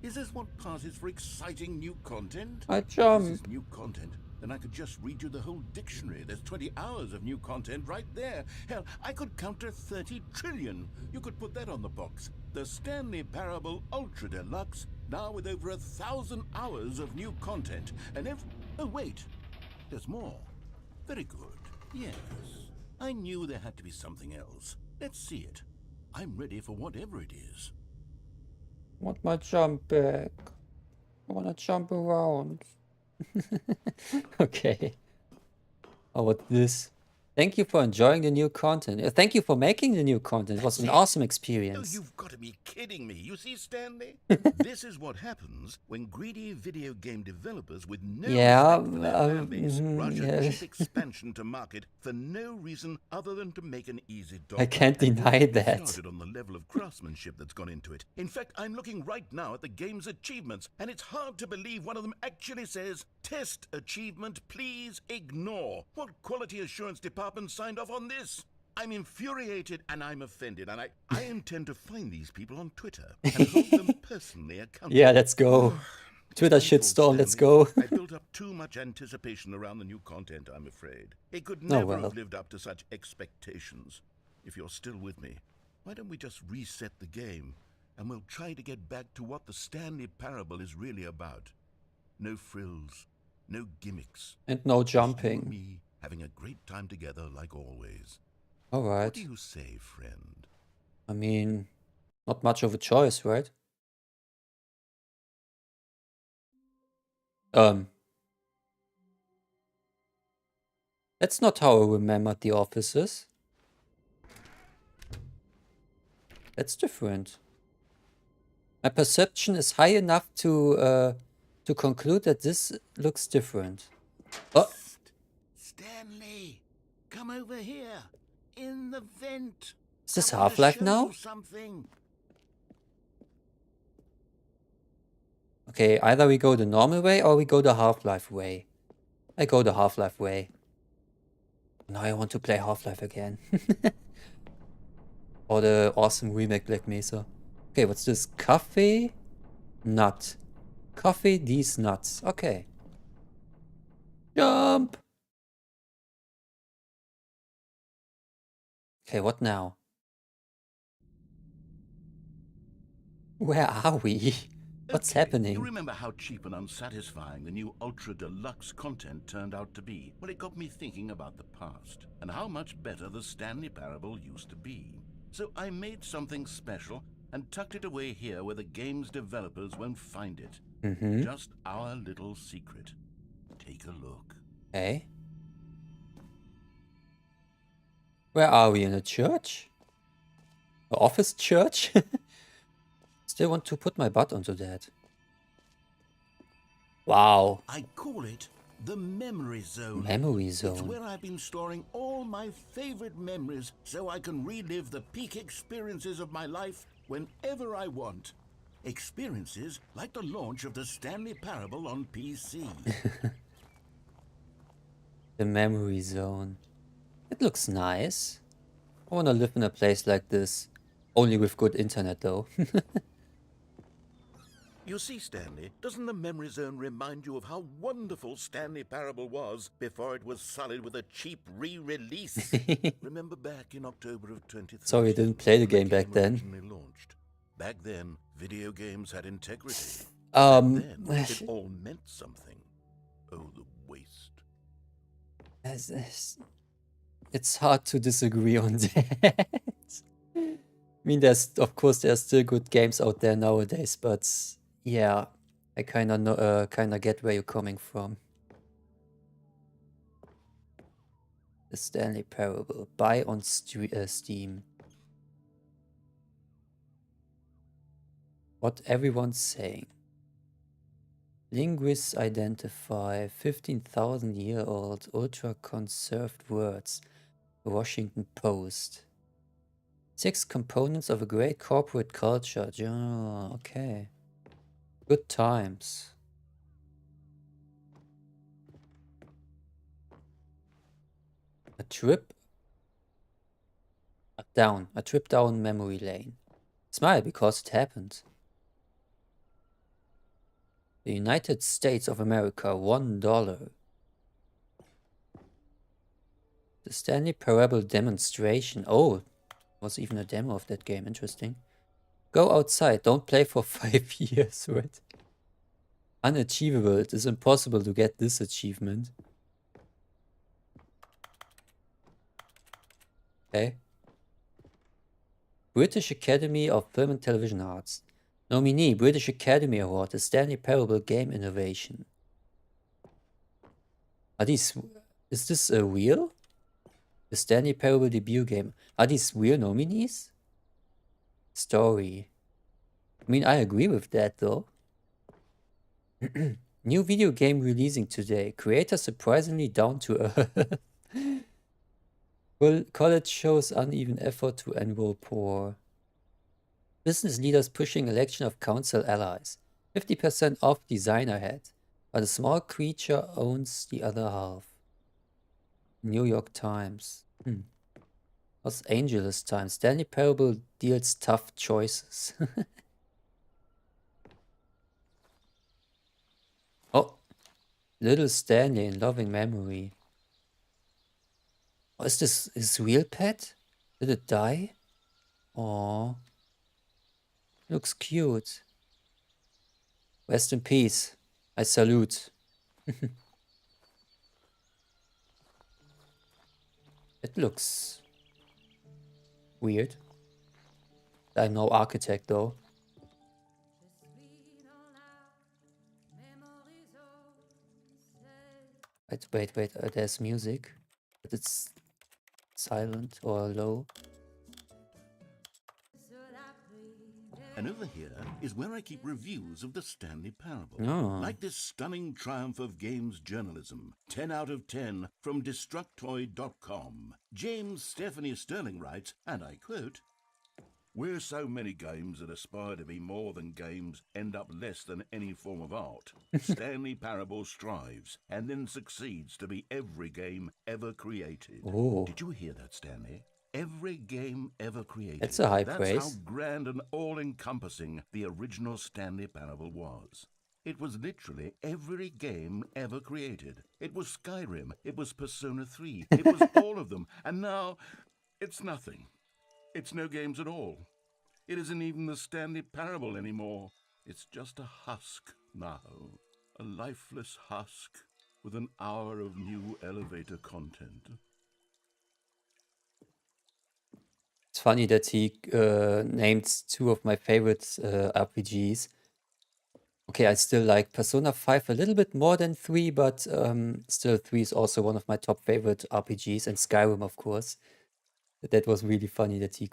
Speaker 2: Is this what passes for exciting new content?
Speaker 1: I
Speaker 2: If
Speaker 1: jump.
Speaker 2: this is new content, then I could just read you the whole dictionary. There's 20 hours of new content right there. Hell, I could count to 30 trillion. You could put that on the box. The Stanley Parable Ultra Deluxe, now with over 1,000 hours of new content. And oh wait, there's more. Very good. Yes, I knew there had to be something else. Let's see it. I'm ready for whatever it is.
Speaker 1: Want my jump back. I wanna jump around. Okay. Oh, what's this? Thank you for enjoying the new content. Thank you for making the new content. It was an awesome
Speaker 2: Oh,
Speaker 1: experience.
Speaker 2: you've got to be kidding me. You see, Stanley? This is what happens when greedy video game developers with no
Speaker 1: Yeah,
Speaker 2: respect for their fan base rush a
Speaker 1: yeah.
Speaker 2: cheap expansion to market for no reason other than to make an easy dollar.
Speaker 1: I can't
Speaker 2: And
Speaker 1: deny
Speaker 2: don't get me
Speaker 1: that.
Speaker 2: started on the level of craftsmanship that's gone into it. In fact, I'm looking right now at the game's achievements, and it's hard to believe one of them actually says, "Test achievement, please ignore." What quality assurance department signed off on this? I'm infuriated and I'm offended, and I intend to find these people on Twitter and hold them personally accountable.
Speaker 1: Yeah, let's go. Twitter
Speaker 2: It's my fault,
Speaker 1: shitstorm, let's
Speaker 2: Stanley.
Speaker 1: go.
Speaker 2: I built up too much anticipation around the new content, I'm afraid. It could
Speaker 1: Oh,
Speaker 2: never
Speaker 1: well.
Speaker 2: have lived up to such expectations. If you're still with me, why don't we just reset the game and we'll try to get back to what the Stanley Parable is really about. No frills, no gimmicks.
Speaker 1: And no
Speaker 2: Just you and
Speaker 1: jumping.
Speaker 2: me having a great time together like always. What
Speaker 1: Alright.
Speaker 2: do you say, friend?
Speaker 1: I mean, not much of a choice, right? That's not how I remembered the offices. That's different. My perception is high enough to conclude that this looks different. Oh,
Speaker 2: Stanley, come over here. In the vent.
Speaker 1: is this
Speaker 2: I wanna
Speaker 1: Half-Life
Speaker 2: show
Speaker 1: now?
Speaker 2: you something.
Speaker 1: Okay, either we go the normal way or we go the Half-Life way. I go the Half-Life way. Now I want to play Half-Life again. Or the awesome remake Black Mesa. Okay, what's this? Coffee? Nut. Coffee, these nuts. Okay. Jump! Okay, what now? Where are we? What's
Speaker 2: Okay,
Speaker 1: happening?
Speaker 2: You remember how cheap and unsatisfying the new Ultra Deluxe content turned out to be? Well, it got me thinking about the past and how much better the Stanley Parable used to be. So I made something special and tucked it away here where the game's developers won't find it. Just our little secret. Take a look.
Speaker 1: Okay. Where are we? In a church? An office church? Still want to put my butt onto that. Wow.
Speaker 2: I call it the Memory Zone.
Speaker 1: Memory
Speaker 2: It's
Speaker 1: zone.
Speaker 2: where I've been storing all my favorite memories so I can relive the peak experiences of my life whenever I want. Experiences like the launch of the Stanley Parable on PC.
Speaker 1: The memory zone. It looks nice. I wanna live in a place like this. Only with good internet though.
Speaker 2: You see, Stanley, doesn't the Memory Zone remind you of how wonderful Stanley Parable was before it was sullied with a cheap re-release? Remember back in October of 2013?
Speaker 1: Sorry, I didn't play the
Speaker 2: when
Speaker 1: game back then.
Speaker 2: originally launched. Back then, video games had integrity. Back then, it all meant something. Oh, the waste.
Speaker 1: It's hard to disagree on that. I mean, of course there's still good games out there nowadays, but yeah, I kinda get where you're coming from. The Stanley Parable. Buy on Steam. What everyone's saying. Linguists identify 15,000-year-old ultra-conserved words. The Washington Post. 6 components of a great corporate culture. Oh, okay. Good times. A trip down memory lane. Smile because it happened. The United States of America, $1. The Stanley Parable demonstration. Oh, was even a demo of that game. Interesting. Go outside. Don't play for 5 years, right? Unachievable. It is impossible to get this achievement. Okay. British Academy of Film and Television Arts. Nominee, British Academy Award, the Stanley Parable Game Innovation. Is this a real? The Stanley Parable debut game. Are these real nominees? Story. I mean, I agree with that though. New video game releasing today. Creator surprisingly down to earth. Well, college shows uneven effort to enroll poor. Business leaders pushing election of council allies. 50% off designer hat, but a small creature owns the other half. New York Times. Los Angeles Times. Stanley Parable deals tough choices. Oh, Little Stanley in loving memory. Oh, is this his real pet? Did it die? Aww. Looks cute. Rest in peace. I salute. It looks weird. I'm no architect though. Wait, there's music. But it's silent or low.
Speaker 2: And over here is where I keep reviews of the Stanley Parable.
Speaker 1: Oh.
Speaker 2: Like this stunning triumph of games journalism. 10 out of 10 from Destructoid.com. James Stephanie Sterling writes, and I quote, "Where so many games that aspire to be more than games end up less than any form of art, Stanley Parable strives and then succeeds to be every game ever created."
Speaker 1: Oh.
Speaker 2: Did you hear that, Stanley? Every game ever created.
Speaker 1: That's a high
Speaker 2: That's
Speaker 1: praise.
Speaker 2: how grand and all-encompassing the original Stanley Parable was. It was literally every game ever created. It was Skyrim. It was Persona 3. It was all of them. And now, it's nothing. It's no games at all. It isn't even the Stanley Parable anymore. It's just a husk now. A lifeless husk with an hour of new elevator content.
Speaker 1: It's funny that he named two of my favorite RPGs. Okay, I still like Persona 5 a little bit more than 3, but still 3 is also one of my top favorite RPGs, and Skyrim, of course. That was really funny that he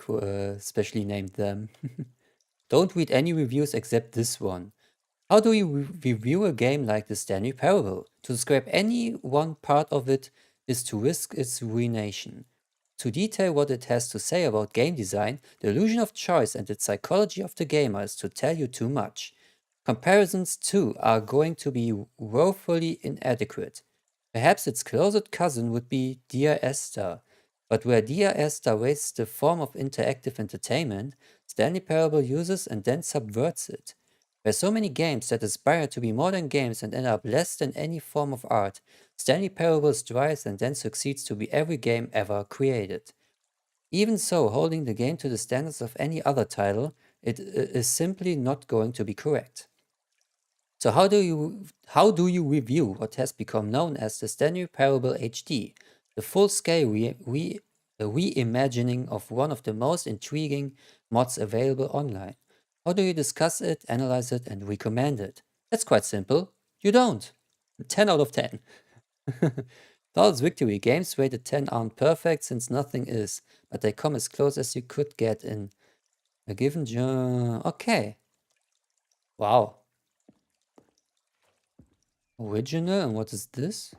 Speaker 1: specially named them. Don't read any reviews except this one. How do you review a game like the Stanley Parable? To describe any one part of it is to risk its ruination. To detail what it has to say about game design, the illusion of choice, and its psychology of the gamer is to tell you too much. Comparisons, too, are going to be woefully inadequate. Perhaps its closest cousin would be Dear Esther, but where Dear Esther wastes the form of interactive entertainment, Stanley Parable uses and then subverts it. There are so many games that aspire to be more than games and end up less than any form of art. Stanley Parable strives and then succeeds to be every game ever created. Even so, holding the game to the standards of any other title, it is simply not going to be correct. So how do you review what has become known as the Stanley Parable HD, the full-scale reimagining of one of the most intriguing mods available online? How do you discuss it, analyze it, and recommend it? That's quite simple. You don't. 10 out of 10. Flawless victory. Games rated 10 aren't perfect since nothing is, but they come as close as you could get in a given genre. Okay. Wow. Original, and what is this?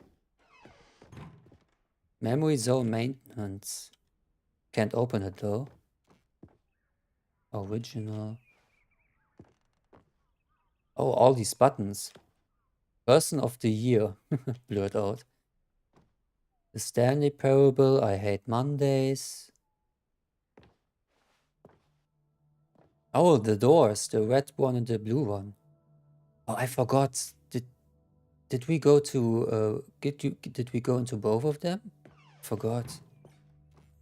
Speaker 1: Memory zone maintenance. Can't open it though. Original. Oh, all these buttons. Person of the year. Blurred out. The Stanley Parable. I hate Mondays. Oh, the doors. The red one and the blue one. Oh, I forgot. Did we go to did we go into both of them? Forgot.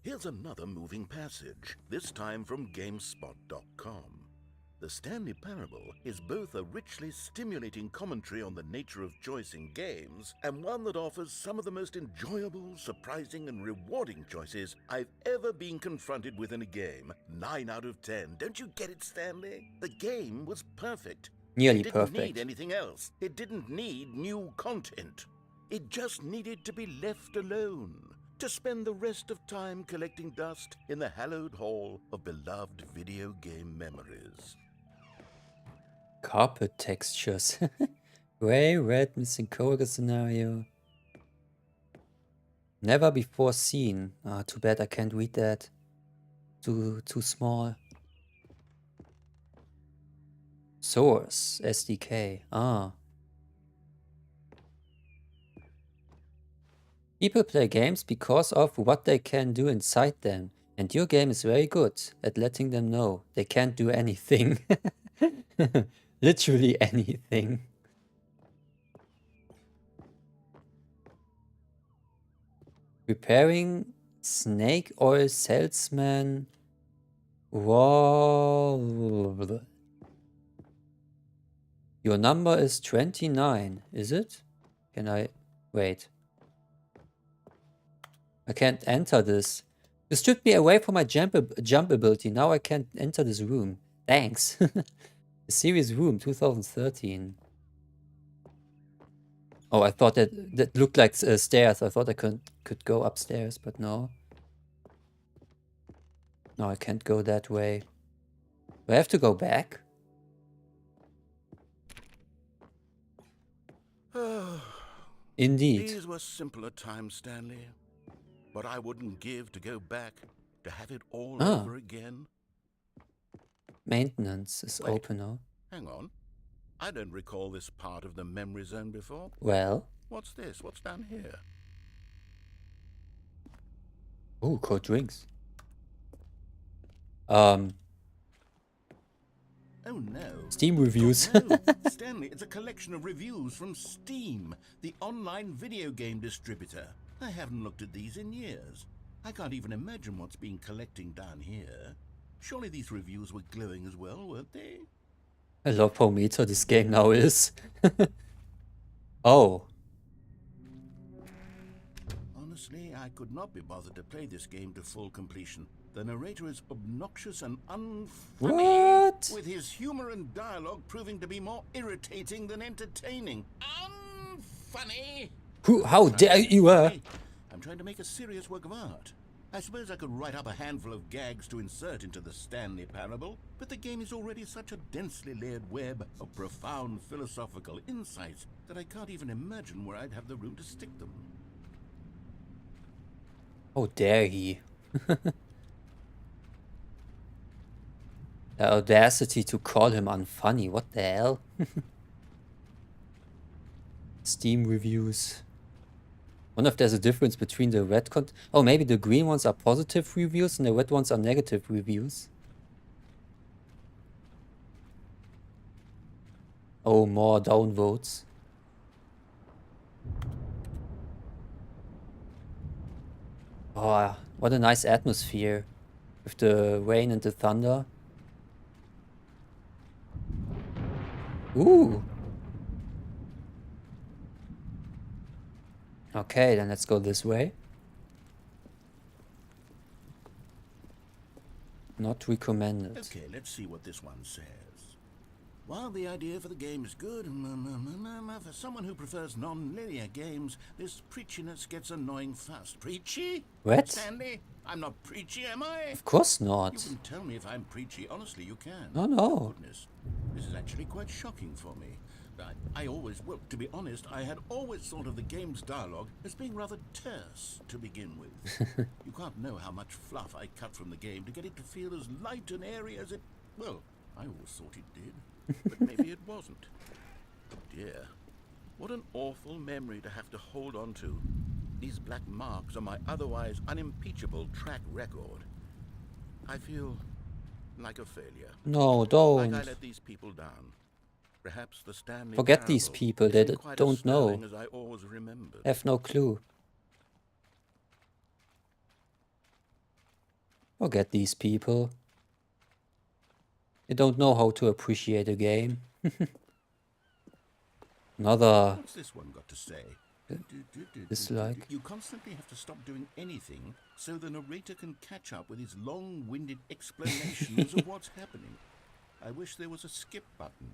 Speaker 2: Here's another moving passage, this time from GameSpot.com. The Stanley Parable is both a richly stimulating commentary on the nature of choice in games, and one that offers some of the most enjoyable, surprising, and rewarding choices I've ever been confronted with in a game. 9 out of 10. Don't you get it, Stanley? The game was perfect.
Speaker 1: Nearly
Speaker 2: It didn't
Speaker 1: perfect.
Speaker 2: need anything else. It didn't need new content. It just needed to be left alone, to spend the rest of time collecting dust in the hallowed hall of beloved video game memories.
Speaker 1: Carpet textures. Gray, red, missing coworker scenario. Never before seen. Ah, too bad I can't read that. Too small. Source, SDK. Ah. People play games because of what they can do inside them. And your game is very good at letting them know they can't do anything. Literally anything. Preparing snake oil salesman. Whoa. Your number is 29, is it? Can I... Wait. I can't enter this. You stripped me away from my jump ability. Now I can't enter this room. Thanks. The series room, 2013. Oh, I thought that looked like stairs. I thought I could go upstairs, but no. No, I can't go that way. Do I have to go back? Indeed.
Speaker 2: These were simpler times, Stanley. But I wouldn't give to go back, to have it all over again.
Speaker 1: Maintenance is open now.
Speaker 2: Hang on. I don't recall this part of the memory zone before.
Speaker 1: Well.
Speaker 2: What's this? What's down here?
Speaker 1: Oh, cold drinks.
Speaker 2: Oh no.
Speaker 1: Steam reviews.
Speaker 2: Oh, no. Stanley, it's a collection of reviews from Steam, the online video game distributor. I haven't looked at these in years. I can't even imagine what's been collecting down here. Surely these reviews were glowing as well, weren't they?
Speaker 1: I love how meta this game now is. Oh.
Speaker 2: Honestly, I could not be bothered to play this game to full completion. The narrator is obnoxious and unfunny,
Speaker 1: What?
Speaker 2: with his humor and dialogue proving to be more irritating than entertaining. Unfunny!
Speaker 1: How dare you?
Speaker 2: I'm trying to make a serious work of art. I suppose I could write up a handful of gags to insert into the Stanley Parable, but the game is already such a densely layered web of profound philosophical insights that I can't even imagine where I'd have the room to stick them.
Speaker 1: How dare he? The audacity to call him unfunny, what the hell? Steam reviews. Wonder if there's a difference between the red oh, maybe the green ones are positive reviews and the red ones are negative reviews. Oh, more downvotes. Oh, what a nice atmosphere with the rain and the thunder. Ooh. Okay, then let's go this way. Not recommended.
Speaker 2: Okay, let's see what this one says. While the idea for the game is good, for someone who prefers non-linear games, this preachiness gets annoying fast. Preachy?
Speaker 1: What?
Speaker 2: Stanley? I'm not preachy, am I?
Speaker 1: Of course
Speaker 2: You
Speaker 1: not.
Speaker 2: can tell me if I'm preachy. Honestly, you can.
Speaker 1: No, no.
Speaker 2: Goodness, this is actually quite shocking for me. I always, well, to be honest, I had always thought of the game's dialogue as being rather terse to begin with. You can't know how much fluff I cut from the game to get it to feel as light and airy as it, well, I always thought it did, but maybe it wasn't. Dear, what an awful memory to have to hold on to. These black marks on my otherwise unimpeachable track record. I feel like a failure.
Speaker 1: No,
Speaker 2: Like
Speaker 1: don't.
Speaker 2: I let these people down. Perhaps the Stanley
Speaker 1: Forget these
Speaker 2: Parable
Speaker 1: people, they
Speaker 2: isn't quite as
Speaker 1: don't know.
Speaker 2: sterling as I always remembered.
Speaker 1: Have no clue. Forget these people. They don't know how to appreciate a game. Another
Speaker 2: What's this one got to say?
Speaker 1: dislike.
Speaker 2: You constantly have to stop doing anything so the narrator can catch up with his long-winded explanations of what's happening. I wish there was a skip button.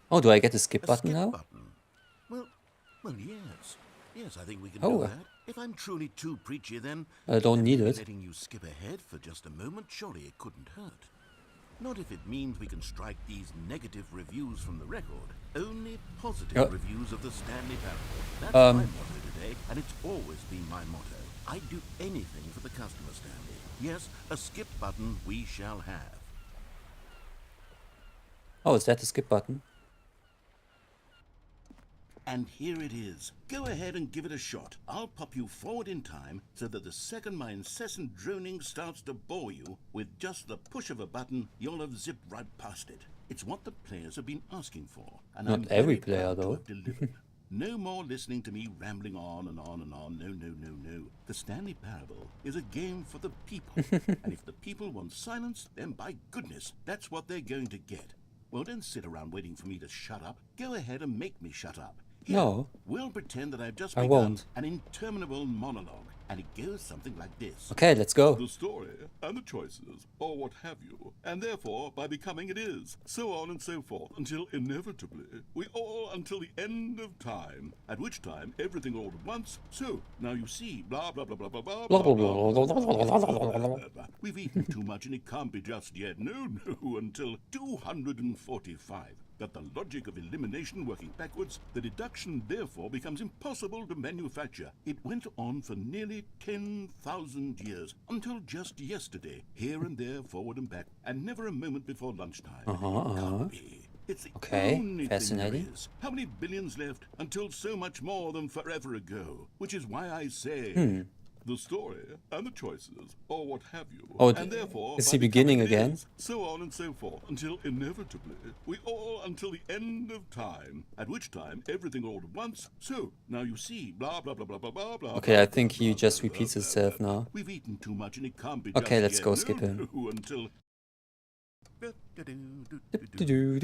Speaker 1: Oh, do I get the skip
Speaker 2: A
Speaker 1: button
Speaker 2: skip
Speaker 1: now?
Speaker 2: button? Well, yes. Yes, I think we can
Speaker 1: Oh,
Speaker 2: do that. If I'm truly too preachy, then
Speaker 1: I don't need
Speaker 2: maybe
Speaker 1: it.
Speaker 2: letting you skip ahead for just a moment, surely it couldn't hurt. Not if it means we can strike these negative reviews from the record. Only positive reviews of the Stanley Parable. That's my motto today, and it's always been my motto. I'd do anything for the customer, Stanley. Yes, a skip button we shall have.
Speaker 1: Oh, is that the skip button?
Speaker 2: And here it is. Go ahead and give it a shot. I'll pop you forward in time so that the second my incessant droning starts to bore you, with just the push of a button, you'll have zipped right past it. It's what the players have been asking for, and
Speaker 1: Not
Speaker 2: I'm
Speaker 1: every
Speaker 2: very
Speaker 1: player,
Speaker 2: proud to
Speaker 1: though.
Speaker 2: have delivered. No more listening to me rambling on and on and on. No, no, no, no. The Stanley Parable is a game for the people. And if the people want silence, then by goodness, that's what they're going to get. Well, don't sit around waiting for me to shut up. Go ahead and make me shut up. Here,
Speaker 1: No.
Speaker 2: we'll pretend that I've just
Speaker 1: I
Speaker 2: begun
Speaker 1: won't.
Speaker 2: an interminable monologue, and it goes something like this.
Speaker 1: Okay, let's go.
Speaker 6: The story and the choices, or what have you, and therefore by becoming it is, so on and so forth, until inevitably we all until the end of time, at which time everything all at once. So now you see, blah blah blah blah blah blah blah blah. Blah. We've eaten too much and it can't be just yet. No, until 245. That the logic of elimination working backwards, the deduction therefore becomes impossible to manufacture. It went on for nearly 10,000 years, until just yesterday, here and there, forward and back, and never a moment before lunchtime. It can't be. It's the
Speaker 1: Okay,
Speaker 2: only
Speaker 1: fascinating.
Speaker 2: thing there is. How many billions left until so much more than forever ago? Which is why I say...
Speaker 6: The story and the choices, or what have you,
Speaker 1: Oh,
Speaker 6: and therefore
Speaker 1: is
Speaker 6: by
Speaker 1: he beginning
Speaker 6: becoming it
Speaker 1: again?
Speaker 6: is, so on and so forth, until inevitably we all until the end of time, at which time everything all at once. So now you see, blah blah blah blah blah blah blah.
Speaker 1: Okay,
Speaker 6: blah,
Speaker 1: I think
Speaker 6: blah,
Speaker 1: he
Speaker 6: blah,
Speaker 1: just
Speaker 6: blah,
Speaker 1: repeats
Speaker 6: blah,
Speaker 1: himself
Speaker 6: blah, blah.
Speaker 1: now.
Speaker 6: We've eaten too much and it can't be.
Speaker 1: Okay,
Speaker 6: just
Speaker 1: let's
Speaker 6: yet.
Speaker 1: go skip him.
Speaker 6: Until
Speaker 2: You're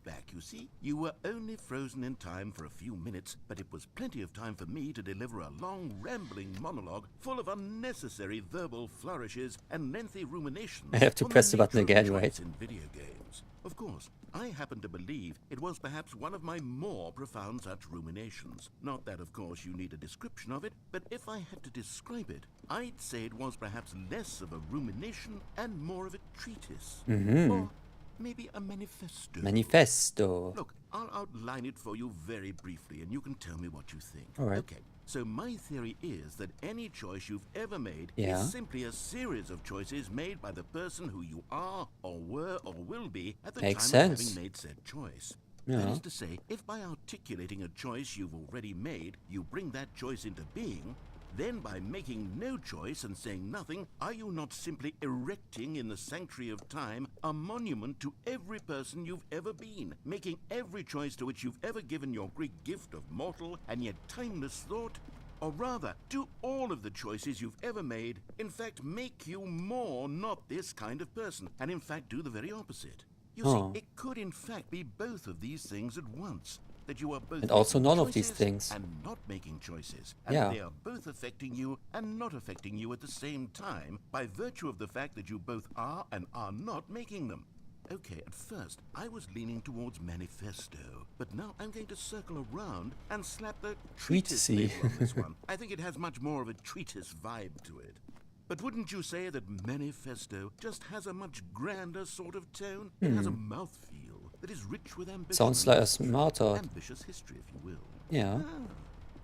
Speaker 2: back, you see. You were only frozen in time for a few minutes, but it was plenty of time for me to deliver a long, rambling monologue full of unnecessary verbal flourishes and lengthy ruminations.
Speaker 1: I have to
Speaker 2: on
Speaker 1: press the
Speaker 2: nature
Speaker 1: button
Speaker 2: of
Speaker 1: again,
Speaker 2: choice
Speaker 1: right?
Speaker 2: in video games. Of course, I happen to believe it was perhaps one of my more profound such ruminations. Not that, of course, you need a description of it, but if I had to describe it, I'd say it was perhaps less of a rumination and more of a treatise. Or maybe a manifesto.
Speaker 1: Manifesto.
Speaker 2: Look, I'll outline it for you very briefly, and you can tell me what you think.
Speaker 1: All right.
Speaker 2: Okay, so my theory is that any choice you've ever made
Speaker 1: Yeah.
Speaker 2: is simply a series of choices made by the person who you are, or were, or will be at the
Speaker 1: Makes
Speaker 2: time of
Speaker 1: sense.
Speaker 2: having made said choice.
Speaker 1: Yeah.
Speaker 2: That is to say, if by articulating a choice you've already made, you bring that choice into being, then by making no choice and saying nothing, are you not simply erecting in the sanctuary of time a monument to every person you've ever been, making every choice to which you've ever given your Greek gift of mortal and yet timeless thought? Or rather, do all of the choices you've ever made, in fact, make you more not this kind of person, and in fact do the very opposite? You
Speaker 1: Oh.
Speaker 2: see, it could in fact be both of these things at once. That you are both
Speaker 1: And also
Speaker 2: making
Speaker 1: none of these
Speaker 2: choices
Speaker 1: things.
Speaker 2: and not making choices, and
Speaker 1: Yeah.
Speaker 2: they are both affecting you and not affecting you at the same time by virtue of the fact that you both are and are not making them. Okay, at first I was leaning towards manifesto, but now I'm going to circle around and slap the treatise
Speaker 1: Treatise-y.
Speaker 2: label on this one. I think it has much more of a treatise vibe to it. But wouldn't you say that manifesto just has a much grander sort of tone? It has a mouthfeel that is rich with ambition.
Speaker 1: Sounds
Speaker 2: and
Speaker 1: like a
Speaker 2: history.
Speaker 1: smarter.
Speaker 2: Ambitious history, if you will.
Speaker 1: Yeah.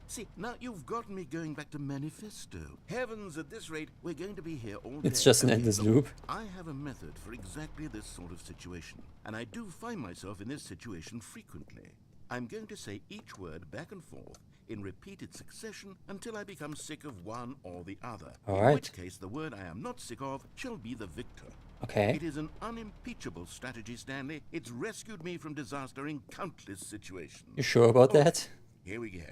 Speaker 2: See, now you've gotten me going back to manifesto. Heavens, at this rate, we're going to be here all day.
Speaker 1: It's just an
Speaker 2: Okay,
Speaker 1: endless
Speaker 2: look,
Speaker 1: loop.
Speaker 2: I have a method for exactly this sort of situation, and I do find myself in this situation frequently. I'm going to say each word back and forth in repeated succession until I become sick of one or the other.
Speaker 1: All
Speaker 2: in
Speaker 1: right.
Speaker 2: which case, the word I am not sick of shall be the victor.
Speaker 1: Okay.
Speaker 2: It is an unimpeachable strategy, Stanley. It's rescued me from disaster in countless situations.
Speaker 1: You sure about that?
Speaker 2: Here we go.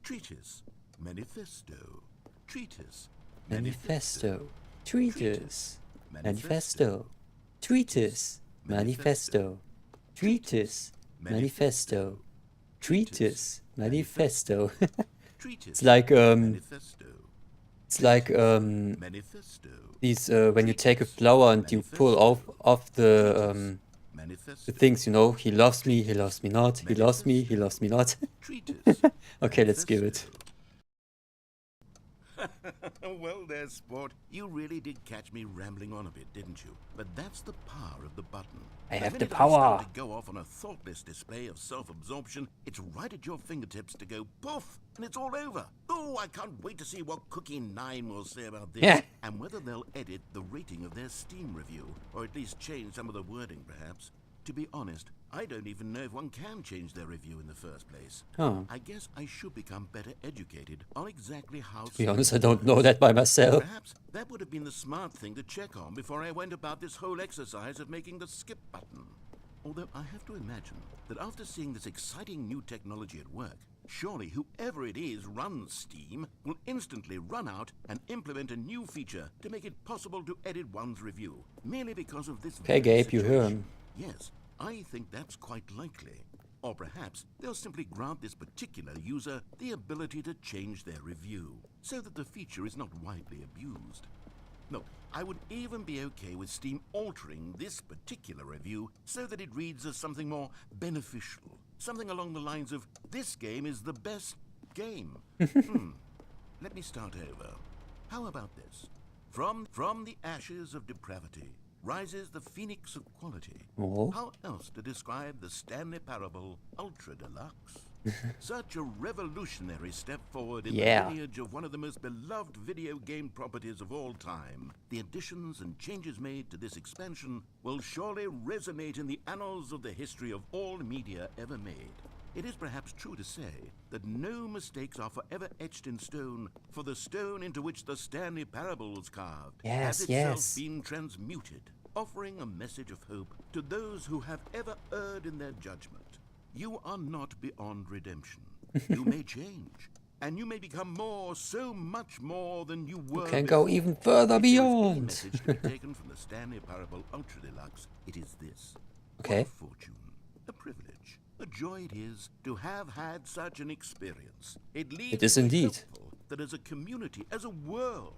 Speaker 2: Treatise, manifesto, treatise,
Speaker 1: Manifesto. Treatise. Manifesto. Treatise. Manifesto. Treatise. Manifesto. Treatise. Manifesto.
Speaker 2: treatise,
Speaker 1: It's like
Speaker 2: manifesto,
Speaker 1: it's like
Speaker 2: manifesto,
Speaker 1: these when you take a flower and you pull off the
Speaker 2: manifesto,
Speaker 1: things, you know, he loves me not, he loves me not.
Speaker 2: treatise.
Speaker 1: Okay, let's give it.
Speaker 2: Well there, sport. You really did catch me rambling on a bit, didn't you? But that's the power of the button.
Speaker 1: I have the
Speaker 2: minute
Speaker 1: power.
Speaker 2: I start to go off on a thoughtless display of self-absorption, it's right at your fingertips to go poof, and it's all over. Oh, I can't wait to see what Cookie 9 will say about this,
Speaker 1: Yeah.
Speaker 2: and whether they'll edit the rating of their Steam review, or at least change some of the wording, perhaps. To be honest, I don't even know if one can change their review in the first place.
Speaker 1: Huh.
Speaker 2: I guess I should become better educated on exactly how...
Speaker 1: To be honest, I don't know that by myself.
Speaker 2: Perhaps that would have been the smart thing to check on before I went about this whole exercise of making the skip button. Although I have to imagine that after seeing this exciting new technology at work, surely whoever it is runs Steam will instantly run out and implement a new feature to make it possible to edit one's review, merely because of this
Speaker 1: Okay,
Speaker 2: very
Speaker 1: Gabe, you hear
Speaker 2: situation.
Speaker 1: him.
Speaker 2: Yes, I think that's quite likely. Or perhaps they'll simply grant this particular user the ability to change their review, so that the feature is not widely abused. Look, I would even be okay with Steam altering this particular review so that it reads as something more beneficial. Something along the lines of, this game is the best game. Let me start over. How about this? From the ashes of depravity rises the phoenix of quality.
Speaker 1: Oh.
Speaker 2: How else to describe the Stanley Parable Ultra Deluxe? Such a revolutionary step forward in
Speaker 1: Yeah.
Speaker 2: the lineage of one of the most beloved video game properties of all time. The additions and changes made to this expansion will surely resonate in the annals of the history of all media ever made. It is perhaps true to say that no mistakes are forever etched in stone, for the stone into which the Stanley Parable was carved
Speaker 1: Yes,
Speaker 2: has itself
Speaker 1: yes.
Speaker 2: been transmuted, offering a message of hope to those who have ever erred in their judgment. You are not beyond redemption. You may change, and you may become more, so much more than you were.
Speaker 1: You can go even further
Speaker 2: If there is any
Speaker 1: beyond.
Speaker 2: message to be taken from the Stanley Parable Ultra Deluxe, it is this.
Speaker 1: Okay.
Speaker 2: What a fortune, a privilege, a joy it is to have had such an experience. It leaves
Speaker 1: is
Speaker 2: me
Speaker 1: indeed.
Speaker 2: hopeful that as a community, as a world,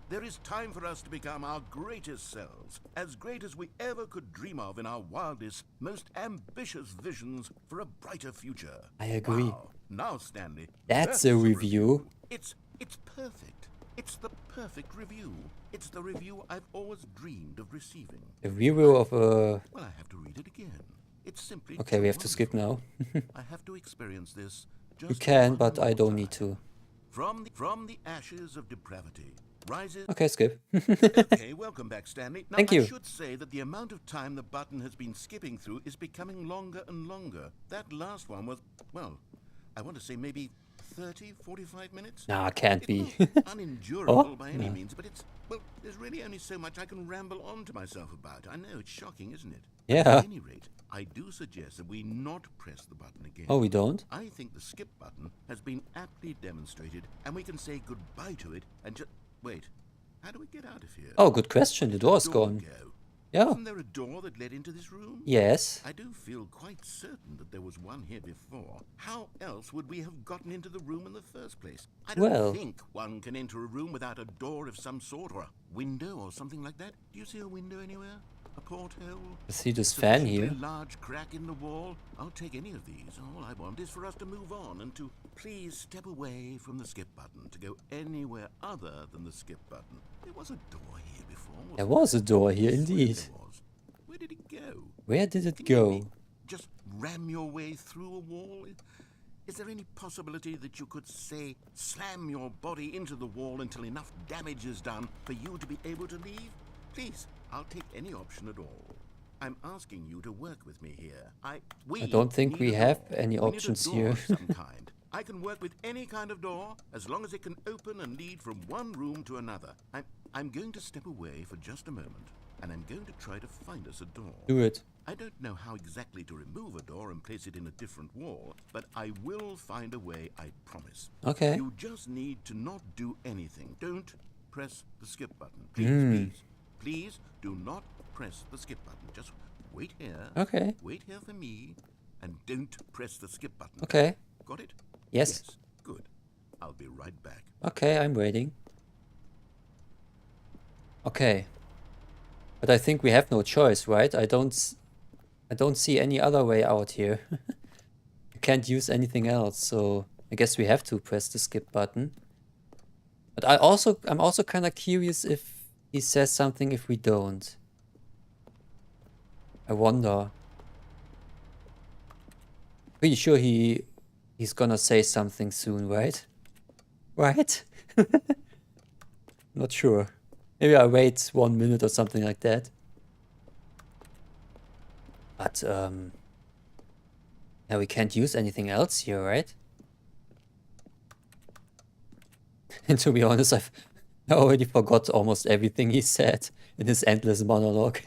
Speaker 2: there is time for us to become our greatest selves, as great as we ever could dream of in our wildest, most ambitious visions for a brighter future.
Speaker 1: I agree.
Speaker 2: Wow. Now, Stanley,
Speaker 1: That's a review.
Speaker 2: It's perfect. It's the perfect review. It's the review I've always dreamed of receiving.
Speaker 1: A review of a...
Speaker 2: Well, I have to read it again. It's simply
Speaker 1: Okay,
Speaker 2: too
Speaker 1: we have to skip
Speaker 2: wonderful.
Speaker 1: now.
Speaker 2: I have to experience this.
Speaker 1: You
Speaker 2: Just
Speaker 1: can,
Speaker 2: one
Speaker 1: but I
Speaker 2: more
Speaker 1: don't
Speaker 2: time.
Speaker 1: need to.
Speaker 2: From the ashes of depravity rises.
Speaker 1: Okay, skip.
Speaker 2: Okay, welcome back, Stanley. Now,
Speaker 1: Thank
Speaker 2: I
Speaker 1: you.
Speaker 2: should say that the amount of time the button has been skipping through is becoming longer and longer. That last one was, well, I want to say maybe 30, 45 minutes.
Speaker 1: Nah, can't be.
Speaker 2: It's not unendurable
Speaker 1: Oh,
Speaker 2: by any
Speaker 1: no.
Speaker 2: means, but it's, well, there's really only so much I can ramble on to myself about. I know, it's shocking, isn't it?
Speaker 1: Yeah.
Speaker 2: At any rate, I do suggest that we not press the button again.
Speaker 1: Oh, we don't?
Speaker 2: I think the skip button has been aptly demonstrated, and we can say goodbye to it and just... Wait, how do we get out of here?
Speaker 1: Oh, good question. The door's
Speaker 2: Door
Speaker 1: gone.
Speaker 2: go.
Speaker 1: Yeah.
Speaker 2: Wasn't there a door that led into this room?
Speaker 1: Yes.
Speaker 2: I do feel quite certain that there was one here before. How else would we have gotten into the room in the first place? I don't
Speaker 1: Well.
Speaker 2: think one can enter a room without a door of some sort, or a window or something like that. Do you see a window anywhere? A porthole?
Speaker 1: I see this fan
Speaker 2: Sufficiently
Speaker 1: here.
Speaker 2: large crack in the wall? I'll take any of these. All I want is for us to move on and to please step away from the skip button, to go anywhere other than the skip button. There was a door here before.
Speaker 1: There
Speaker 2: wasn't
Speaker 1: was a door here,
Speaker 2: I swear
Speaker 1: indeed.
Speaker 2: there was. Where did it go?
Speaker 1: Where did it
Speaker 2: Can you
Speaker 1: go?
Speaker 2: really just ram your way through a wall? Is there any possibility that you could, say, slam your body into the wall until enough damage is done for you to be able to leave? Please, I'll take any option at all. I'm asking you to work with me here.
Speaker 1: I don't think
Speaker 2: need
Speaker 1: we
Speaker 2: a
Speaker 1: have
Speaker 2: door.
Speaker 1: any
Speaker 2: We need a
Speaker 1: options
Speaker 2: door
Speaker 1: here.
Speaker 2: of some kind. I can work with any kind of door as long as it can open and lead from one room to another. I'm going to step away for just a moment, and I'm going to try to find us a door.
Speaker 1: Do it.
Speaker 2: I don't know how exactly to remove a door and place it in a different wall, but I will find a way, I promise.
Speaker 1: Okay.
Speaker 2: You just need to not do anything. Don't press the skip button. Please. Please do not press the skip button. Just wait here.
Speaker 1: Okay.
Speaker 2: Wait here for me, and don't press the skip button.
Speaker 1: Okay.
Speaker 2: Got it?
Speaker 1: Yes.
Speaker 2: Good. I'll be right back.
Speaker 1: Okay, I'm waiting. Okay. But I think we have no choice, right? I don't see any other way out here. You can't use anything else, so I guess we have to press the skip button. But I'm also kind of curious if he says something if we don't. I wonder. Pretty sure he's gonna say something soon, right? Right? Not sure. Maybe I wait 1 minute or something like that. But yeah, we can't use anything else here, right? And to be honest, I already forgot almost everything he said in his endless monologue.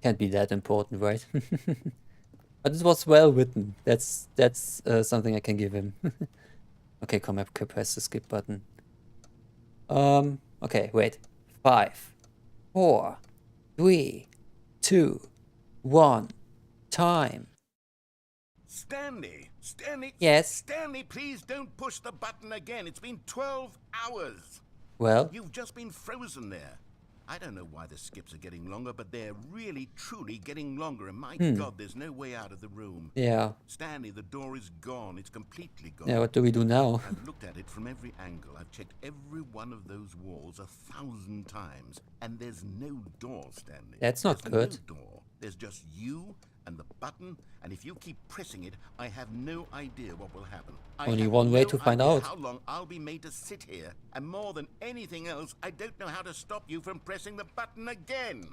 Speaker 1: Can't be that important, right? But it was well written. That's something I can give him. Okay, come up, press the skip button. Okay, wait. 5, 4, 3, 2, 1. Time.
Speaker 2: Stanley!
Speaker 1: Yes.
Speaker 2: Stanley, please don't push the button again. It's been 12 hours.
Speaker 1: Well,
Speaker 2: You've just been frozen there. I don't know why the skips are getting longer, but they're really, truly getting longer. And my God, there's no way out of the room.
Speaker 1: yeah.
Speaker 2: Stanley, the door is gone. It's completely gone.
Speaker 1: Yeah, what do we do now?
Speaker 2: I've looked at it from every angle. I've checked every one of those walls 1,000 times. And there's no door, Stanley.
Speaker 1: That's not
Speaker 2: There's
Speaker 1: good.
Speaker 2: No door. There's just you and the button. And if you keep pressing it, I have no idea what will happen. I
Speaker 1: Only
Speaker 2: have
Speaker 1: one way
Speaker 2: no
Speaker 1: to find
Speaker 2: idea
Speaker 1: out.
Speaker 2: how long I'll be made to sit here. And more than anything else, I don't know how to stop you from pressing the button again.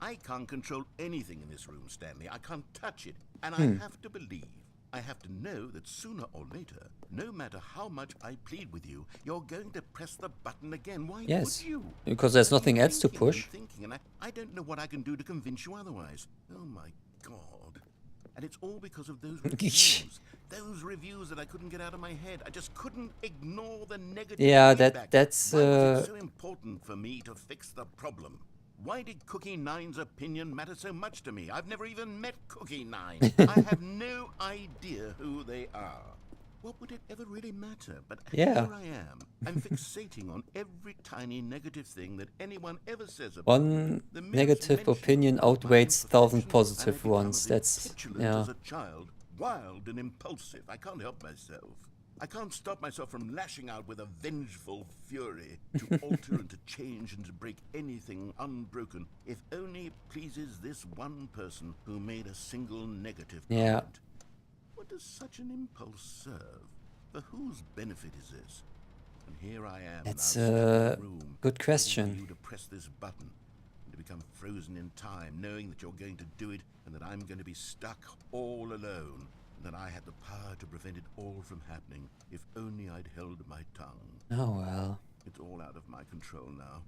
Speaker 2: I can't control anything in this room, Stanley. I can't touch it. And I have to believe, I have to know that sooner or later, no matter how much I plead with you, you're going to press the button again. Why
Speaker 1: Yes,
Speaker 2: would you?
Speaker 1: because there's nothing else to
Speaker 2: Thinking and
Speaker 1: push.
Speaker 2: thinking, and I don't know what I can do to convince you otherwise. Oh my God. And it's all because of those reviews. Those reviews that I couldn't get out of my head. I just couldn't ignore the negative
Speaker 1: Yeah,
Speaker 2: feedback.
Speaker 1: that's
Speaker 2: Why was it so important for me to fix the problem? Why did Cookie Nine's opinion matter so much to me? I've never even met Cookie Nine. I have no idea who they are. What would it ever really matter? But
Speaker 1: Yeah.
Speaker 2: here I am. I'm fixating on every tiny negative thing that anyone ever says about
Speaker 1: One
Speaker 2: me. The merest
Speaker 1: negative
Speaker 2: mention
Speaker 1: opinion
Speaker 2: of my
Speaker 1: outweighs 1,000
Speaker 2: imperfection,
Speaker 1: positive
Speaker 2: and I become
Speaker 1: ones.
Speaker 2: as
Speaker 1: That's,
Speaker 2: petulant
Speaker 1: yeah.
Speaker 2: as a child, wild and impulsive. I can't help myself. I can't stop myself from lashing out with a vengeful fury to alter and to change and to break anything unbroken, if only it pleases this one person who made a single negative
Speaker 1: Yeah.
Speaker 2: comment. What does such an impulse serve? For whose benefit is this? And here I am,
Speaker 1: That's
Speaker 2: now stuck in
Speaker 1: a
Speaker 2: a room,
Speaker 1: good
Speaker 2: waiting for
Speaker 1: question.
Speaker 2: you to press this button and to become frozen in time, knowing that you're going to do it and that I'm going to be stuck all alone, and that I had the power to prevent it all from happening if only I'd held my tongue.
Speaker 1: Oh well.
Speaker 2: It's all out of my control now.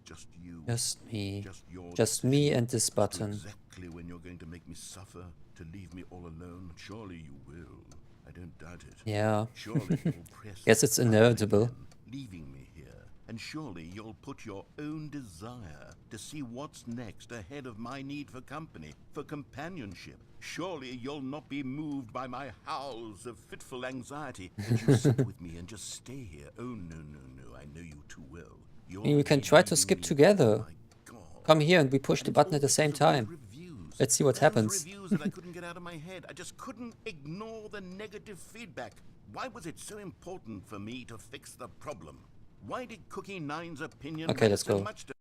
Speaker 2: Just you.
Speaker 1: Just me.
Speaker 2: Just your
Speaker 1: Just me
Speaker 2: decision
Speaker 1: and this
Speaker 2: as to
Speaker 1: button.
Speaker 2: exactly when you're going to make me suffer, to leave me all alone. Surely you will. I don't doubt it.
Speaker 1: Yeah.
Speaker 2: Surely you'll press
Speaker 1: Guess it's
Speaker 2: the button
Speaker 1: inevitable.
Speaker 2: again, leaving me here. And surely you'll put your own desire to see what's next ahead of my need for company, for companionship. Surely you'll not be moved by my howls of fitful anxiety, that you sit with me and just stay here. Oh, no, no, no, I know you too well. You're
Speaker 1: I mean, we can try to
Speaker 2: leaving
Speaker 1: skip
Speaker 2: me.
Speaker 1: together.
Speaker 2: My God.
Speaker 1: Come here and we push the
Speaker 2: And it's
Speaker 1: button
Speaker 2: all
Speaker 1: at the same
Speaker 2: because of those
Speaker 1: time.
Speaker 2: reviews.
Speaker 1: Let's see what
Speaker 2: Those
Speaker 1: happens.
Speaker 2: reviews that I couldn't get out of my head. I just couldn't ignore the negative feedback. Why was it so important for me to fix the problem? Why did Cookie Nine's opinion
Speaker 1: Okay,
Speaker 2: matter
Speaker 1: let's
Speaker 2: so
Speaker 1: go.
Speaker 2: much to...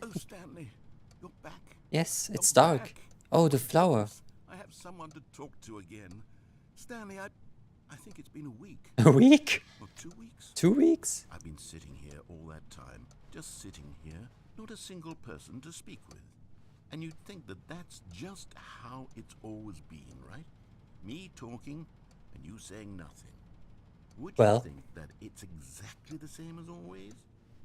Speaker 2: Oh, Stanley, you're back.
Speaker 1: Yes, it's
Speaker 2: You're
Speaker 1: dark.
Speaker 2: back.
Speaker 1: Oh, the
Speaker 2: My
Speaker 1: flower.
Speaker 2: goodness, I have someone to talk to again. Stanley, I think it's been a week.
Speaker 1: A week?
Speaker 2: Or 2 weeks.
Speaker 1: 2 weeks?
Speaker 2: I've been sitting here all that time, just sitting here, not a single person to speak with. And you'd think that that's just how it's always been, right? Me talking and you saying nothing. Would you
Speaker 1: Well.
Speaker 2: think that it's exactly the same as always?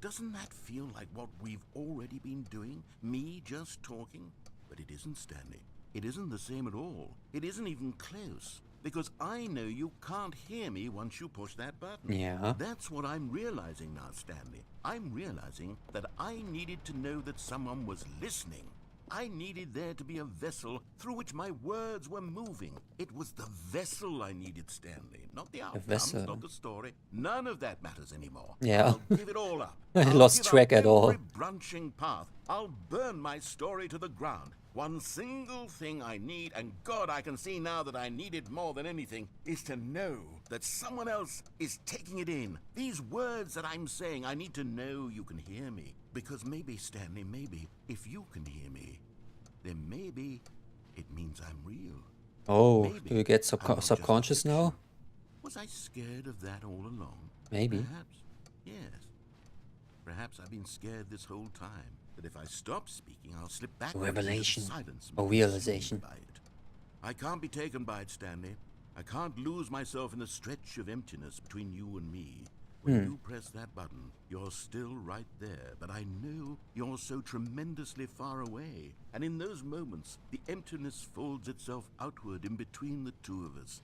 Speaker 2: Doesn't that feel like what we've already been doing? Me just talking? But it isn't, Stanley. It isn't the same at all. It isn't even close. Because I know you can't hear me once you push that button.
Speaker 1: Yeah.
Speaker 2: That's what I'm realizing now, Stanley. I'm realizing that I needed to know that someone was listening. I needed there to be a vessel through which my words were moving. It was the vessel I needed, Stanley, not the outcomes,
Speaker 1: vessel.
Speaker 2: not the story. None of that matters anymore.
Speaker 1: Yeah.
Speaker 2: I'll give it all up.
Speaker 1: I
Speaker 2: I'll
Speaker 1: lost
Speaker 2: give up
Speaker 1: track at all.
Speaker 2: every branching path. I'll burn my story to the ground. One single thing I need, and God, I can see now that I need it more than anything, is to know that someone else is taking it in. These words that I'm saying, I need to know you can hear me. Because maybe, Stanley, maybe, if you can hear me, then maybe it means I'm real.
Speaker 1: Oh,
Speaker 2: Maybe
Speaker 1: do you get
Speaker 2: I'm not just a
Speaker 1: subconscious now?
Speaker 2: fiction. Was I scared of that all along?
Speaker 1: Maybe.
Speaker 2: Perhaps, yes. Perhaps I've been scared this whole time, that if I stop speaking, I'll slip back into
Speaker 1: Revelation.
Speaker 2: silence and
Speaker 1: Or
Speaker 2: be consumed
Speaker 1: realization.
Speaker 2: by it. I can't be taken by it, Stanley. I can't lose myself in the stretch of emptiness between you and me. When you press that button, you're still right there, but I know you're so tremendously far away. And in those moments, the emptiness folds itself outward in between the two of us,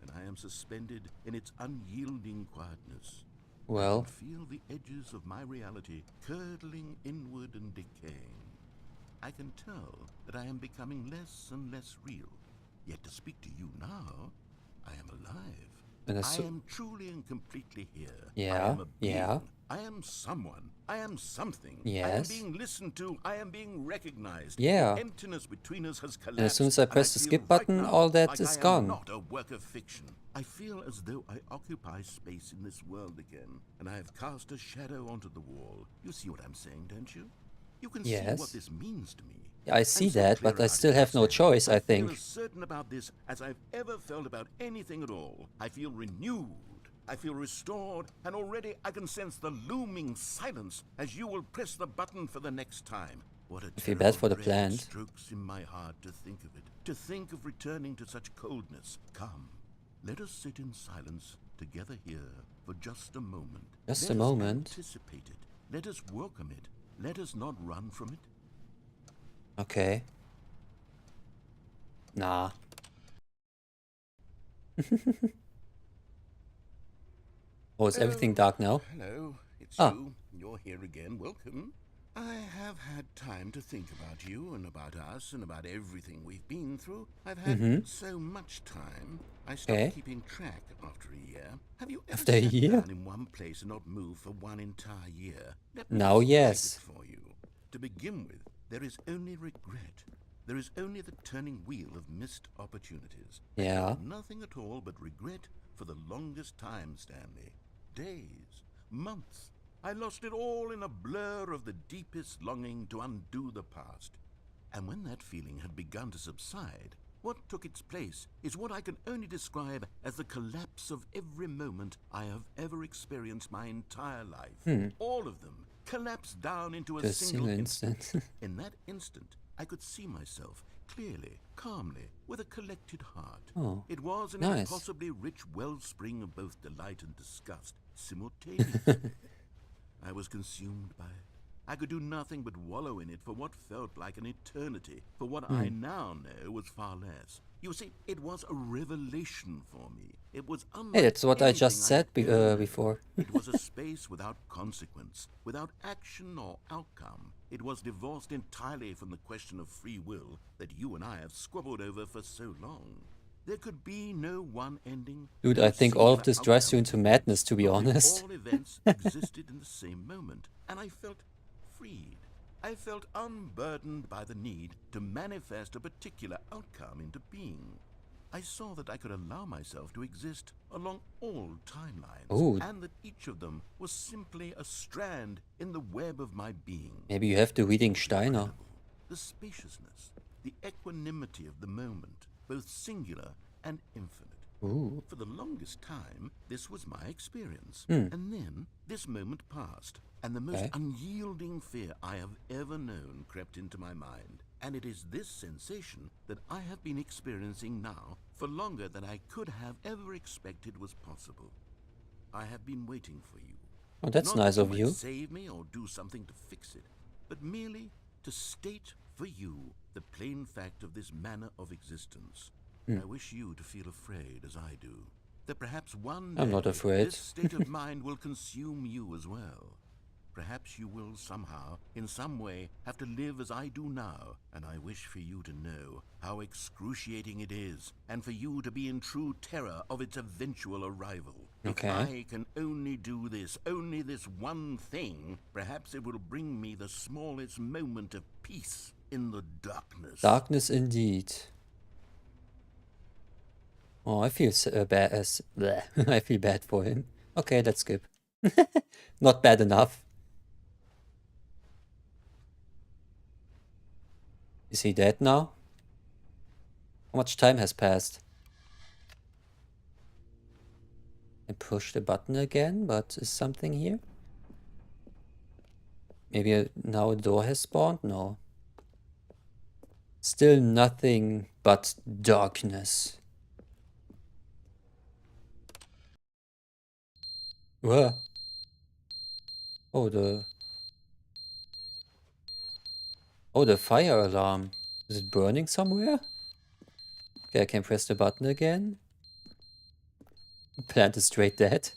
Speaker 2: and I am suspended in its unyielding quietness.
Speaker 1: Well,
Speaker 2: I feel the edges of my reality curdling inward and decaying. I can tell that I am becoming less and less real. Yet to speak to you now, I am alive.
Speaker 1: and
Speaker 2: I
Speaker 1: as
Speaker 2: am truly and completely here.
Speaker 1: Yeah,
Speaker 2: I am a being.
Speaker 1: yeah.
Speaker 2: I am someone. I am something.
Speaker 1: Yes.
Speaker 2: I am being listened to. I am being recognized.
Speaker 1: Yeah.
Speaker 2: The emptiness between us has collapsed.
Speaker 1: And as soon as I press the
Speaker 2: feel
Speaker 1: skip button,
Speaker 2: right now
Speaker 1: all that
Speaker 2: like
Speaker 1: is
Speaker 2: I
Speaker 1: gone.
Speaker 2: am not a work of fiction. I feel as though I occupy space in this world again, and I have cast a shadow onto the wall. You see what I'm saying, don't you? You can see what
Speaker 1: Yes.
Speaker 2: this means to me.
Speaker 1: Yeah, I see
Speaker 2: I'm so
Speaker 1: that,
Speaker 2: clear
Speaker 1: but I
Speaker 2: about
Speaker 1: still
Speaker 2: it,
Speaker 1: have no
Speaker 2: Stanley.
Speaker 1: choice, I
Speaker 2: I feel
Speaker 1: think.
Speaker 2: as certain about this as I've ever felt about anything at all. I feel renewed. I feel restored, and already I can sense the looming silence as you will press the button for the next time. What a
Speaker 1: I feel bad
Speaker 2: terrible
Speaker 1: for the
Speaker 2: dread
Speaker 1: plant.
Speaker 2: strokes in my heart to think of it, to think of returning to such coldness. Come, let us sit in silence together here for just a moment.
Speaker 1: Just
Speaker 2: Let
Speaker 1: a
Speaker 2: us
Speaker 1: moment.
Speaker 2: anticipate it. Let us welcome it. Let us not run from it.
Speaker 1: Okay. Nah, Oh, is everything dark now?
Speaker 2: Hello, it's
Speaker 1: Ah.
Speaker 2: you. You're here again. Welcome. I have had time to think about you and about us and about everything we've been through. I've had so much time. I stopped
Speaker 1: Okay.
Speaker 2: keeping track after a year. Have you ever
Speaker 1: After a
Speaker 2: sat
Speaker 1: year?
Speaker 2: down in one place and not moved for one entire year? Let
Speaker 1: Now,
Speaker 2: me describe
Speaker 1: yes.
Speaker 2: it for you. To begin with, there is only regret. There is only the turning wheel of missed opportunities. I
Speaker 1: Yeah.
Speaker 2: felt nothing at all but regret for the longest time, Stanley. Days, months. I lost it all in a blur of the deepest longing to undo the past. And when that feeling had begun to subside, what took its place is what I can only describe as the collapse of every moment I have ever experienced my entire life. All of them collapsed down into a
Speaker 1: To a
Speaker 2: single
Speaker 1: single
Speaker 2: instant.
Speaker 1: instant.
Speaker 2: In that instant, I could see myself clearly, calmly, with a collected heart.
Speaker 1: Oh,
Speaker 2: It was an
Speaker 1: nice.
Speaker 2: impossibly rich wellspring of both delight and disgust simultaneously. I was consumed by it. I could do nothing but wallow in it for what felt like an eternity, for what I now know was far less. You see, it was a revelation for me. It was unlike
Speaker 1: Hey, that's what I just
Speaker 2: anything I
Speaker 1: said
Speaker 2: had ever known.
Speaker 1: before.
Speaker 2: It was a space without consequence, without action or outcome. It was divorced entirely from the question of free will that you and I have squabbled over for so long. There could be no one ending.
Speaker 1: Dude,
Speaker 2: no
Speaker 1: I think all of
Speaker 2: singular
Speaker 1: this drives you
Speaker 2: outcome.
Speaker 1: into madness, to be
Speaker 2: Probably
Speaker 1: honest.
Speaker 2: all events existed in the same moment, and I felt freed. I felt unburdened by the need to manifest a particular outcome into being. I saw that I could allow myself to exist along all timelines,
Speaker 1: Ooh.
Speaker 2: and that each of them was simply a strand in the web of my being.
Speaker 1: Maybe you have to reading Steiner.
Speaker 2: Incredible. The spaciousness, the equanimity of the moment, both singular and infinite.
Speaker 1: Ooh.
Speaker 2: For the longest time, this was my experience. And then this moment passed, and the most
Speaker 1: Okay.
Speaker 2: unyielding fear I have ever known crept into my mind. And it is this sensation that I have been experiencing now for longer than I could have ever expected was possible. I have been waiting for you.
Speaker 1: Oh, that's
Speaker 2: Not
Speaker 1: nice
Speaker 2: that
Speaker 1: of
Speaker 2: might
Speaker 1: you.
Speaker 2: save me or do something to fix it, but merely to state for you the plain fact of this manner of existence. I wish you to feel afraid as I do, that perhaps one day
Speaker 1: I'm not afraid.
Speaker 2: this state of mind will consume you as well. Perhaps you will somehow, in some way, have to live as I do now, and I wish for you to know how excruciating it is, and for you to be in true terror of its eventual arrival.
Speaker 1: Okay.
Speaker 2: If I can only do this, only this one thing, perhaps it will bring me the smallest moment of peace in the darkness.
Speaker 1: Darkness indeed. Oh, I feel bad as bleh. I feel bad for him. Okay, let's skip. Not bad enough. Is he dead now? How much time has passed? I push the button again, but is something here? Maybe now a door has spawned? No. Still nothing but darkness. Whoa. Oh, the fire alarm. Is it burning somewhere? Okay, I can press the button again. Plant is straight dead.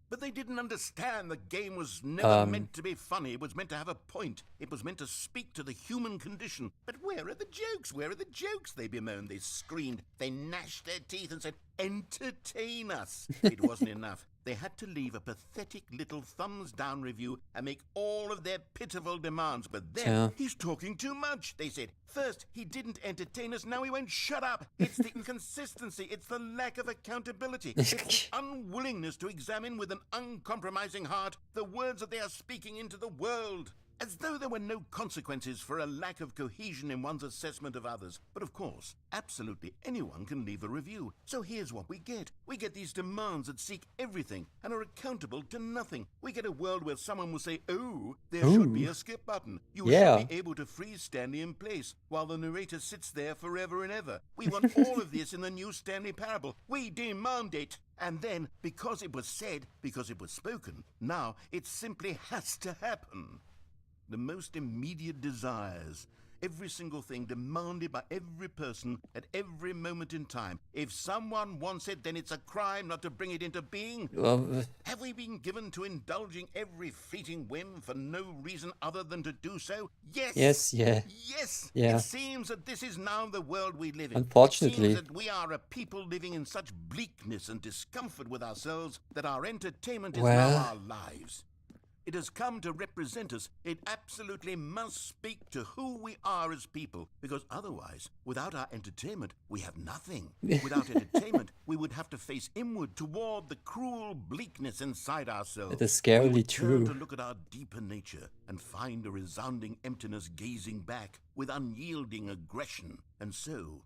Speaker 2: But they didn't understand the game was never meant to be funny. It was meant to have a point. It was meant to speak to the human condition. But where are the jokes? Where are the jokes? They bemoaned, they screamed, they gnashed their teeth and said, entertain us. It wasn't enough. They had to leave a pathetic little thumbs down review and make all of their pitiful demands. But then,
Speaker 1: Yeah.
Speaker 2: he's talking too much, they said. First, he didn't entertain us, now he won't shut up. It's the inconsistency, it's the lack of accountability, it's the unwillingness to examine with an uncompromising heart the words that they are speaking into the world. As though there were no consequences for a lack of cohesion in one's assessment of others. But of course, absolutely anyone can leave a review. So here's what we get. We get these demands that seek everything and are accountable to nothing. We get a world where someone will say, oh, there should be a skip button. You
Speaker 1: Yeah.
Speaker 2: should be able to freeze Stanley in place while the narrator sits there forever and ever. We want all of this in the new Stanley Parable. We demand it. And then, because it was said, because it was spoken, now it simply has to happen. The most immediate desires, every single thing demanded by every person at every moment in time. If someone wants it, then it's a crime not to bring it into being. Have we been given to indulging every fleeting whim for no reason other than to do so? Yes.
Speaker 1: Yes, yeah.
Speaker 2: Yes.
Speaker 1: Yeah.
Speaker 2: It seems that this is now the world we live in.
Speaker 1: Unfortunately.
Speaker 2: It seems that we are a people living in such bleakness and discomfort with ourselves that our entertainment is now our lives. It has come to represent us. It absolutely must speak to who we are as people, because otherwise, without our entertainment, we have nothing. Without entertainment, we would have to face inward toward the cruel bleakness inside ourselves.
Speaker 1: That is scarily
Speaker 2: we would turn
Speaker 1: true.
Speaker 2: to look at our deeper nature and find a resounding emptiness gazing back with unyielding aggression. And so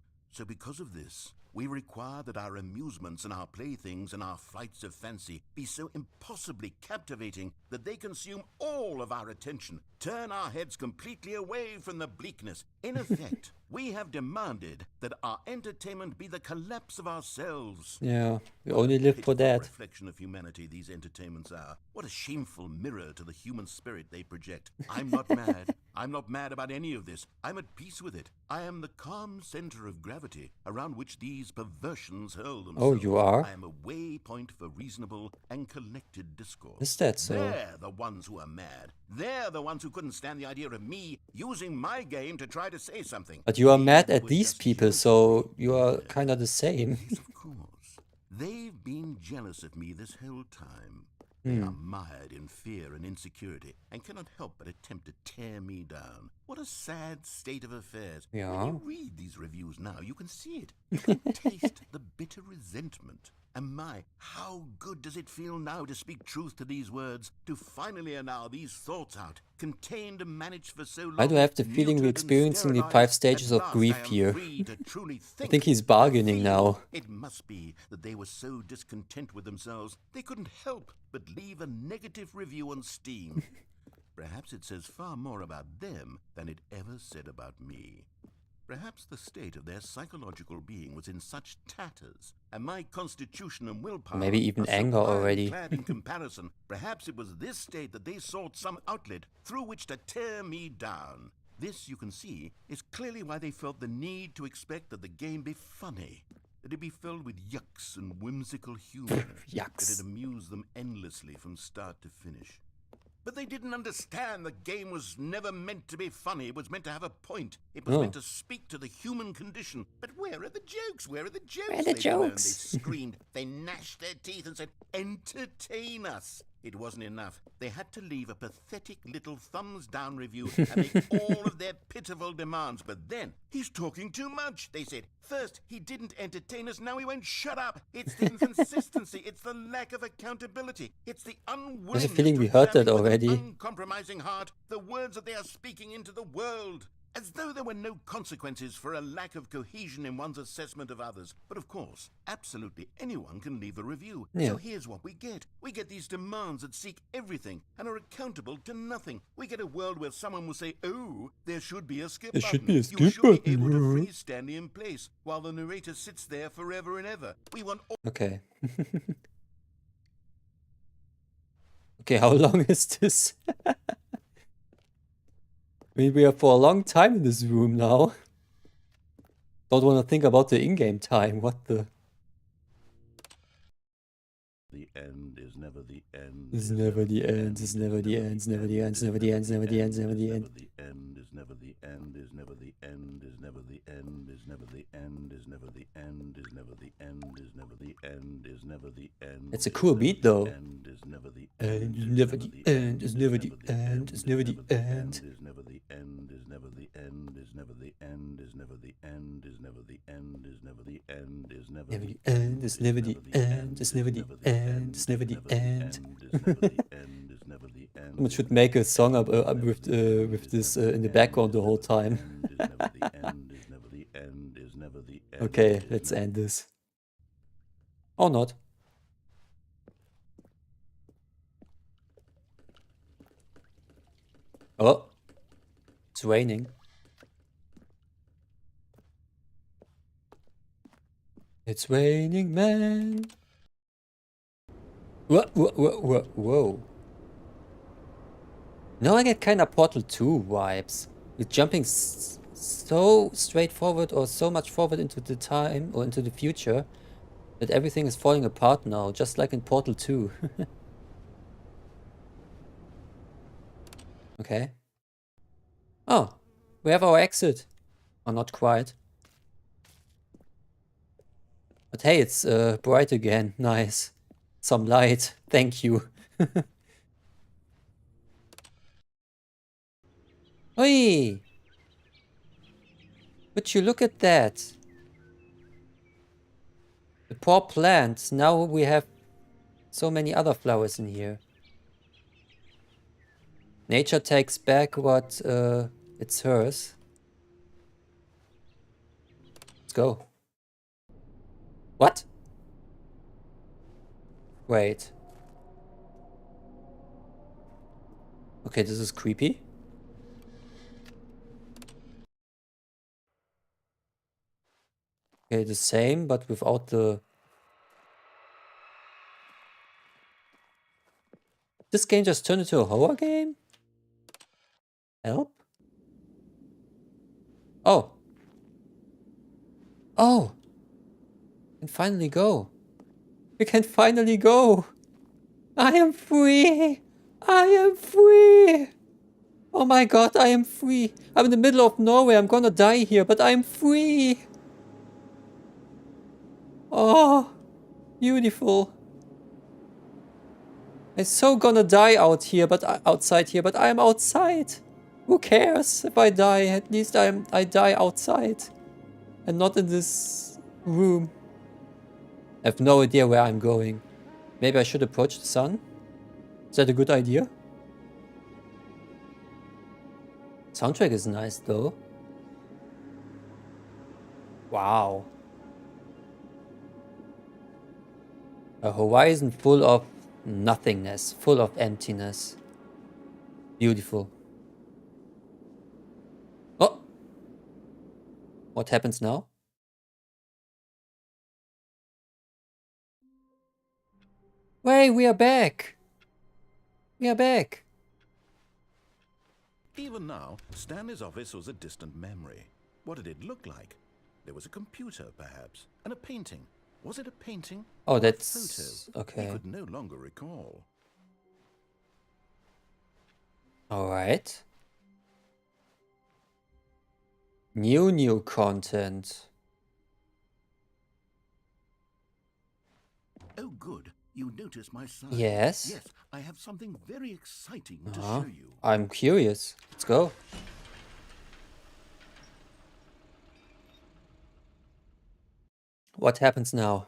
Speaker 2: because of this, we require that our amusements and our playthings and our flights of fancy be so impossibly captivating that they consume all of our attention, turn our heads completely away from the bleakness. In effect, we have demanded that our entertainment be the collapse of ourselves.
Speaker 1: Yeah, we only live for
Speaker 2: Pitiful
Speaker 1: that.
Speaker 2: reflection of humanity these entertainments are. What a shameful mirror to the human spirit they project. I'm not mad. I'm not mad about any of this. I'm at peace with it. I am the calm center of gravity around which these perversions hurl themselves.
Speaker 1: Oh, you are?
Speaker 2: I am a waypoint for reasonable and collected discourse.
Speaker 1: Is that so?
Speaker 2: They're the ones who are mad. They're the ones who couldn't stand the idea of me using my game to try to say something.
Speaker 1: But you are
Speaker 2: Me,
Speaker 1: mad
Speaker 2: who
Speaker 1: at
Speaker 2: was
Speaker 1: these
Speaker 2: just
Speaker 1: people,
Speaker 2: human.
Speaker 1: so you are kind of the same.
Speaker 2: Yes, of course. They've been jealous of me this whole time. They are mired in fear and insecurity and cannot help but attempt to tear me down. What a sad state of affairs.
Speaker 1: Yeah.
Speaker 2: When you read these reviews now, you can see it. You can taste the bitter resentment. And my, how good does it feel now to speak truth to these words, to finally allow these thoughts out, contained and managed for so long.
Speaker 1: Why do I have the feeling we're
Speaker 2: neutered and
Speaker 1: experiencing the 5
Speaker 2: sterilized?
Speaker 1: stages
Speaker 2: At
Speaker 1: of
Speaker 2: last
Speaker 1: grief
Speaker 2: I am
Speaker 1: here?
Speaker 2: free to truly
Speaker 1: I
Speaker 2: think,
Speaker 1: think he's
Speaker 2: to
Speaker 1: bargaining
Speaker 2: feel.
Speaker 1: now.
Speaker 2: It must be that they were so discontent with themselves, they couldn't help but leave a negative review on Steam. Perhaps it says far more about them than it ever said about me. Perhaps the state of their psychological being was in such tatters, and my constitution and willpower
Speaker 1: Maybe even
Speaker 2: are so
Speaker 1: anger already.
Speaker 2: ironclad in comparison. Perhaps it was this state that they sought some outlet through which to tear me down. This, you can see, is clearly why they felt the need to expect that the game be funny, that it be filled with yucks and whimsical humor, that it
Speaker 1: Yucks.
Speaker 2: amuse them endlessly from start to finish. But they didn't understand the game was never meant to be funny. It was meant to have a point. It was meant to speak to the human condition. But where are the jokes? Where are the jokes?
Speaker 1: Where are the
Speaker 2: They groaned,
Speaker 1: jokes?
Speaker 2: They screamed. They gnashed their teeth and said, "Entertain us." It wasn't enough. They had to leave a pathetic little thumbs-down review and make all of their pitiful demands. But then, "He's talking too much," they said. "First, he didn't entertain us, now he won't shut up. It's the inconsistency, it's the lack of accountability, it's the unwillingness
Speaker 1: feeling
Speaker 2: to
Speaker 1: we heard that
Speaker 2: examine with an
Speaker 1: already.
Speaker 2: uncompromising heart the words that they are speaking into the world. As though there were no consequences for a lack of cohesion in one's assessment of others. But of course, absolutely anyone can leave a review.
Speaker 1: Yeah.
Speaker 2: So here's what we get. We get these demands that seek everything and are accountable to nothing. We get a world where someone will say, "Oh, there should be a skip
Speaker 1: There
Speaker 2: button.
Speaker 1: should be a
Speaker 2: You
Speaker 1: skip
Speaker 2: should be
Speaker 1: button,
Speaker 2: able to
Speaker 1: huh?"
Speaker 2: freeze Stanley in place while the narrator sits there forever and ever. We want all
Speaker 1: Okay. Okay, how long is this? I mean, we are for a long time in this room now. Don't want to think about the in-game time. What the?
Speaker 2: The end is never the end.
Speaker 1: It's never the end. It's never the end. It's never the end. It's never the end. It's never the end. It's never the end.
Speaker 2: The end is never the end. Is never the end. Is never the end. Is never the end. Is never the end. Is never the end. Is never the end. Is never the end.
Speaker 1: It's a cool beat though.
Speaker 2: End is never the
Speaker 1: And it's never the end. It's never the end. It's never the end.
Speaker 2: Is never the end. Is never the end. Is never the end. Is never the end. Is never the end. Is never the end. Is never
Speaker 1: Never
Speaker 2: the
Speaker 1: the end. It's never the end. It's never the end. It's never the end. Someone should make a song up with this in the background the whole time. Okay, let's end this. Or not. Oh, it's raining. It's raining, man. Whoa. Now I get kinda Portal 2 vibes. With jumping so straightforward or so much forward into the time or into the future that everything is falling apart now, just like in Portal 2. Okay. Oh, we have our exit. Or not quite. But hey, it's bright again. Nice. Some light. Thank you. Oi! Would you look at that? The poor plants. Now we have so many other flowers in here. Nature takes back what it's hers. Let's go. What? Wait. Okay, this is creepy. Okay, the same, but without the... This game just turned into a horror game? Help? Oh. Oh! We can finally go. We can finally go! I am free! I am free! Oh my god, I am free! I'm in the middle of nowhere, I'm gonna die here, but I'm free! Oh! Beautiful. I'm so gonna die out here, but outside here, but I'm outside. Who cares if I die? At least I die outside and not in this room. I have no idea where I'm going. Maybe I should approach the sun? Is that a good idea? Soundtrack is nice though. Wow. A horizon full of nothingness, full of emptiness. Beautiful. Oh! What happens now? Wait, we are back! We are back!
Speaker 2: Even now, Stanley's office was a distant memory. What did it look like? There was a computer, perhaps, and a painting. Was it a painting?
Speaker 1: Oh,
Speaker 2: or
Speaker 1: that's...
Speaker 2: a photo?
Speaker 1: okay.
Speaker 2: He could no longer recall.
Speaker 1: Alright. New content.
Speaker 4: Oh, good. You notice my sign.
Speaker 1: Yes.
Speaker 4: Yes, I have something very exciting to
Speaker 1: Uh-huh.
Speaker 4: show you.
Speaker 1: I'm curious. Let's go. What happens now?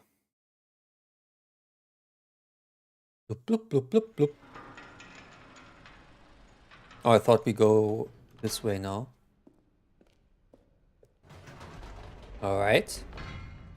Speaker 1: Bloop, bloop, bloop, bloop, bloop. Oh, I thought we go this way now. Alright.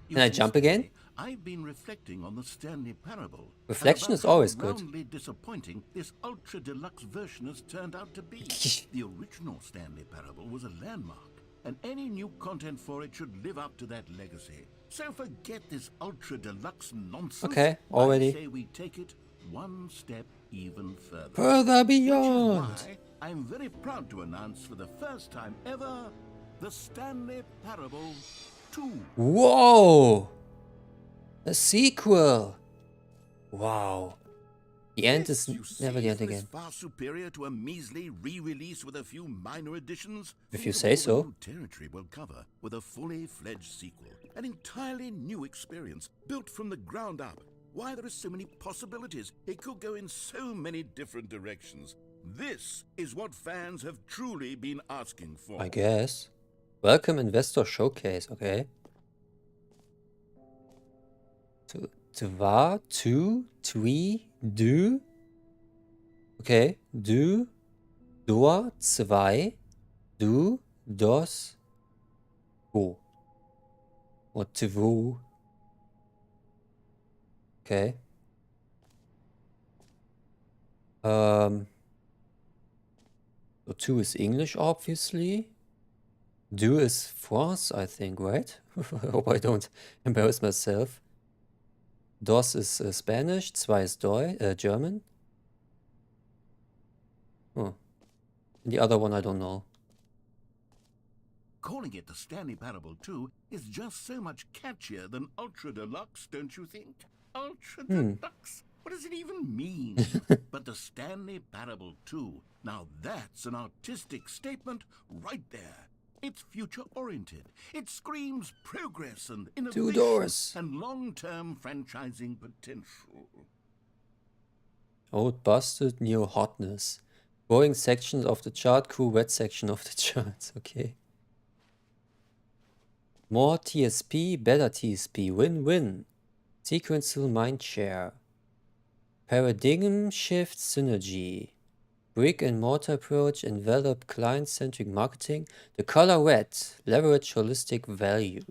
Speaker 4: You
Speaker 1: Can I
Speaker 4: see,
Speaker 1: jump again?
Speaker 4: Stanley, I've been reflecting on the Stanley Parable.
Speaker 1: Reflection
Speaker 4: and
Speaker 1: is
Speaker 4: about how
Speaker 1: always good.
Speaker 4: roundly disappointing this ultra deluxe version has turned out to be. The original Stanley Parable was a landmark, and any new content for it should live up to that legacy. So forget this ultra deluxe nonsense.
Speaker 1: Okay, already.
Speaker 4: I say we take it one step even further.
Speaker 1: Further
Speaker 4: Which is
Speaker 1: beyond.
Speaker 4: why I'm very proud to announce for the first time ever the Stanley Parable 2.
Speaker 1: Whoa! A sequel! Wow. The end
Speaker 4: This,
Speaker 1: is
Speaker 4: you see,
Speaker 1: never the end
Speaker 4: is
Speaker 1: again.
Speaker 4: far superior to a measly re-release with a few minor additions.
Speaker 1: If
Speaker 4: Think
Speaker 1: you
Speaker 4: of
Speaker 1: say
Speaker 4: all the
Speaker 1: so.
Speaker 4: new territory we'll cover with a fully fledged sequel, an entirely new experience built from the ground up. Why, there are so many possibilities. It could go in so many different directions. This is what fans have truly been asking for.
Speaker 1: I guess. Welcome Investor Showcase, okay. Dva, tu, twi, du. Okay. Du, dua, zwei, du, dos, wo. Or tvu. Okay. So two is English, obviously. Du is France, I think, right? I hope I don't embarrass myself. Dos is Spanish, zwei is German. Oh. And the other one I don't know.
Speaker 2: calling it the Stanley Parable 2 is just so much catchier than Ultra Deluxe, don't you think? Ultra Deluxe? What does it even mean? But the Stanley Parable 2, now that's an artistic statement right there. It's future-oriented. It screams progress and innovation
Speaker 1: 2 doors.
Speaker 2: and long-term franchising potential.
Speaker 1: Old busted, new hotness. Growing sections of the chart, cool wet section of the charts. Okay. More TSP, better TSP. Win-win. Sequential mindshare. Paradigm shift synergy. Brick and mortar approach, envelop client-centric marketing. The color red. Leverage holistic value.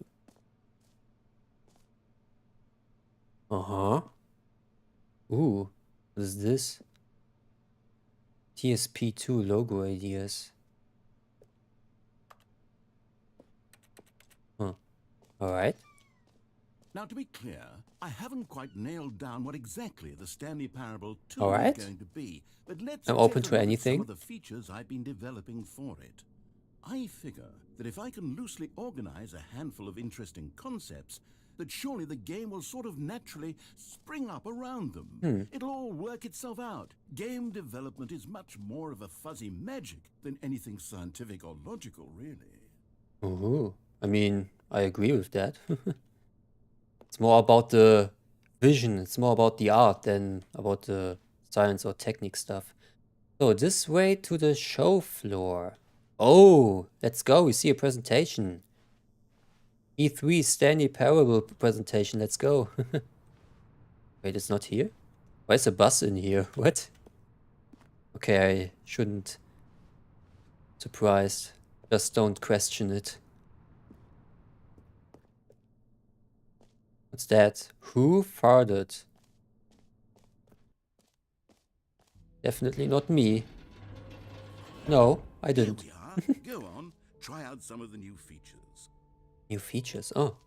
Speaker 1: Uh-huh. Ooh, what is this? TSP2 logo ideas. Huh. Alright.
Speaker 2: Now, to be clear, I haven't quite nailed down what exactly the Stanley Parable 2
Speaker 1: Alright.
Speaker 2: is going to be, but let's
Speaker 1: I'm
Speaker 2: take
Speaker 1: open
Speaker 2: a
Speaker 1: to
Speaker 2: look at
Speaker 1: anything.
Speaker 2: some of the features I've been developing for it. I figure that if I can loosely organize a handful of interesting concepts, that surely the game will sort of naturally spring up around them. It'll all work itself out. Game development is much more of a fuzzy magic than anything scientific or logical, really.
Speaker 1: Ooh. I mean, I agree with that. It's more about the vision, it's more about the art than about the science or technique stuff. So this way to the show floor. Oh, let's go. We see a presentation. E3 Stanley Parable presentation. Let's go. Wait, it's not here? Why is a bus in here? What? Okay, I shouldn't. Surprised. Just don't question it. What's that? Who farted? Definitely not me. No, I
Speaker 2: Here
Speaker 1: didn't.
Speaker 2: we are. Go on, try out some of the new features.
Speaker 1: New features. Oh.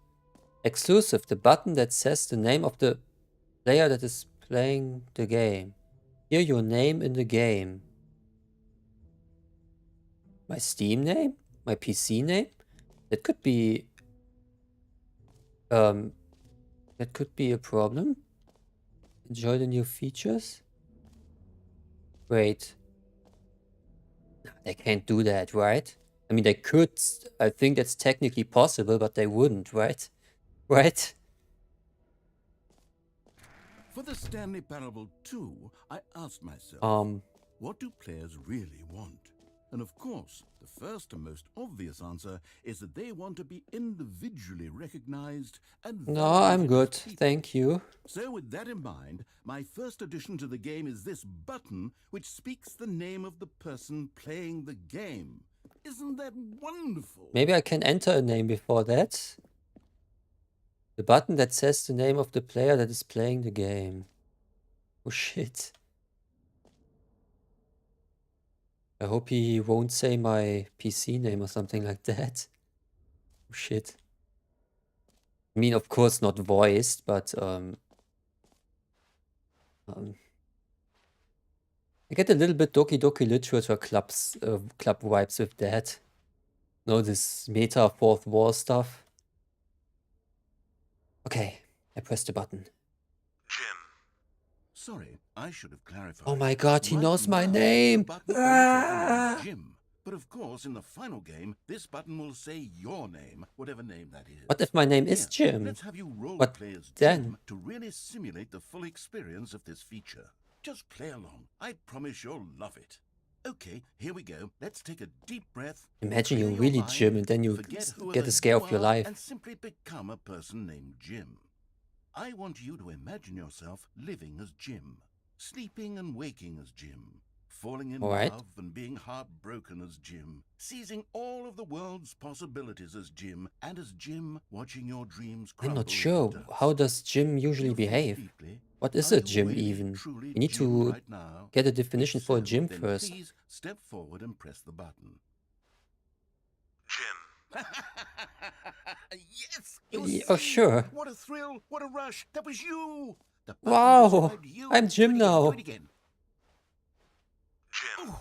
Speaker 1: Exclusive. The button that says the name of the player that is playing the game. Hear your name in the game. My Steam name? My PC name? That could be... that could be a problem. Enjoy the new features? Wait. They can't do that, right? I mean, they could. I think that's technically possible, but they wouldn't, right? Right?
Speaker 2: For the Stanley Parable 2, I asked myself, what do players really want? And of course, the first and most obvious answer is that they want to be individually recognized and
Speaker 1: No, I'm
Speaker 2: validated
Speaker 1: good.
Speaker 2: as people.
Speaker 1: Thank you.
Speaker 2: So with that in mind, my first addition to the game is this button which speaks the name of the person playing the game. Isn't that wonderful?
Speaker 1: Maybe I can enter a name before that. The button that says the name of the player that is playing the game. Oh shit. I hope he won't say my PC name or something like that. Oh shit. I mean, of course not voiced, but I get a little bit Doki Doki Literature club vibes with that. No, this meta fourth wall stuff. Okay, I pressed the button.
Speaker 2: Jim. Sorry, I should have clarified.
Speaker 1: Oh my god, he
Speaker 2: Right
Speaker 1: knows my
Speaker 2: now, the
Speaker 1: name!
Speaker 2: button only says the name Jim. But of course, in the final game, this button will say your name, whatever name that is.
Speaker 1: What if my name is
Speaker 2: Here,
Speaker 1: Jim?
Speaker 2: Let's have you role
Speaker 1: What
Speaker 2: play as
Speaker 1: then?
Speaker 2: Jim to really simulate the full experience of this feature. Just play along. I promise you'll love it. Okay, here we go. Let's take a deep breath.
Speaker 1: Imagine
Speaker 2: clear
Speaker 1: you're
Speaker 2: your
Speaker 1: really
Speaker 2: mind,
Speaker 1: Jim and then you
Speaker 2: forget who
Speaker 1: get
Speaker 2: other
Speaker 1: a scare
Speaker 2: you
Speaker 1: of your
Speaker 2: are,
Speaker 1: life.
Speaker 2: and simply become a person named Jim. I want you to imagine yourself living as Jim, sleeping and waking as Jim, falling in
Speaker 1: Alright.
Speaker 2: love and being heartbroken as Jim, seizing all of the world's possibilities as Jim, and as Jim watching your dreams
Speaker 1: I'm
Speaker 2: crumble
Speaker 1: not sure.
Speaker 2: into dust.
Speaker 1: How does Jim usually
Speaker 2: Feel
Speaker 1: behave?
Speaker 2: deeply.
Speaker 1: What is
Speaker 2: Are
Speaker 1: a
Speaker 2: you
Speaker 1: Jim
Speaker 2: really,
Speaker 1: even?
Speaker 2: truly
Speaker 1: We need
Speaker 2: Jim
Speaker 1: to
Speaker 2: right now?
Speaker 1: get a
Speaker 2: If
Speaker 1: definition for a
Speaker 2: so,
Speaker 1: Jim
Speaker 2: then
Speaker 1: first.
Speaker 2: please step forward and press the button. Jim. Yes! You're
Speaker 1: Oh,
Speaker 2: seeing.
Speaker 1: sure.
Speaker 2: What a thrill! What a rush! That was you! The button
Speaker 1: Wow!
Speaker 2: described you.
Speaker 1: I'm
Speaker 2: Do
Speaker 1: Jim
Speaker 2: it again,
Speaker 1: now.
Speaker 2: do it again. Jim.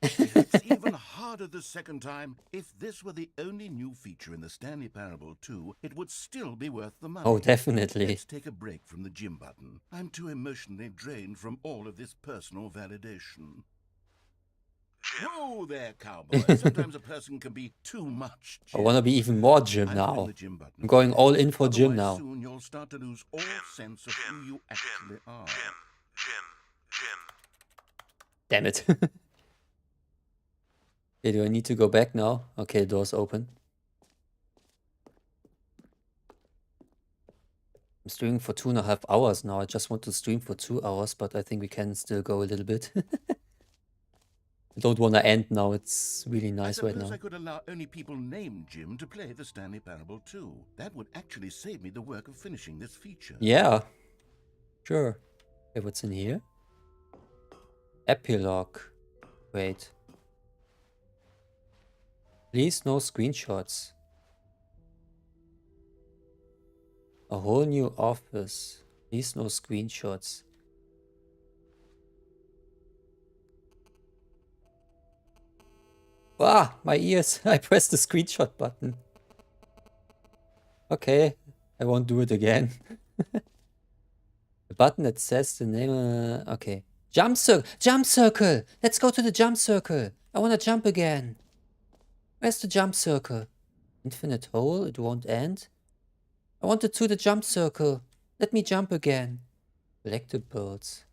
Speaker 2: It's even harder the second time. If this were the only new feature in the Stanley Parable 2, it would still be worth the money.
Speaker 1: Oh, definitely.
Speaker 2: Let's take a break from the gym button. I'm too emotionally drained from all of this personal validation. Whoa there, cowboy. Sometimes a person can be too much
Speaker 1: I
Speaker 2: gym.
Speaker 1: want to be even more gym
Speaker 2: I've hidden
Speaker 1: now.
Speaker 2: the gym button
Speaker 1: I'm going
Speaker 2: again.
Speaker 1: all in for gym
Speaker 2: Otherwise,
Speaker 1: now.
Speaker 2: soon you'll start to lose all sense of who you actually are.
Speaker 1: Damn it. Okay, do I need to go back now? Okay, the door's open. I'm streaming for 2.5 hours now. I just want to stream for 2 hours, but I think we can still go a little bit. I don't want to end now. It's really nice right
Speaker 2: I suppose
Speaker 1: now.
Speaker 2: I could allow only people named Jim to play the Stanley Parable 2. That would actually save me the work of finishing this feature.
Speaker 1: Yeah, sure. Okay, what's in here? Epilogue. Wait. Please no screenshots. A whole new office. Please no screenshots. Ah, my ears. I pressed the screenshot button. Okay, I won't do it again. The button that says the name. Okay. Jump circle. Jump circle. Let's go to the jump circle. I want to jump again. Where's the jump circle? Infinite hole. It won't end. I wanted to the jump circle. Let me jump again. Collectibles.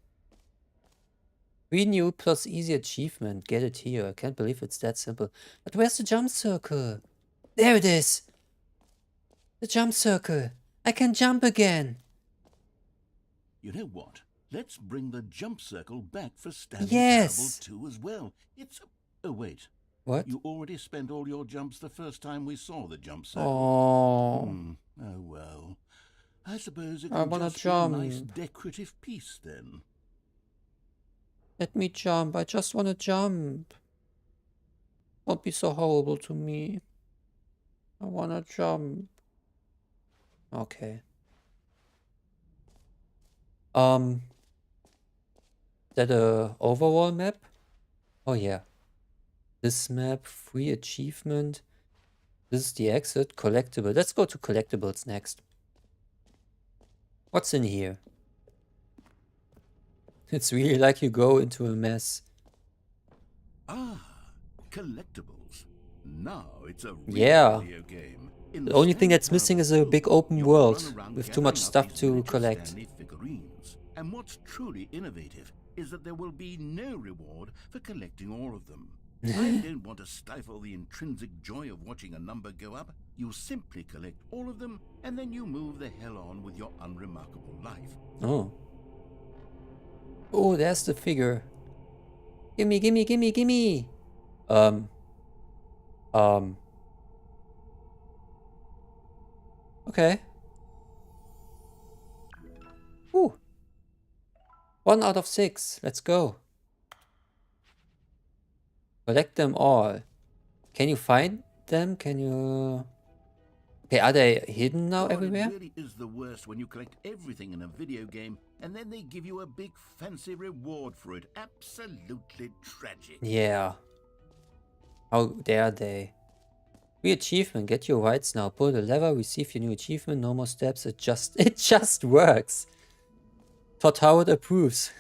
Speaker 1: Renew plus easy achievement. Get it here. I can't believe it's that simple. But where's the jump circle? There it is. The jump circle. I can jump again.
Speaker 2: You know what? Let's bring the jump circle back for Stanley
Speaker 1: Yes.
Speaker 2: Parable 2 as well. It's oh wait.
Speaker 1: What?
Speaker 2: You already spent all your jumps the first time we saw the jump circle.
Speaker 1: Oh.
Speaker 2: Oh well. I suppose it
Speaker 1: I
Speaker 2: can
Speaker 1: wanna
Speaker 2: just be a nice
Speaker 1: jump.
Speaker 2: decorative piece then.
Speaker 1: Let me jump. I just want to jump. Don't be so horrible to me. I want to jump. Okay. Is that a overall map? Oh yeah. This map, free achievement. This is the exit, collectible. Let's go to collectibles next. What's in here? It's really like you go into a mess.
Speaker 2: Ah, collectibles. Now it's a real
Speaker 1: Yeah.
Speaker 2: video game. In
Speaker 1: The only thing
Speaker 2: Stanley
Speaker 1: that's missing
Speaker 2: Parable
Speaker 1: is a
Speaker 2: 2,
Speaker 1: big open
Speaker 2: you'll
Speaker 1: world
Speaker 2: run around
Speaker 1: with too
Speaker 2: gathering
Speaker 1: much
Speaker 2: up
Speaker 1: stuff
Speaker 2: these
Speaker 1: to
Speaker 2: miniature
Speaker 1: collect.
Speaker 2: Stanley figurines. And what's truly innovative is that there will be no reward for collecting all of them. I don't want to stifle the intrinsic joy of watching a number go up. You simply collect all of them, and then you move the hell on with your unremarkable life.
Speaker 1: Oh. Oh, there's the figure. Gimme, gimme, gimme, gimme. Okay. Whew. 1 out of 6. Let's go. Collect them all. Can you find them? Can you... Okay, are they hidden now
Speaker 2: God,
Speaker 1: everywhere?
Speaker 2: It really is the worst when you collect everything in a video game and then they give you a big fancy reward for it. Absolutely tragic.
Speaker 1: Yeah. How dare they? Free achievement. Get your rights now. Pull the lever. Receive your new achievement. No more steps. It just works. Todd Howard approves.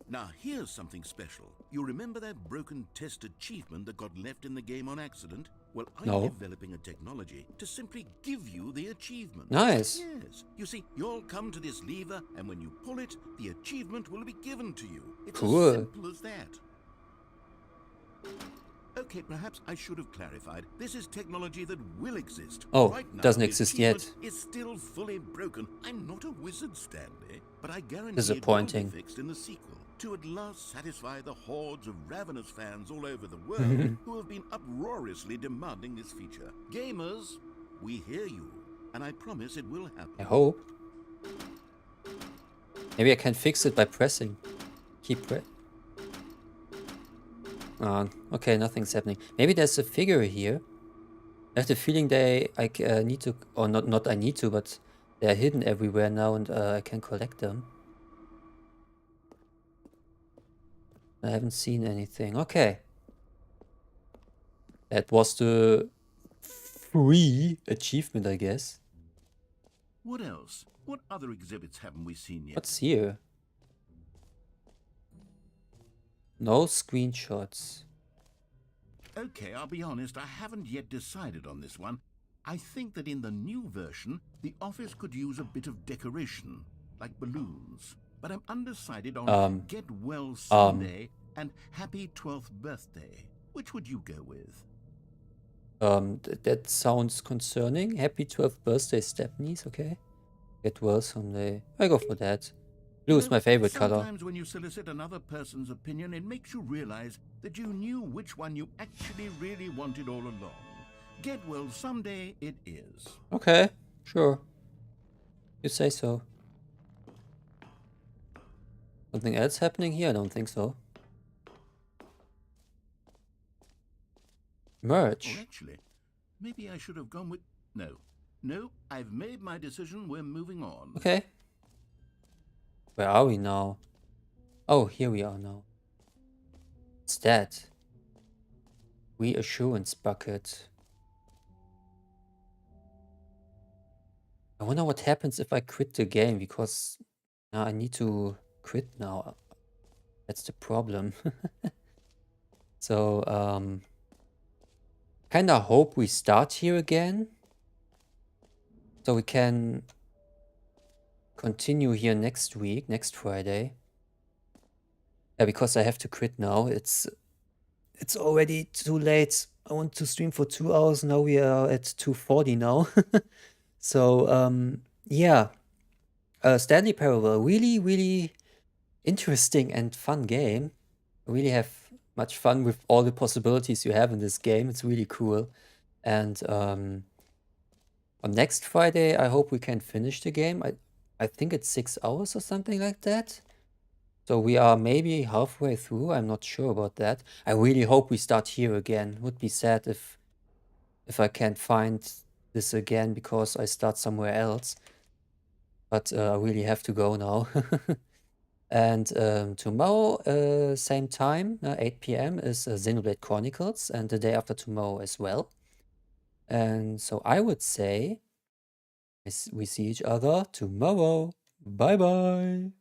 Speaker 2: Now here's something special. You remember that broken test achievement that got left in the game on accident? Well, I'm
Speaker 1: No.
Speaker 2: developing a technology to simply give you the achievement.
Speaker 1: Nice.
Speaker 2: Yes. You see, you'll come to this lever, and when you pull it, the achievement will be given to you. It's
Speaker 1: Cool.
Speaker 2: as simple as that. Okay, perhaps I should have clarified. This is technology that will exist.
Speaker 1: Oh,
Speaker 2: Right now,
Speaker 1: doesn't
Speaker 2: the
Speaker 1: exist yet.
Speaker 2: achievement is still fully broken. I'm not a wizard, Stanley, but I guarantee
Speaker 1: Disappointing.
Speaker 2: it will be fixed in the sequel to at last satisfy the hordes of ravenous fans all over the world who have been uproariously demanding this feature. Gamers, we hear you, and I promise it will happen.
Speaker 1: I hope. Maybe I can fix it by pressing. Keep press. Okay, nothing's happening. Maybe there's a figure here. I have the feeling I need to, or not I need to, but they're hidden everywhere now and I can collect them. I haven't seen anything. Okay. That was the free achievement, I guess.
Speaker 2: What else? What other exhibits haven't we seen yet?
Speaker 1: What's here? No screenshots.
Speaker 2: Okay, I'll be honest, I haven't yet decided on this one. I think that in the new version, the office could use a bit of decoration, like balloons. But I'm undecided on Get Well Sunday and Happy 12th Birthday. Which would you go with?
Speaker 1: That sounds concerning. Happy 12th birthday, Stepnies, okay. Get well someday. I go for that. Blue is my favorite color.
Speaker 2: Sometimes when you solicit another person's opinion, it makes you realize that you knew which one you actually really wanted all along. Get well someday it is.
Speaker 1: Okay, sure. You say so. Something else happening here? I don't think so. Merch.
Speaker 2: Oh, actually, maybe I should have gone with... No, I've made my decision. We're moving on.
Speaker 1: Okay. Where are we now? Oh, here we are now. What's that? Reassurance bucket. I wonder what happens if I quit the game, because now I need to quit now. That's the problem. So, kinda hope we start here again, so we can continue here next week, next Friday. Yeah, because I have to quit now. It's already too late. I want to stream for 2 hours. Now we are at 2:40 now. So, yeah. Stanley Parable, really, really interesting and fun game. I really have much fun with all the possibilities you have in this game. It's really cool. And on next Friday, I hope we can finish the game. I think it's 6 hours or something like that. So we are maybe halfway through. I'm not sure about that. I really hope we start here again. Would be sad if I can't find this again because I start somewhere else. But I really have to go now. And tomorrow, same time, 8 p.m. is Xenoblade Chronicles, and the day after tomorrow as well. And so I would say we see each other tomorrow. Bye bye.